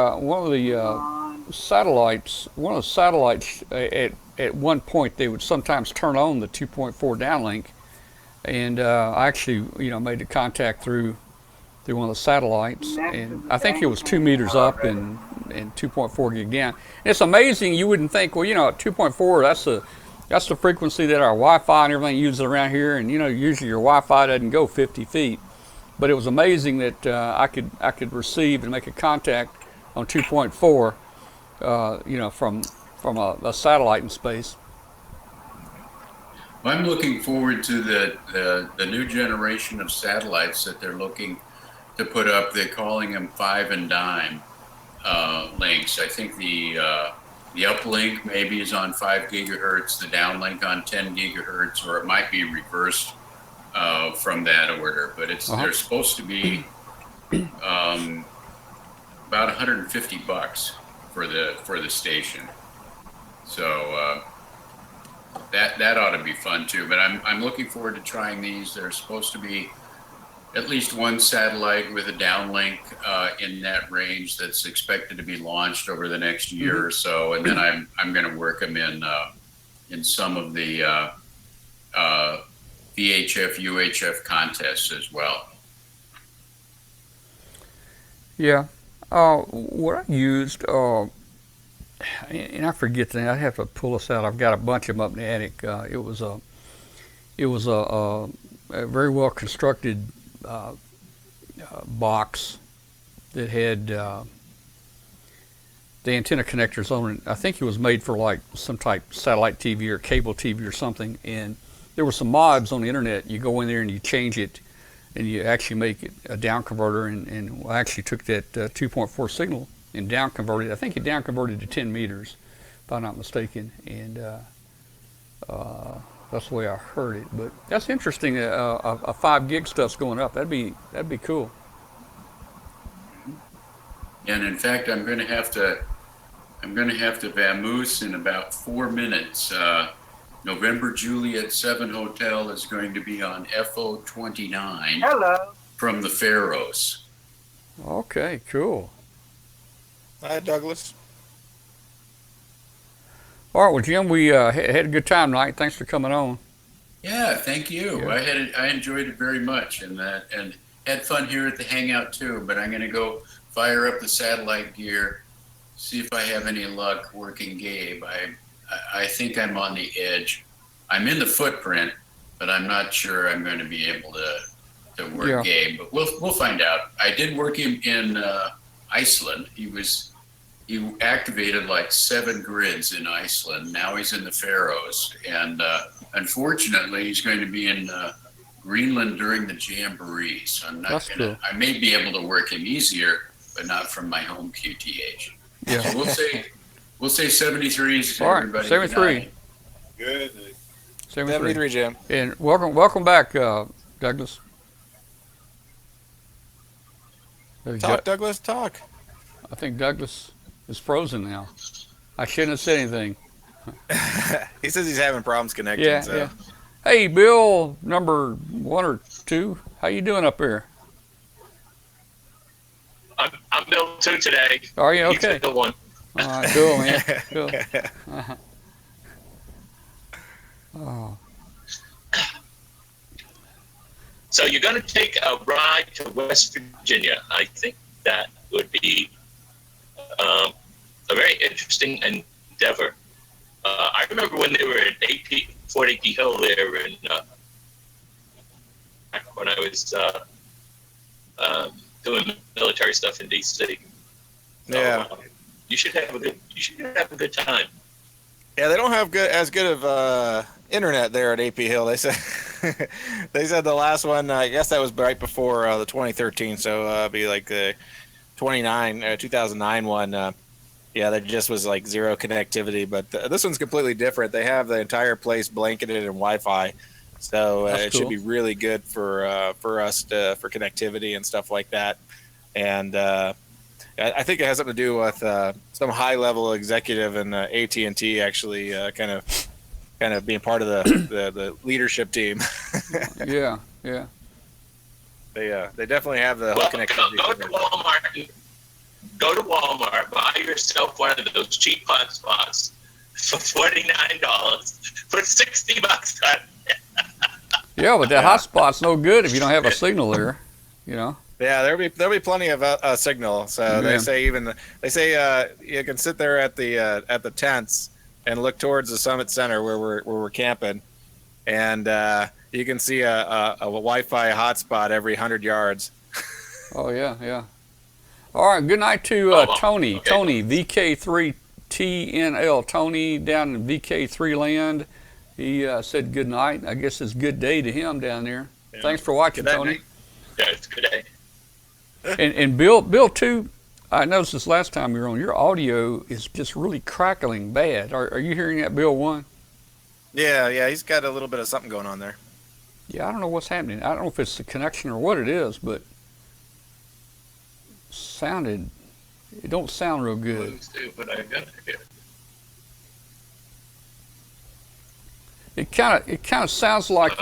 satellites at one point they would sometimes turn on the 2.4 downlink, and I actually made the contact through one of the satellites, and I think it was 2 meters up and 2.4 gig down. And it's amazing. You wouldn't think, well, at 2.4, that's the frequency that our Wi-Fi and everything uses around here, and usually your Wi-Fi doesn't go 50 feet. But it was amazing that I could receive and make a contact on 2.4, from a satellite in space. Well, I'm looking forward to the new generation of satellites that they're looking to put up. They're calling them 5 and dime links. I think the uplink maybe is on 5 gigahertz, the downlink on 10 gigahertz, or it might be reversed from that order. But they're supposed to be about $150 for the station. So that ought to be fun too. But I'm looking forward to trying these. They're supposed to be at least one satellite with a downlink in that range that's expected to be launched over the next year or so, and then I'm going to work them in some of the VHF UHF contests as well. Yeah, what I used, and I forget the name. I have to pull this out. I've got a bunch of them up in the attic. It was a very well constructed box that had the antenna connectors on it. I think it was made for like some type satellite TV or cable TV or something, and there were some mods on the internet. You go in there and you change it and you actually make it a down converter, and I actually took that 2.4 signal and down converted. I think it down converted to 10 meters, if I'm not mistaken, and that's the way I heard it. But that's interesting. A 5 gig stuff's going up. That'd be cool. And in fact, I'm going to have to vamoose in about 4 minutes. November Juliet 7 Hotel is going to be on FO 29. Hello. From the Faroes. Okay, cool. Hi, Douglas. All right, well, Jim, we had a good time tonight. Thanks for coming on. Yeah, thank you. Yeah. I enjoyed it very much, and had fun here at the hangout too. But I'm going to go fire up the satellite gear, see if I have any luck working Gabe. I think I'm on the edge. I'm in the footprint, but I'm not sure I'm going to be able to work Gabe. But we'll find out. I did work him in Iceland. He activated like 7 grids in Iceland. Now he's in the Faroes, and unfortunately, he's going to be in Greenland during the jamboree. So I'm not going to. I may be able to work him easier, but not from my home QTH. Yeah. So we'll say 73s. All right, 73. Good. 73, Jim. And welcome back, Douglas. Talk, Douglas, talk. I think Douglas is frozen now. I shouldn't have said anything. He says he's having problems connecting. Yeah, so. yeah. Hey, Bill, number 1 or 2, how you doing up there? I'm Bill 2 today. Are you okay? He's Bill 1. All right, cool, man. Cool. Oh. So you're going to take a ride to West Virginia. I think that would be a very interesting endeavor. I remember when they were at Fort AP Hill there in back when I was doing military stuff in DC. Yeah. So, you should have a good time. Yeah, they don't have as good of internet there at AP Hill. They said the last one. I guess that was right before the 2013, so it'd be like the 2009 one. Yeah, there just was like zero connectivity. But this one's completely different. They have the entire place blanketed in Wi-Fi, so it should be really good for us for connectivity and stuff like that. And I think it has something to do with some high-level executive in AT&T actually kind of being part of the leadership team. Yeah. They definitely have the whole connectivity. Go to Walmart, buy yourself one of those cheap hotspots for $49. Put $60 on it. Yeah, but that hotspot's no good if you don't have a signal there, you know. Yeah, there'll be plenty of signal. So they say you can sit there at the tents and look towards the Summit Center where we're camping, and you can see a Wi-Fi hotspot every 100 yards. Oh yeah. All right, good night to Tony. Okay. Tony, VK3TNL. Tony down in VK3 land. He said good night. I guess it's a good day to him down there. Yeah. Thanks for watching, Tony. Yeah, it's a good day. And Bill too, I noticed this last time you were on, your audio is just really crackling bad. Are you hearing that, Bill 1? Yeah, he's got a little bit of something going on there. Yeah, I don't know what's happening. I don't know if it's the connection or what it is, but it don't sound real good. It kind of sounds like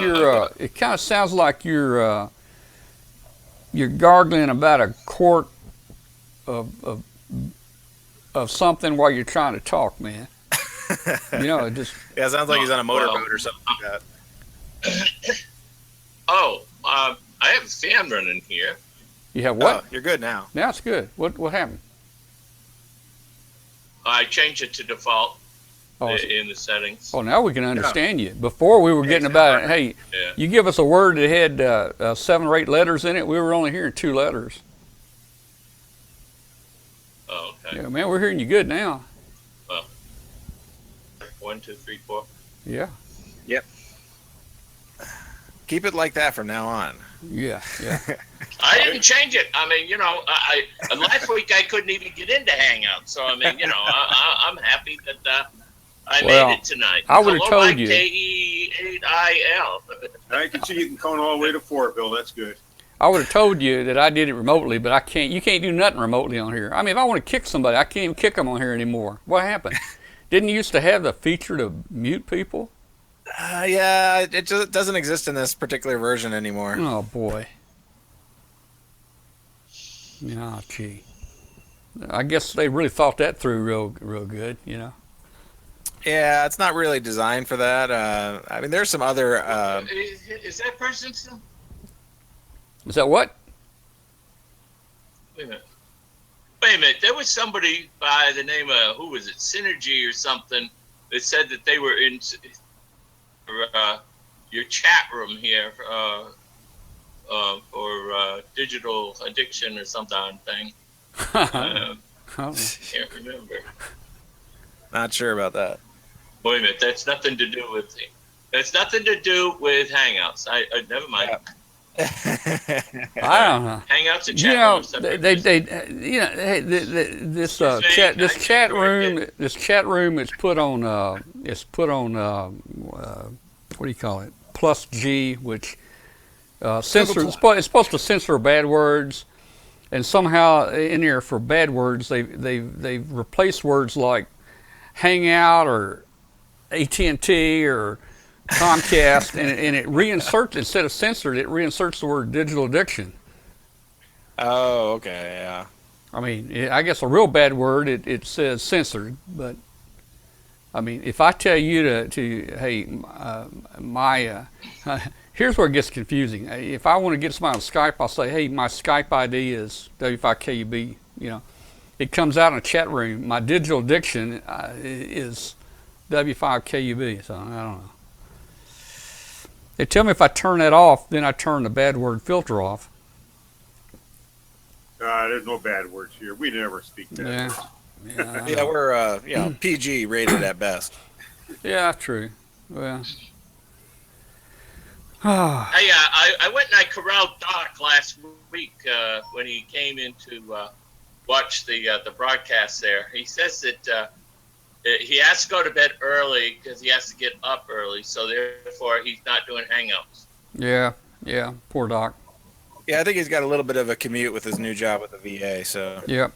you're gargling about a quart of something while you're trying to talk, man. You know, it just it sounds like he's on a motorboat or something like that. I have a fan running here. You have what? Oh, you're good now. Now it's good. What happened? I changed it to default in the settings. Oh, now we can understand you. Before we were getting about it. Hey, you give us a word that had 7 or 8 letters in it. We were only hearing 2 letters. Oh, okay. Yeah, man, we're hearing you good now. Well, 1, 2, 3, 4. Yeah. Yep. Keep it like that from now on. Yeah, yeah. I didn't change it. I mean, last week I couldn't even get into Hangout. So, I mean, I'm happy that I made it tonight. I would have Hello, told Mike, you. KE8IL. I can see you can count all the way to 4, Bill. That's good. I would have told you that I did it remotely, but I can't. You can't do nothing remotely on here. I mean, if I want to kick somebody, I can't even kick them on here anymore. What happened? Didn't you used to have the feature to mute people? Yeah, it just doesn't exist in this particular version anymore. Oh, boy. Oh, gee. I guess they really thought that through real good, Yeah, it's not really designed for that. I mean, there's some other... Is that person still? Is that what? Wait a minute. There was somebody by the name of, who was it, Synergy or something, that said that they were in your chat room here for digital addiction or some darn thing. Can't remember. Not sure about that. Wait a minute. That's nothing to do with Hangouts. Never mind. Yeah. I don't know. Hangouts and chat rooms. This chat room is put on what do you call it? Plus G, which censors. It's supposed to censor bad words, and somehow in there for bad words they've replaced words like hangout or AT&T or Comcast, and it reinserts, instead of censored, it reinserts the word digital addiction. Oh, okay, yeah. I mean, I guess a real bad word, it says censored, but I mean, if I tell you hey, here's where it gets confusing. If I want to get somebody on Skype, I'll say, hey, my Skype ID is W5KUB, It comes out in a chat room. My digital addiction is W5KUB, so I don't know. They tell me if I turn that off, then I turn the bad word filter off. There's no bad words here. We never speak bad words. Yeah, we're PG rated at best. Yeah, true. Well, I went and I corralled Doc last week when he came in to watch the broadcast there. He says that he has to go to bed early because he has to get up early, so therefore he's not doing Hangouts. Yeah, poor Doc. Yeah, I think he's got a little bit of a commute with his new job with the VA, so. Yep.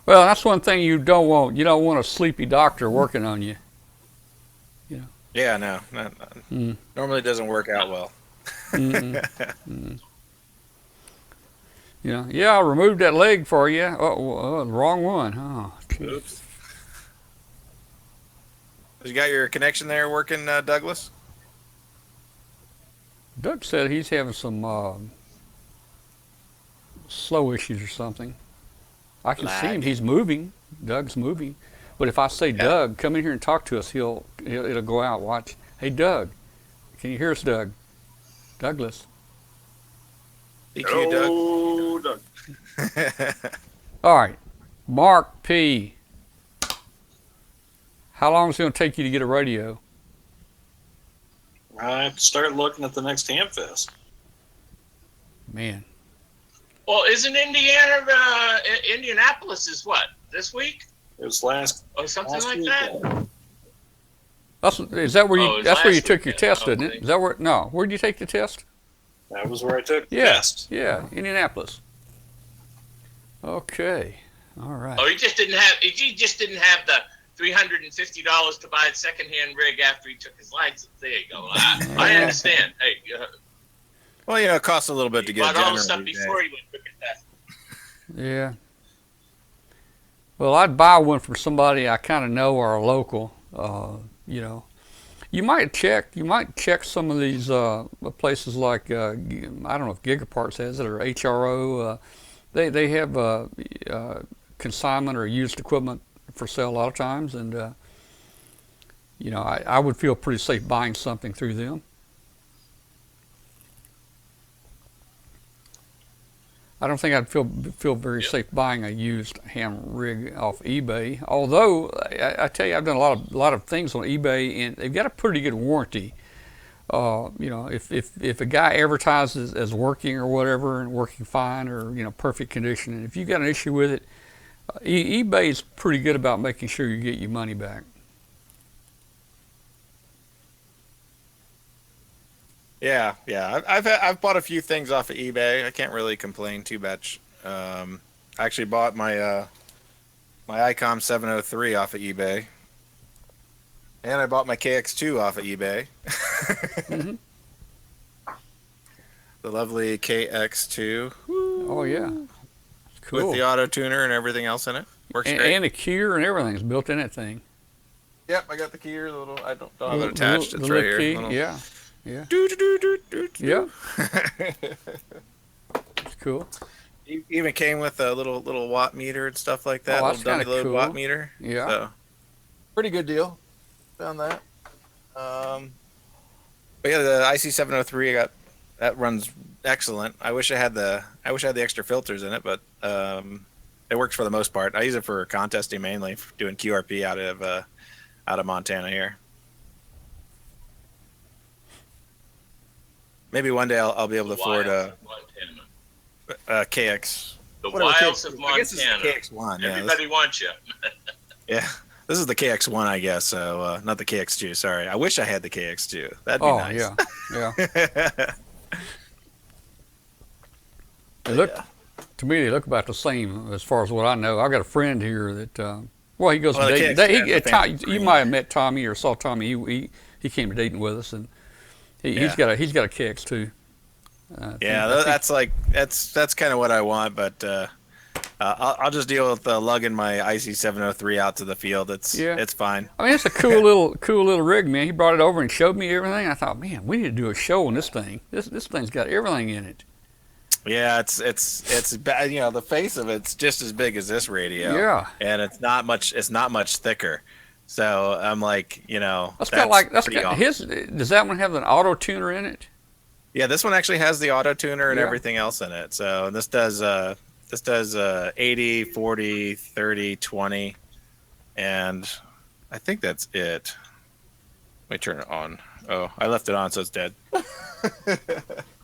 Well, that's one thing you don't want. You don't want a sleepy doctor working on you. Yeah, no. Normally doesn't work out well. Yeah, I removed that leg for you. Oh, wrong one. Oh, oops. You got your connection there working, Douglas? Doug said he's having some slow issues or something. I can see him. He's moving. Doug's moving. But if I say, Doug, come in here and talk to us, it'll go out. Watch. Hey, Doug. Can you hear us, Doug? Douglas. Hello, Doug. All right. Mark P. How long is it going to take you to get a radio? I have to start looking at the next Hamfest. Man. Well, isn't Indianapolis is what? This week? It was last. Or something like weekend. that? Is that where you? That's where you took your weekend, test, isn't it? Is that where? No. Where did you take the test? That was where I took the Yeah. test. Yeah, Indianapolis. Okay. All right. Oh, he just didn't have the $350 to buy a secondhand rig after he took his license. There you go. I understand. Hey, Well, it costs a little bit to get bought a all the stuff generator. before he went and took a test. Yeah. Well, I'd buy one from somebody I kind of know or local. You might check some of these places like I don't know if Gigaparts has it or HRO. They have consignment or used equipment for sale a lot of times, and I would feel pretty safe buying something through them. I don't think I'd feel very safe buying a used ham rig off eBay. Although I tell you, I've done a lot of things on eBay, and they've got a pretty good warranty. if a guy advertises as working or whatever and working fine or perfect condition, and if you got an issue with it, eBay is pretty good about making sure you get your money back. Yeah. I've bought a few things off of eBay. I can't really complain too much. I actually bought my my Icom 703 off of eBay, and I bought my KX2 off of eBay. Mm-hmm. The lovely KX2. Oh yeah, it's cool. With the auto tuner and everything else in it. Works great. And the keyer and everything's built in that thing. Yep, I got the keyer. The little, I don't have it attached. It's right here. Key. Little... Yeah. Yeah. Yeah. It's cool. Even came with a little watt meter and stuff like that. Oh, that's little dummy load cool. watt meter. Yeah. So, pretty good deal. Found that. But yeah, the IC703 that runs excellent. I wish I had the extra filters in it, but it works for the most part. I use it for contesting mainly, for doing QRP out of Montana here. Maybe one day I'll be able to afford a KX. The wilds of Montana. I guess it's KX1. Everybody wants you. Yeah, this is the KX1, I guess. So not the KX2. Sorry, I wish I had the KX2. That'd be nice. Yeah. To me, they look about the same as far as what I know. I got a friend here that, he goes to Dayton. You might have met Tommy or saw Tommy. He came to Dayton with us, and he's got a KX2. That's kind of what I want, but I'll just deal with lugging my IC703 out to the field. It's fine. I mean, it's a cool little rig, man. He brought it over and showed me everything. I thought, man, we need to do a show on this thing. This thing's got everything in it. Yeah, it's the face of it's just as big as this radio. Yeah, and it's not much thicker. So I'm like, that's does that one have an auto tuner in it? Yeah, this one actually has the auto tuner and everything else in it. So this does 80, 40, 30, 20, and I think that's it. Let me turn it on. Oh, I left it on, so it's dead.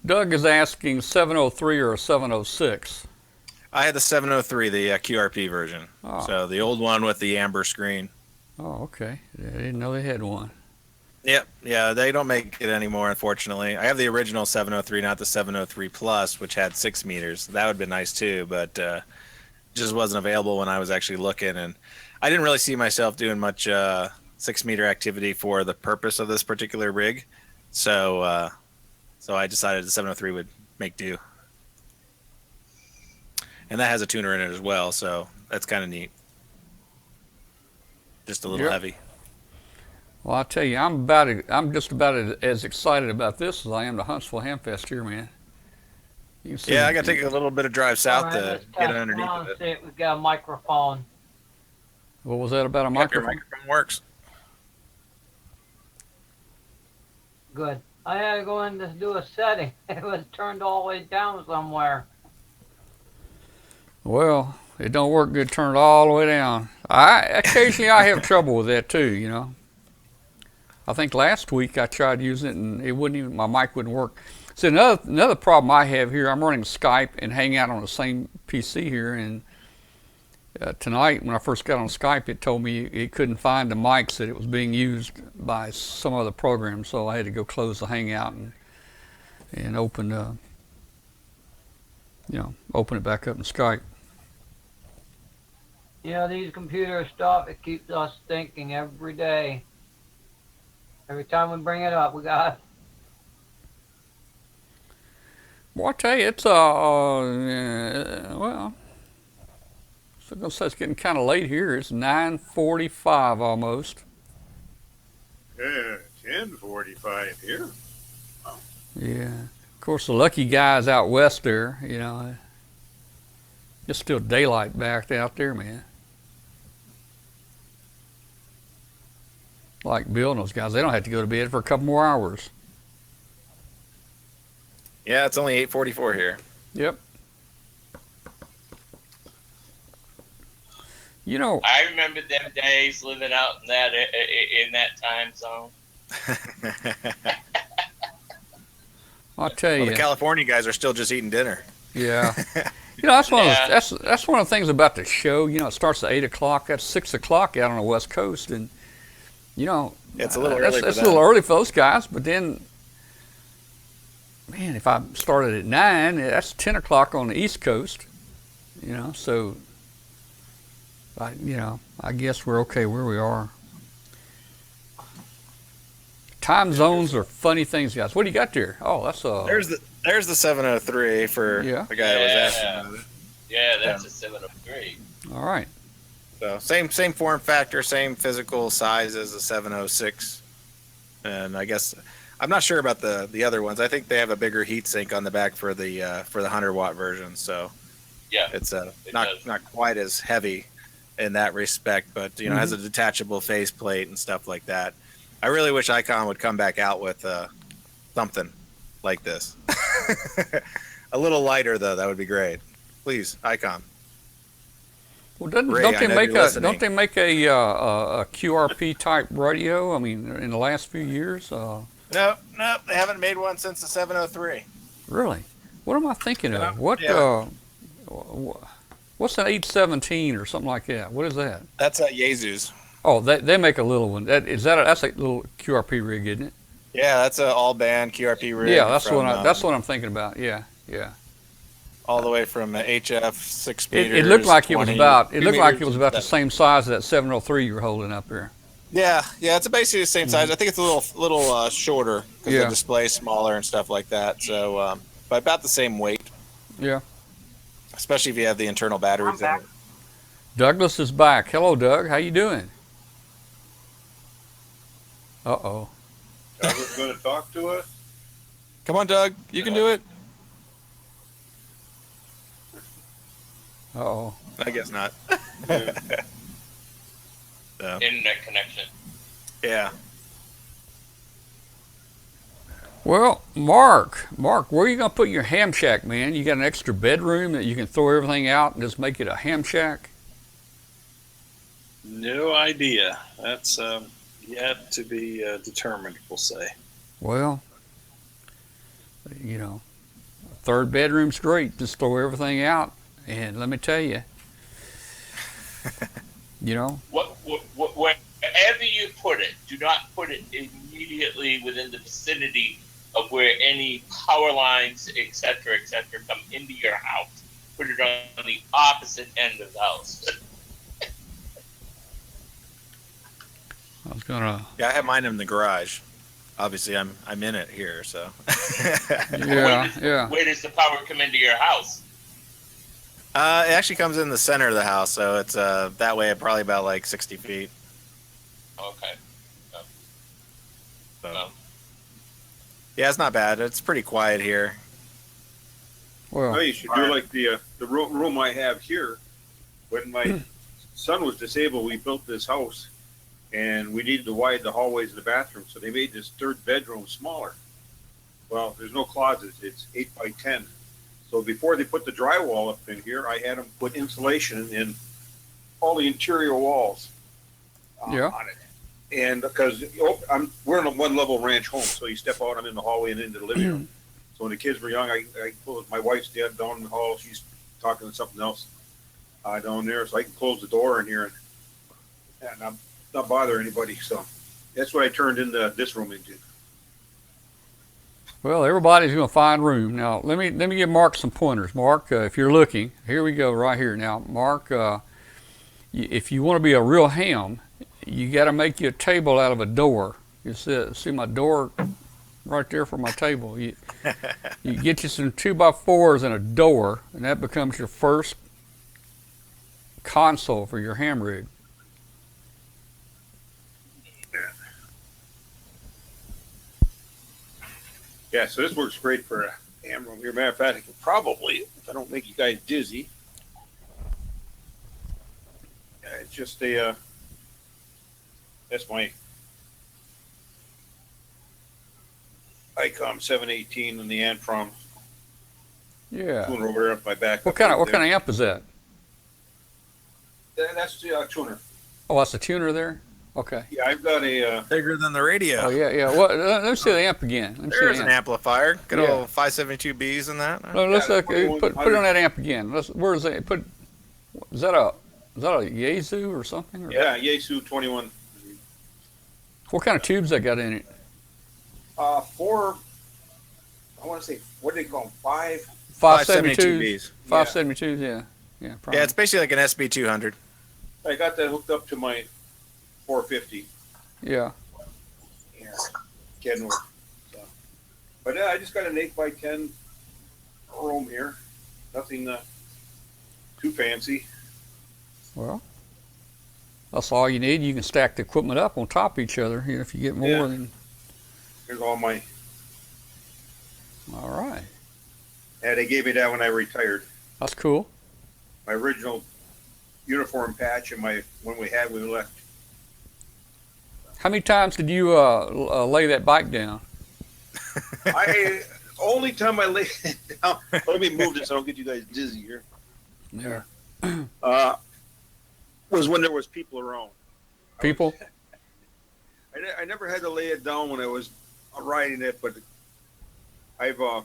Doug is asking 703 or a 706. I had the 703, the QRP version. Oh. So the old one with the amber screen. Oh, okay. I didn't know they had one. Yep. Yeah, they don't make it anymore, unfortunately. I have the original 703, not the 703 Plus, which had 6 meters. That would have been nice too, but just wasn't available when I was actually looking. And I didn't really see myself doing much 6-meter activity for the purpose of this particular rig. So I decided the 703 would make do. And that has a tuner in it as well, so that's kind of neat. Just a little heavy. Well, I'll tell you, I'm just about as excited about this as I am the Huntsville Hamfest here, man. I got to take a little bit of drive south to get underneath of it. See it. We've got a microphone. What was that about a microphone? Your microphone works. Good. I had to go in to do a setting. It was turned all the way down somewhere. Well, it don't work good. Turn it all the way down. Occasionally I have trouble with that too. I think last week I tried using it and it wouldn't even. My mic wouldn't work. So another problem I have here. I'm running Skype and Hangout on the same PC here, and tonight when I first got on Skype, it told me it couldn't find the mics, that it was being used by some other program. So I had to go close the Hangout and open it back up in Skype. These computer stuff, it keeps us thinking every day. Every time we bring it up, we got. Well, I tell you, it's so I'm gonna say it's getting kind of late here. It's 9:45 almost. Yeah, 10:45 here. Oh. Yeah, of course the lucky guys out west there, it's still daylight back out there, man. Like Bill and those guys, they don't have to go to bed for a couple more hours. Yeah, it's only 8:44 here. Yep. I remember them days living out in that time zone. I'll tell you. The California guys are still just eating dinner. Yeah. That's one that's one of the things about the show. It starts at 8 o'clock. That's 6 o'clock out on the West Coast, and it's a little early. It's a little early for those guys. But then, man, if I started at 9, that's 10 o'clock on the East Coast. So I guess we're okay where we are. Time zones are funny things, guys. What do you got there? Oh, that's There's the 703 for the guy that was asking about it. Yeah, that's a 703. All right. So same form factor, same physical size as the 706. And I guess I'm not sure about the other ones. I think they have a bigger heat sink on the back for the 100-watt version. So yeah, it's not quite as heavy in that respect, but has a detachable faceplate and stuff like that. I really wish Icom would come back out with something like this. A little lighter though, that would be great. Please, Icom. Well, don't they make a QRP type radio? I mean, in the last few years. No, they haven't made one since the 703. Really? What am I thinking of? What's an 817 or something like that? What is that? That's a Jesus. Oh, they make a little one. That's a little QRP rig, isn't it? Yeah, that's an all-band QRP rig. Yeah, that's what I'm thinking about. Yeah. All the way from HF 6 meters. It looked like it was about the same size as that 703 you were holding up there. Yeah, it's basically the same size. I think it's a little shorter because the display's smaller and stuff like that. So, but about the same weight. Yeah. Especially if you have the internal batteries in it. Douglas is back. Hello, Doug. How you doing? Uh-oh. Douglas going to talk to us? Come on, Doug. You can do it. Uh-oh. I guess not. So. Internet connection. Yeah. Well, Mark, where are you going to put your ham shack, man? You got an extra bedroom that you can throw everything out and just make it a ham shack? No idea. That's yet to be determined, we'll say. Well, third bedroom's great. Just throw everything out, and let me tell you, wherever you put it, do not put it immediately within the vicinity of where any power lines, et cetera, come into your house. Put it on the opposite end of the house. Yeah, I have mine in the garage. Obviously, I'm in it here, so. Where does the power come into your house? It actually comes in the center of the house, so it's that way probably about like 60 feet. Okay. Yeah, it's not bad. It's pretty quiet here. Well, you should do like the room I have here. When my son was disabled, we built this house, and we needed to widen the hallways and the bathroom, so they made this third bedroom smaller. Well, there's no closets. It's 8 by 10. So before they put the drywall up in here, I had them put insulation in all the interior walls on it. And because we're in a one-level ranch home, so you step out, I'm in the hallway and into the living room. So when the kids were young, I my wife's dead down in the hall. She's talking to something else down there, so I can close the door in here and not bother anybody. So that's what I turned this room into. Well, everybody's going to find room. Now, let me give Mark some pointers. Mark, if you're looking, here we go right here. Now, Mark, if you want to be a real ham, you got to make you a table out of a door. You see my door right there for my table. You get you some 2x4s and a door, and that becomes your first console for your ham rig. Yeah, so this works great for a ham room here. Matter of fact, I can probably, if I don't make you guys dizzy, it's just that's my Icom 718 and the Antron. Yeah. Tuner over there at my back. What kind of amp is that? That's the tuner. Oh, that's the tuner there? Okay. Yeah, I've got a. Bigger than the radio. Oh yeah. Well, let me see the amp again. There's an amplifier. Good Yeah. old 572Bs in that. No, let's Yeah, put it on that amp again. Where is it? Is that a Yaesu or something? Or? Yeah, Yaesu 21. What kind of tubes that got in it? 4. I want to say, what do they call them? 572Bs. 572s, yeah. Yeah, probably. Yeah, it's basically like an SB200. I got that hooked up to my 450. Yeah. Yeah, Kenworth. So. But I just got an 8x10 room here. Nothing too fancy. Well, that's all you need. You can stack the equipment up on top of each other. You know, if you get more, Yeah. then. Here's all my. All right. Yeah, they gave me that when I retired. That's cool. My original uniform patch and when we left. How many times did you lay that bike down? Only time I laid it down. Let me move this so I don't get you guys dizzy here. Yeah. Was when there was people around. People? I never had to lay it down when I was riding it, but I've I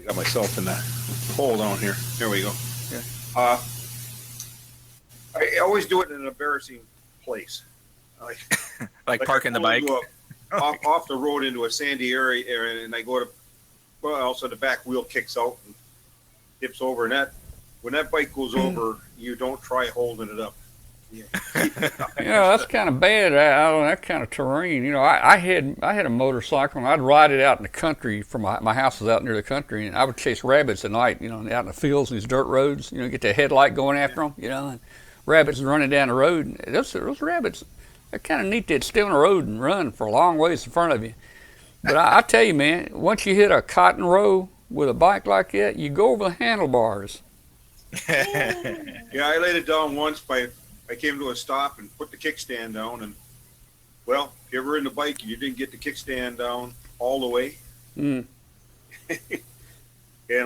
got myself in that hole down here. There we go. Yeah. I always do it in an embarrassing place. Like parking the bike? Off the road into a sandy area, and I go to, well, also the back wheel kicks out and tips over, and when that bike goes over, you don't try holding it up. Yeah. You know, that's kind of bad out on that kind of terrain. You know, I had a motorcycle, and I'd ride it out in the country. From my house was out near the country, and I would chase rabbits at night, you know, out in the fields, these dirt roads, you know, get the headlight going after them, you know, and rabbits running down the road. And those rabbits, they're kind of neat. They'd stay on the road and run for a long ways in front of you. But I tell you, man, once you hit a cotton row with a bike like that, you go over the handlebars. Yeah, I laid it down once I came to a stop and put the kickstand down, and well, if you're ever in the bike and you didn't get the kickstand down all the way, and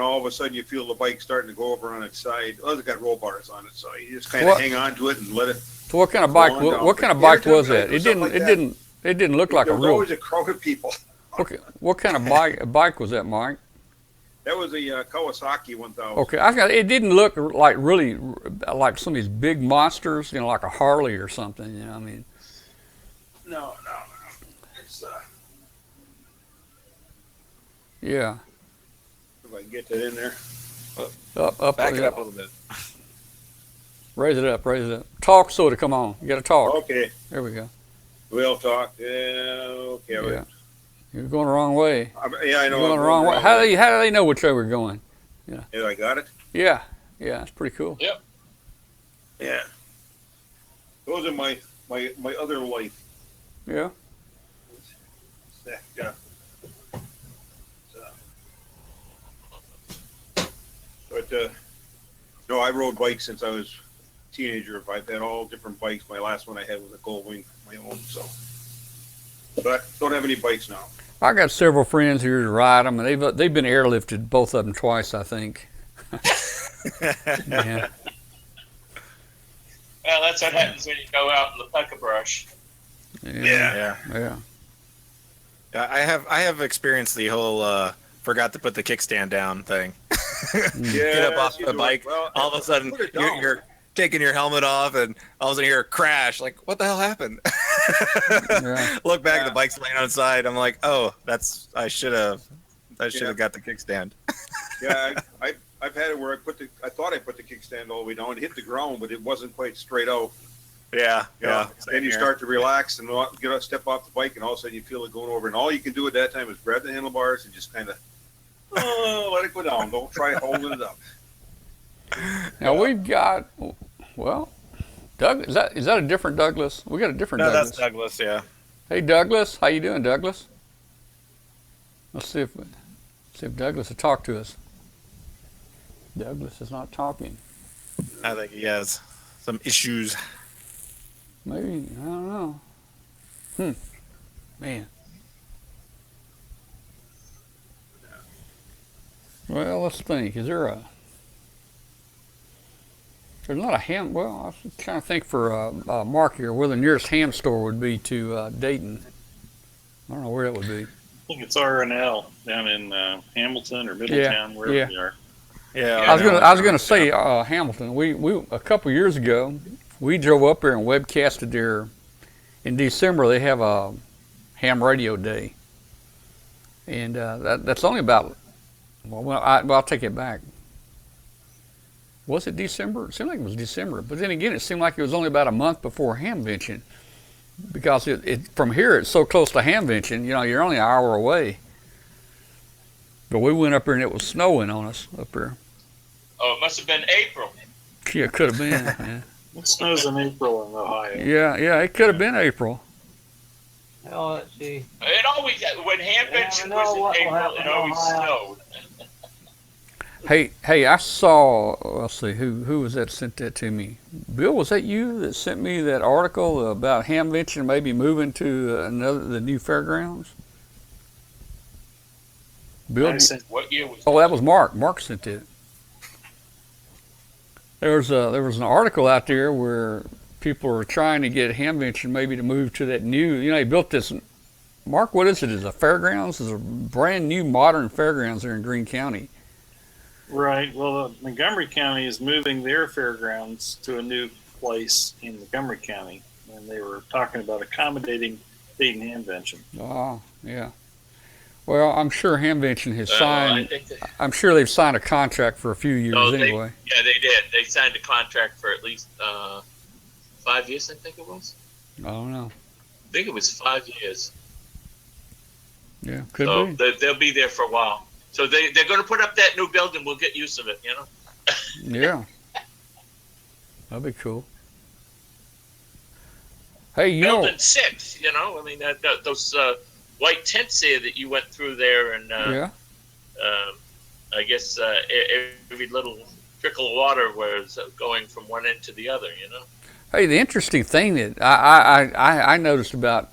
all of a sudden you feel the bike starting to go over on its side. Well, it's got roll bars on it, so you just kind of hang on to it and let it. So what kind of bike? What kind of bike was that? It didn't look like a real. There was always a crowd of people. Okay, what kind of bike was that, Mike? That was a Kawasaki 1000. Okay, it didn't look like really like some of these big monsters, you know, like a Harley or something. You know, I mean. No. It's Yeah. If I can get that in there. Up. Back it up a little bit. Raise it up. Talk, Soda, come on. You got to talk. Okay. There we go. We'll talk. Okay. Yeah. You're going the wrong way. Yeah, I know. You're going the wrong way. How do they know which way we're going? Yeah. Yeah, I got it. Yeah. It's pretty cool. Yep. Yeah. Those are my other life. Yeah. Yeah. But no, I rode bikes since I was a teenager. I've had all different bikes. My last one I had was a Goldwing, my own. So, but don't have any bikes now. I got several friends here to ride them, and they've been airlifted, both of them twice, I think. Yeah. Well, that's what happens when you go out in the pucker brush. Yeah. I have experienced the whole forgot to put the kickstand down thing. Get up off the bike. Well, all of a sudden, you're taking your helmet off, and all of a sudden you hear a crash. Like, what the hell happened? Look back, the bike's laying on its side. I'm like, oh, I should have got the kickstand. Yeah, I've had it where I thought I put the kickstand all the way down, hit the ground, but it wasn't quite straight out. Yeah. Then you start to relax and step off the bike, and all of a sudden you feel it going over. And all you can do at that time is grab the handlebars and just kind of let it go down. Don't try holding it up. Now we've got, Doug. Is that a different Douglas? We got a different Douglas. No, that's Douglas. Yeah. Hey, Douglas, how you doing, Douglas? Let's see if Douglas will talk to us. Douglas is not talking. I think he has some issues. Maybe, I don't know. Man. Well, let's think. Is there There's not a ham. Well, I was trying to think for Mark here where the nearest ham store would be to Dayton. I don't know where it would be. I think it's R&L down in Hamilton or Middletown, wherever they are. Yeah, I was gonna say Hamilton. We a couple years ago we drove up there and webcasted there. In December they have a ham radio day, and that's only about. Well, I'll take it back. Was it December? It seemed like it was December, but then again, it seemed like it was only about a month before Hamvention, because it from here it's so close to Hamvention. You know, you're only an hour away. But we went up there and it was snowing on us up there. Oh, it must have been April. Yeah, it could have been. Yeah. It snows in April in Ohio. Yeah, it could have been April. Oh, let's see. It always, when Hamvention was in April, it always snowed. Hey, I saw. Let's see, who was that sent that to me? Bill, was that you that sent me that article about Hamvention maybe moving to the new fairgrounds? Bill, What year was oh, that was Mark. Mark sent it. There was an article out there where people are trying to get Hamvention maybe to move to that new. You know, they built this. Mark, what is it? Is a fairgrounds? It's a brand new modern fairgrounds there in Greene County. Right. Well, Montgomery County is moving their fairgrounds to a new place in Montgomery County, and they were talking about accommodating Dayton Hamvention. Oh, yeah. Well, I'm sure Hamvention has signed. I'm sure they've signed a contract for a few years anyway. Yeah, they did. They signed a contract for at least 5 years, I think it was. I don't know. I think it was 5 years. Yeah, could be. So they'll be there for a while. So they're going to put up that new building. We'll get used to it, you know? Yeah. That'd be cool. Hey, you Building 6, you know? I mean, those white tents there that you went through there, and yeah. I guess every little trickle of water was going from one end to the other, you know? Hey, the interesting thing that I noticed about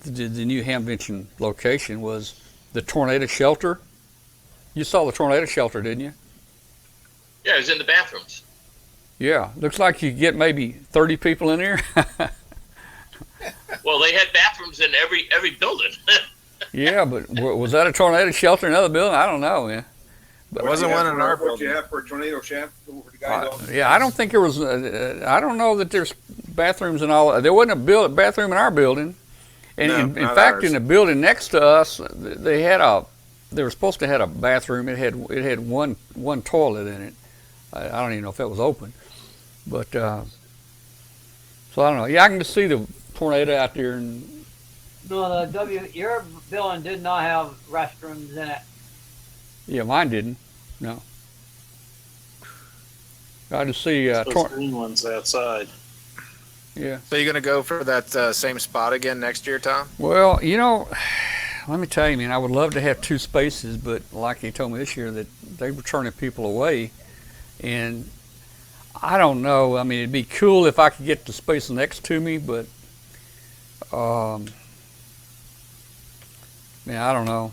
the new Hamvention location was the tornado shelter. You saw the tornado shelter, didn't you? Yeah, it was in the bathrooms. Yeah, looks like you get maybe 30 people in there. Well, they had bathrooms in every building. Yeah, but was that a tornado shelter in another building? I don't know, man. But it wasn't one in our building. What you have for a tornado shaft? Yeah, I don't think there was. I don't know that there's bathrooms in all. There wasn't a bathroom in our building, and No, in not fact, ours. in the building next to us, they had a. They were supposed to have a bathroom. It had one toilet in it. I don't even know if that was open, but so I don't know. Yeah, I can just see the tornado out there. And No, your building did not have restrooms in it. yeah, mine didn't. No. I just see Those green ones outside. yeah. So you're going to go for that same spot again next year, Tom? Well, you know, let me tell you, man, I would love to have two spaces, but like he told me this year that they were turning people away, and I don't know. I mean, it'd be cool if I could get the space next to me, but man, I don't know.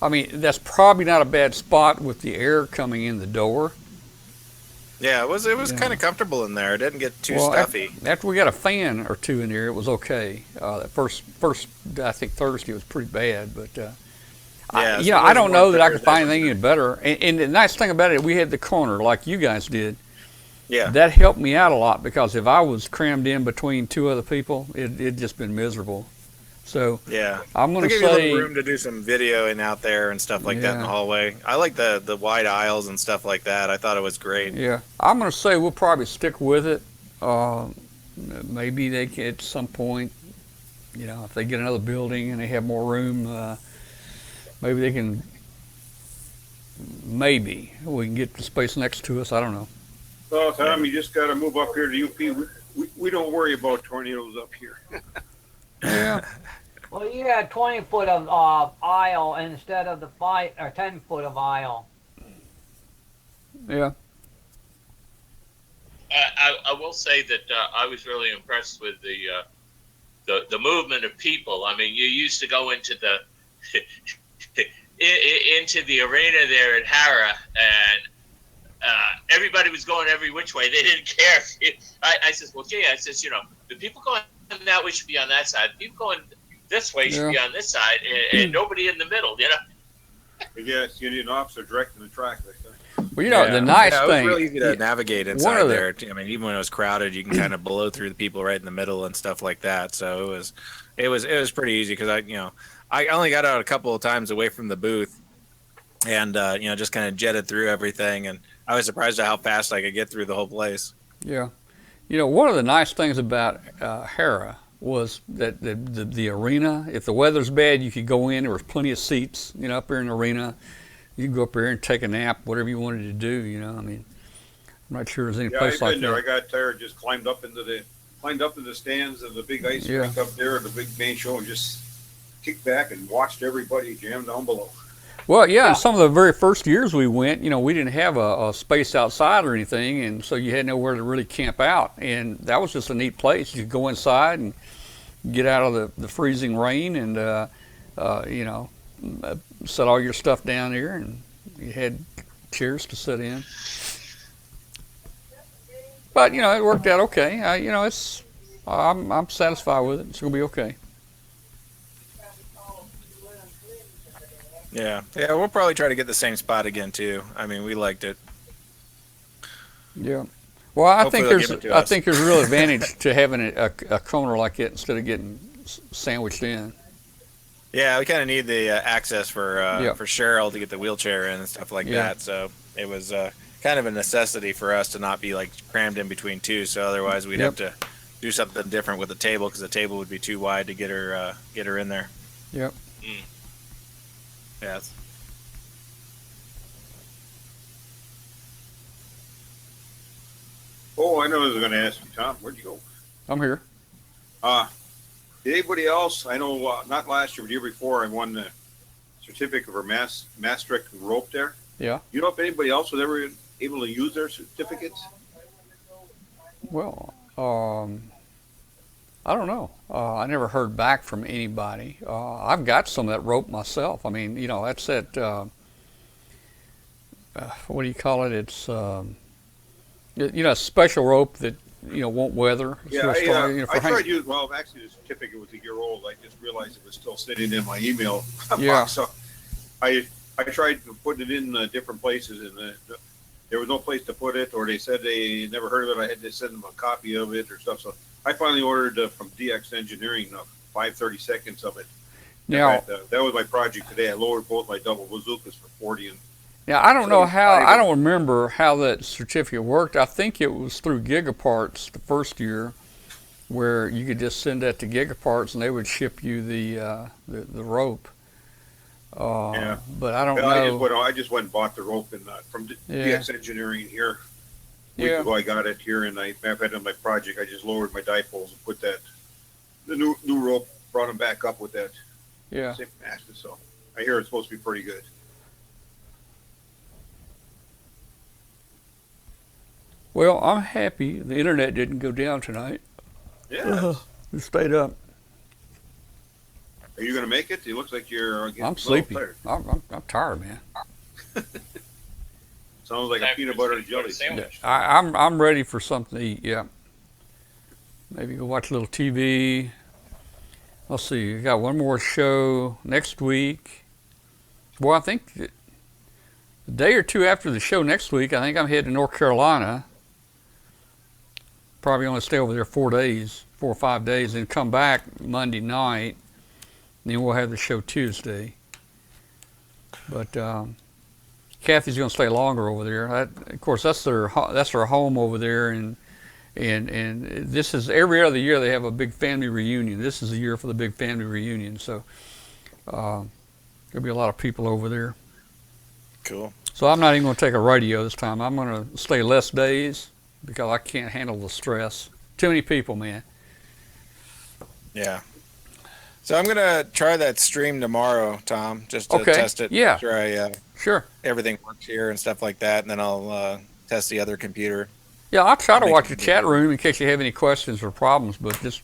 I mean, that's probably not a bad spot with the air coming in the door. Yeah, it was Yeah. kind of comfortable in there. It didn't get too Well, stuffy. After we got a fan or two in there, it was okay. That first, I think Thursday was pretty bad, but Yeah, you know, I don't know that I could find anything any better. And the nice thing about it, we had the corner like you guys did. Yeah. That helped me out a lot, because if I was crammed in between two other people, it'd just been miserable. So Yeah. I'm going They to give you a say, little room to do some videoing out there and stuff like that in the Yeah. hallway. I like the wide aisles and stuff like that. I thought it was great. yeah, I'm going to say we'll probably stick with it. Maybe they can, at some point, you know, if they get another building and they have more room, maybe they can. Maybe we can get the space next to us. I don't know. Well, Tom, you just got to move up here to UP. We don't worry about tornadoes up here. Yeah. Well, you had 20 foot of aisle instead of the 5 or 10 foot of aisle. Yeah. I will say that I was really impressed with the movement of people. I mean, you used to go into the into the arena there at Harrah, and everybody was going every which way. They didn't care. I says, well, gee, I says, the people going that way should be on that side. The people going this way should be on this side, and nobody in the middle, Yes, you need an officer directing the track. Well, the nice thing. It was really easy to navigate inside there. I mean, even when it was crowded, you can kind of blow through the people right in the middle and stuff like that. So it was pretty easy because I only got out a couple of times away from the booth, and just kind of jetted through everything, and I was surprised at how fast I could get through the whole place. Yeah, one of the nice things about Hara was that the arena, if the weather's bad, you could go in. There was plenty of seats, up there in the arena. You could go up there and take a nap, whatever you wanted to do. I mean, I'm not sure there's any place like that. I got tired, just climbed up into the stands of the big ice rink up there, the big main show, and just kicked back and watched everybody jam down below. Well, yeah, and some of the very first years we went, we didn't have a space outside or anything, and so you had nowhere to really camp out, and that was just a neat place. You could go inside and get out of the freezing rain and, set all your stuff down there, and you had chairs to sit in. But, it worked out okay. I'm satisfied with it. It's going to be okay. Yeah, we'll probably try to get the same spot again too. I mean, we liked it. Yeah. Well, I think there's a real advantage to having a corner like it instead of getting sandwiched in. Yeah, we kind of need the access for Cheryl to get the wheelchair in and stuff like that. So it was kind of a necessity for us to not be like crammed in between two. So otherwise, we'd have to do something different with the table because the table would be too wide to get her in there. Yep. Yes. Oh, I know I was going to ask you, Tom. Where'd you go? I'm here. Did anybody else? I know not last year, but the year before, I won the certificate for Maastricht rope there. Yeah. You know if anybody else was ever able to use their certificates? Well, I don't know. I never heard back from anybody. I've got some of that rope myself. I mean, that's that, what do you call it? It's, a special rope that, won't weather. Yeah, I tried using, actually the certificate was a year old. I just realized it was still sitting in my email box. So I tried putting it in different places, and there was no place to put it, or they said they never heard of it. I had to send them a copy of it or stuff. So I finally ordered from DX Engineering 5/32 of it. Now that was my project today. I lowered both my double bazookas for 40 and. Now I don't know how. I don't remember how that certificate worked. I think it was through Gigaparts the first year, where you could just send that to Gigaparts and they would ship you the rope. But I don't know. I just went and bought the rope from DX Engineering here. A week ago I got it here, and I've had it on my project. I just lowered my dipoles and put the new rope, brought them back up with that. Yeah. Same master. So I hear it's supposed to be pretty good. Well, I'm happy the internet didn't go down tonight. Yeah. It stayed up. Are you going to make it? It looks like you're getting I'm sleepy. tired. I'm tired, man. Sounds like a peanut butter and jelly sandwich. I'm ready for something to eat, yeah. Maybe go watch a little TV. Let's see, we got one more show next week. Well, I think a day or two after the show next week, I think I'm heading to North Carolina. Probably only stay over there 4 or 5 days, and come back Monday night. Then we'll have the show Tuesday. But Kathy's going to stay longer over there. Of course, that's their home over there, and this is every other year they have a big family reunion. This is the year for the big family reunion, so there'll be a lot of people over there. Cool. So I'm not even going to take a radio this time. I'm going to stay less days because I can't handle the stress. Too many people, man. Yeah. So I'm going to try that stream tomorrow, Tom, just to test it. Yeah. Sure. Everything works here and stuff like that, and then I'll test the other computer. Yeah, I'll try to watch the chat room in case you have any questions or problems, but just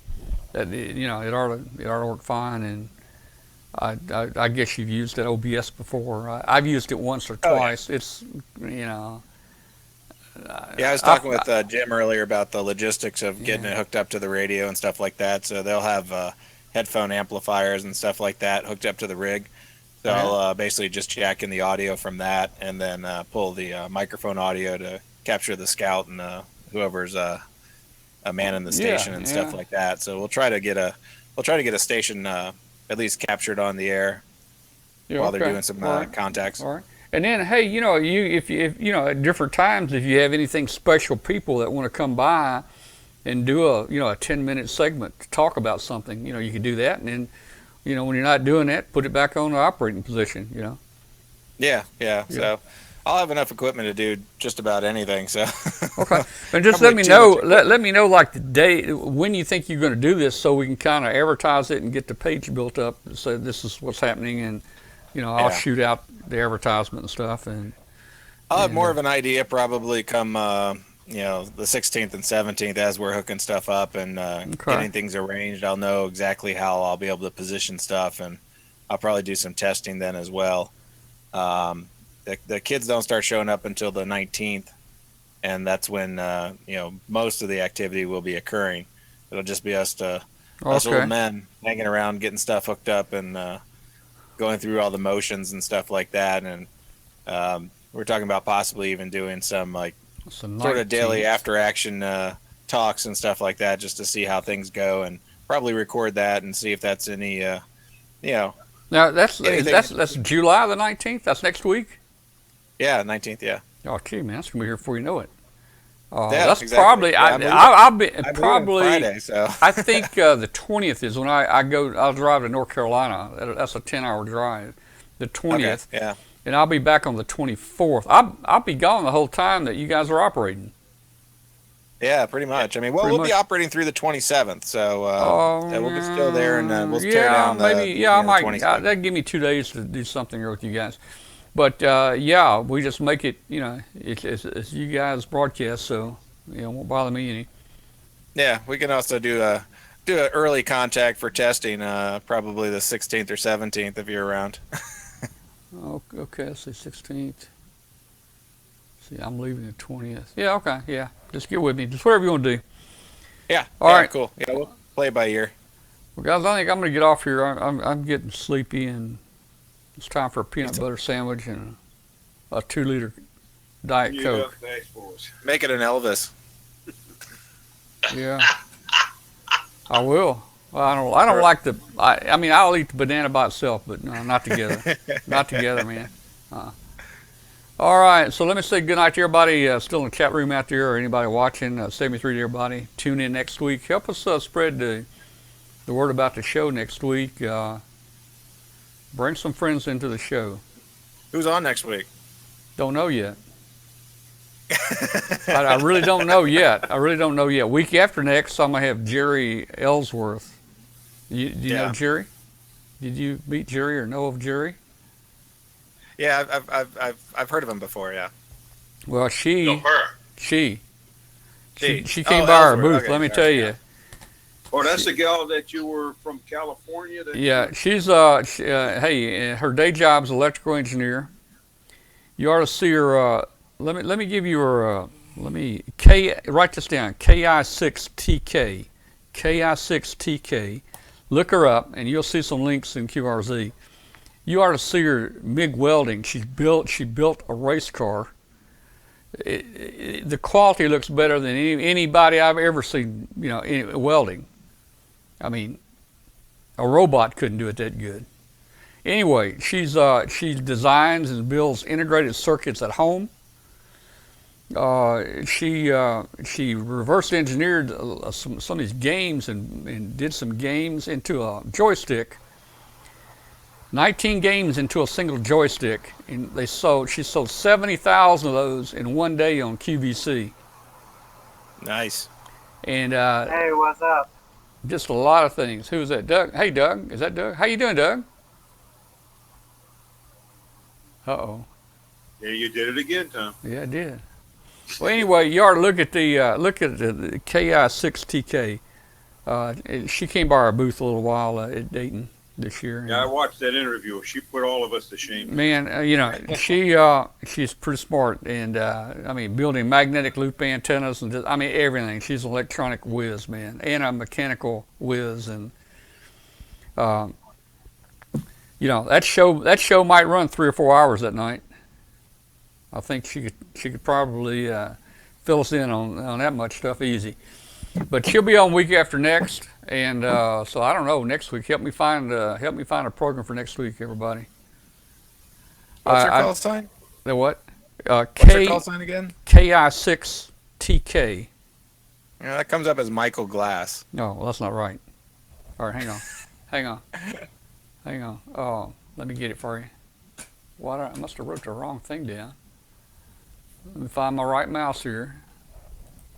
it ought to work fine. And I guess you've used that OBS before. I've used it once or twice. Yeah. It's Yeah, I was talking with Jim earlier about the logistics of getting it hooked up to the radio and stuff like that. So they'll have headphone amplifiers and stuff like that hooked up to the rig. So I'll basically just jack in the audio from that, and then pull the microphone audio to capture the scout and whoever's a man in the station and stuff like that. So we'll try to get a station at least captured on the air while they're doing some contacts. All right. And then, hey, if at different times, if you have anything special people that want to come by and do a 10-minute segment to talk about something, you can do that. And then, when you're not doing that, put it back on the operating position, Yeah. So I'll have enough equipment to do just about anything. So okay. And just let me know. Let me know like the day when you think you're going to do this, so we can kind of advertise it and get the page built up. So this is what's happening, and I'll shoot out the advertisement and stuff. And I'll have more of an idea probably come the 16th and 17th as we're hooking stuff up and getting things arranged. I'll know exactly how I'll be able to position stuff, and I'll probably do some testing then as well. The kids don't start showing up until the 19th, and that's when most of the activity will be occurring. It'll just be us old men hanging around, getting stuff hooked up, and going through all the motions and stuff like that. And we're talking about possibly even doing some sort of daily after action talks and stuff like that, just to see how things go, and probably record that and see if that's any Now that's July the 19th. That's next week. Yeah, 19th. Yeah. Oh, gee, man, that's gonna be here before you know it. That's exactly. Probably. I'll be probably. Friday, so. I think the 20th is when I go. I'll drive to North Carolina. That's a 10-hour drive. The 20th. Okay, yeah. And I'll be back on the 24th. I'll be gone the whole time that you guys are operating. Yeah, pretty much. I mean, we'll be operating through the 27th, so we'll be still there, and we'll tear down the I might. 27th. That'd give me 2 days to do something here with you guys. But we just make it. It's you guys broadcast, so it won't bother me any. Yeah, we can also do an early contact for testing, probably the 16th or 17th if you're around. Okay, let's see, 16th. See, I'm leaving the 20th. Yeah, okay, yeah. Just get with me. Just whatever you want to do. Yeah. All right. Cool. Yeah, we'll play it by ear. Well, guys, I think I'm going to get off here. I'm getting sleepy, and it's time for a peanut butter sandwich and a 2-liter Diet Coke. Make it an Elvis. Yeah. I will. Well, I don't like the. I mean, I'll eat the banana by itself, but no, not together. Not together, man. All right, so let me say good night to everybody still in the chat room out there, or anybody watching. 73 to everybody. Tune in next week. Help us spread the word about the show next week. Bring some friends into the show. Who's on next week? Don't know yet. I really don't know yet. Week after next, I'm going to have Jerry Ellsworth. Do you know Jerry? Did you meet Jerry or know of Jerry? Yeah, I've heard of him before. Yeah. Well, she came Oh, by our Ellsworth. booth. Okay, Let me tell you. Oh, that's the gal that you were from California. She's hey, her day job's electrical engineer. You ought to see her. Let me give you her. Write this down. KI6TK. KI6TK. Look her up, and you'll see some links in QRZ. You ought to see her MIG welding. She built a race car. The quality looks better than anybody I've ever seen. Welding. I mean, a robot couldn't do it that good. Anyway, she designs and builds integrated circuits at home. She reverse engineered some of these games and did some games into a joystick. 19 games into a single joystick, and she sold 70,000 of those in one day on QVC. Nice. And hey, what's up? Just a lot of things. Who's that? Doug? Hey, Doug. Is that Doug? How you doing, Doug? Uh-oh. Yeah, you did it again, Tom. Yeah, I did. Well, anyway, you ought to look at the KI6TK. She came by our booth a little while at Dayton. this year. Yeah, I watched that interview. She put all of us to shame. Man, she's pretty smart, and I mean, building magnetic loop antennas and I mean everything. She's an electronic whiz, man, and a mechanical whiz, and that show might run 3 or 4 hours that night. I think she could probably fill us in on that much stuff easy. But she'll be on week after next, and so I don't know. Next week, help me find a program for next week, everybody. What's your call sign? The what? What's your call sign again? KI6TK. Yeah, that comes up as Michael Glass. No, well, that's not right. All right, hang on. Oh, let me get it for you. What? I must have wrote the wrong thing down. Let me find my right mouse here.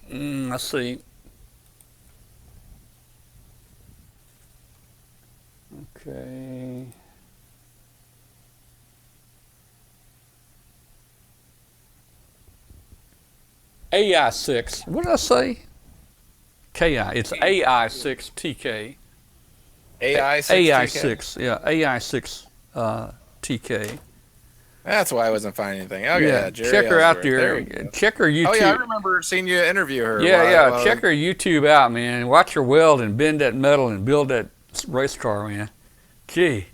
Let's see. Okay. AI6. What did I say? KI. It's AI6TK. AI6. Yeah, AI6 TK. That's why I wasn't finding anything. Okay, yeah, Jerry check her out Ellsworth. there. Check her YouTube. Oh yeah, I remember seeing you interview her. Yeah. Check her YouTube out, man. Watch her weld and bend that metal and build that race car, man. Gee.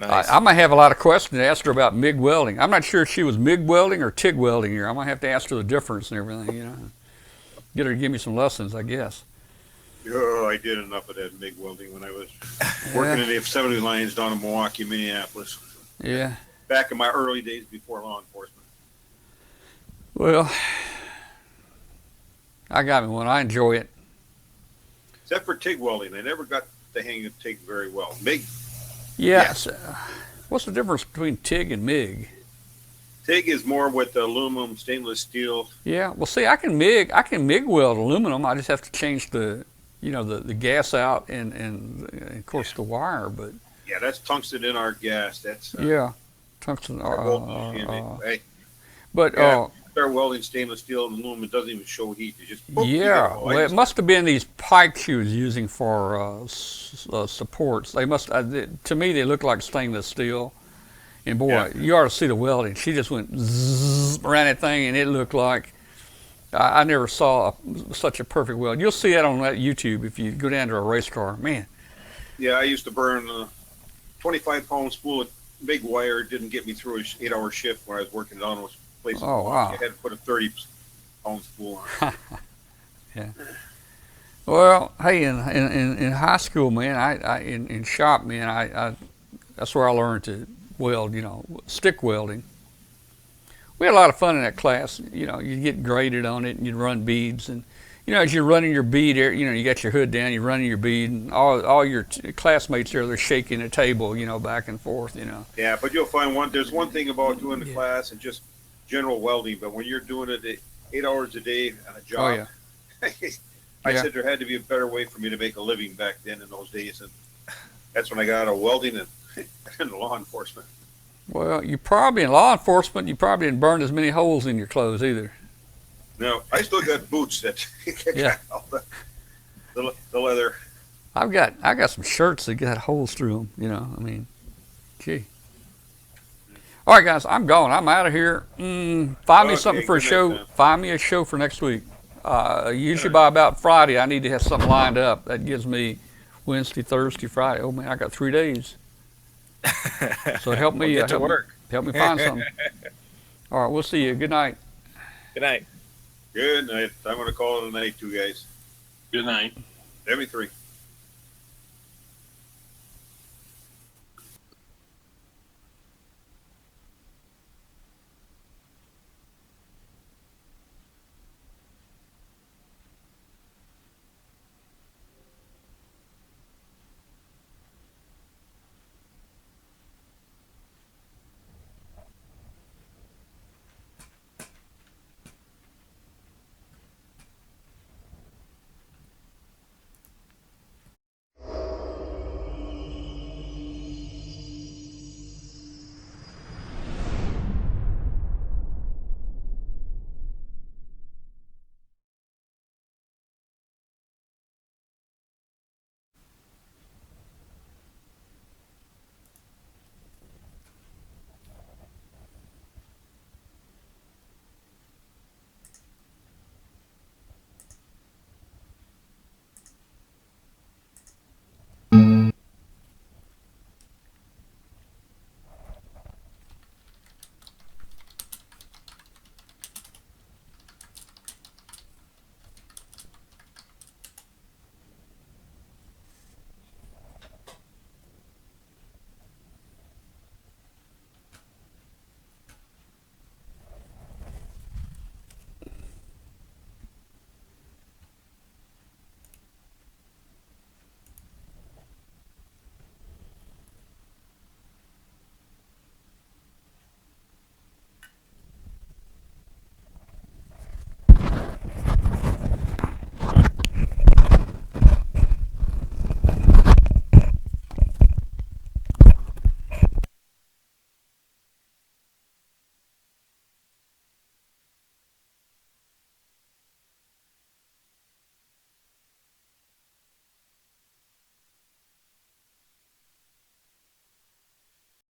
Nice. I might have a lot of questions to ask her about MIG welding. I'm not sure if she was MIG welding or TIG welding here. I might have to ask her the difference and everything, Get her to give me some lessons, I guess. Oh, I did enough of that MIG welding when I was working in the assembly lines down in Milwaukee, Minneapolis. Yeah. Back in my early days before law enforcement. Well, I got me one. I enjoy it. Except for TIG welding. I never got the hang of TIG very well. MIG. Yes. What's the difference between TIG and MIG? TIG is more with aluminum, stainless steel. Yeah. Well, see, I can MIG weld aluminum. I just have to change the gas out and of course the wire, but. Yeah, that's tungsten in our gas. That's tungsten. But start welding stainless steel and aluminum, it doesn't even show heat. It just well, it must have been these pipes she was using for supports. They must. To me, they look like stainless steel. And boy, you ought to see the welding. She just went zzz around that thing, and it looked like I never saw such a perfect weld. You'll see that on that YouTube if you go down to a race car, man. Yeah, I used to burn 25-pound spool of big wire. Didn't get me through an 8-hour shift when I was working down those places. Oh, wow. I had to put a 30-pound spool on. Yeah. Well, hey, in high school, man, in shop, man, that's where I learned to weld, stick welding. We had a lot of fun in that class. You get graded on it, and you'd run beads, and as you're running your bead, you got your hood down, you're running your bead, and all your classmates there, they're shaking the table, back and forth, Yeah, but you'll find there's one thing about doing the class and just general welding, but when you're doing it 8 hours a day on a job, I said there had to be a better way for me to make a living back then in those days, and that's when I got out of welding and law enforcement. Well, in law enforcement, you probably didn't burn as many holes in your clothes either. No, I still got boots that got all the leather. I got some shirts that got holes through them. Gee. All right, guys, I'm going. I'm out of here. Find me something for a show. Find me a show for next week. Usually by about Friday, I need to have something lined up. That gives me Wednesday, Thursday, Friday. Oh man, I got 3 days. So help me. Get to work. Help me find something. All right, we'll see you. Good night. Good night. Good night. I'm going to call it a night, too, guys. Good night. Every 3.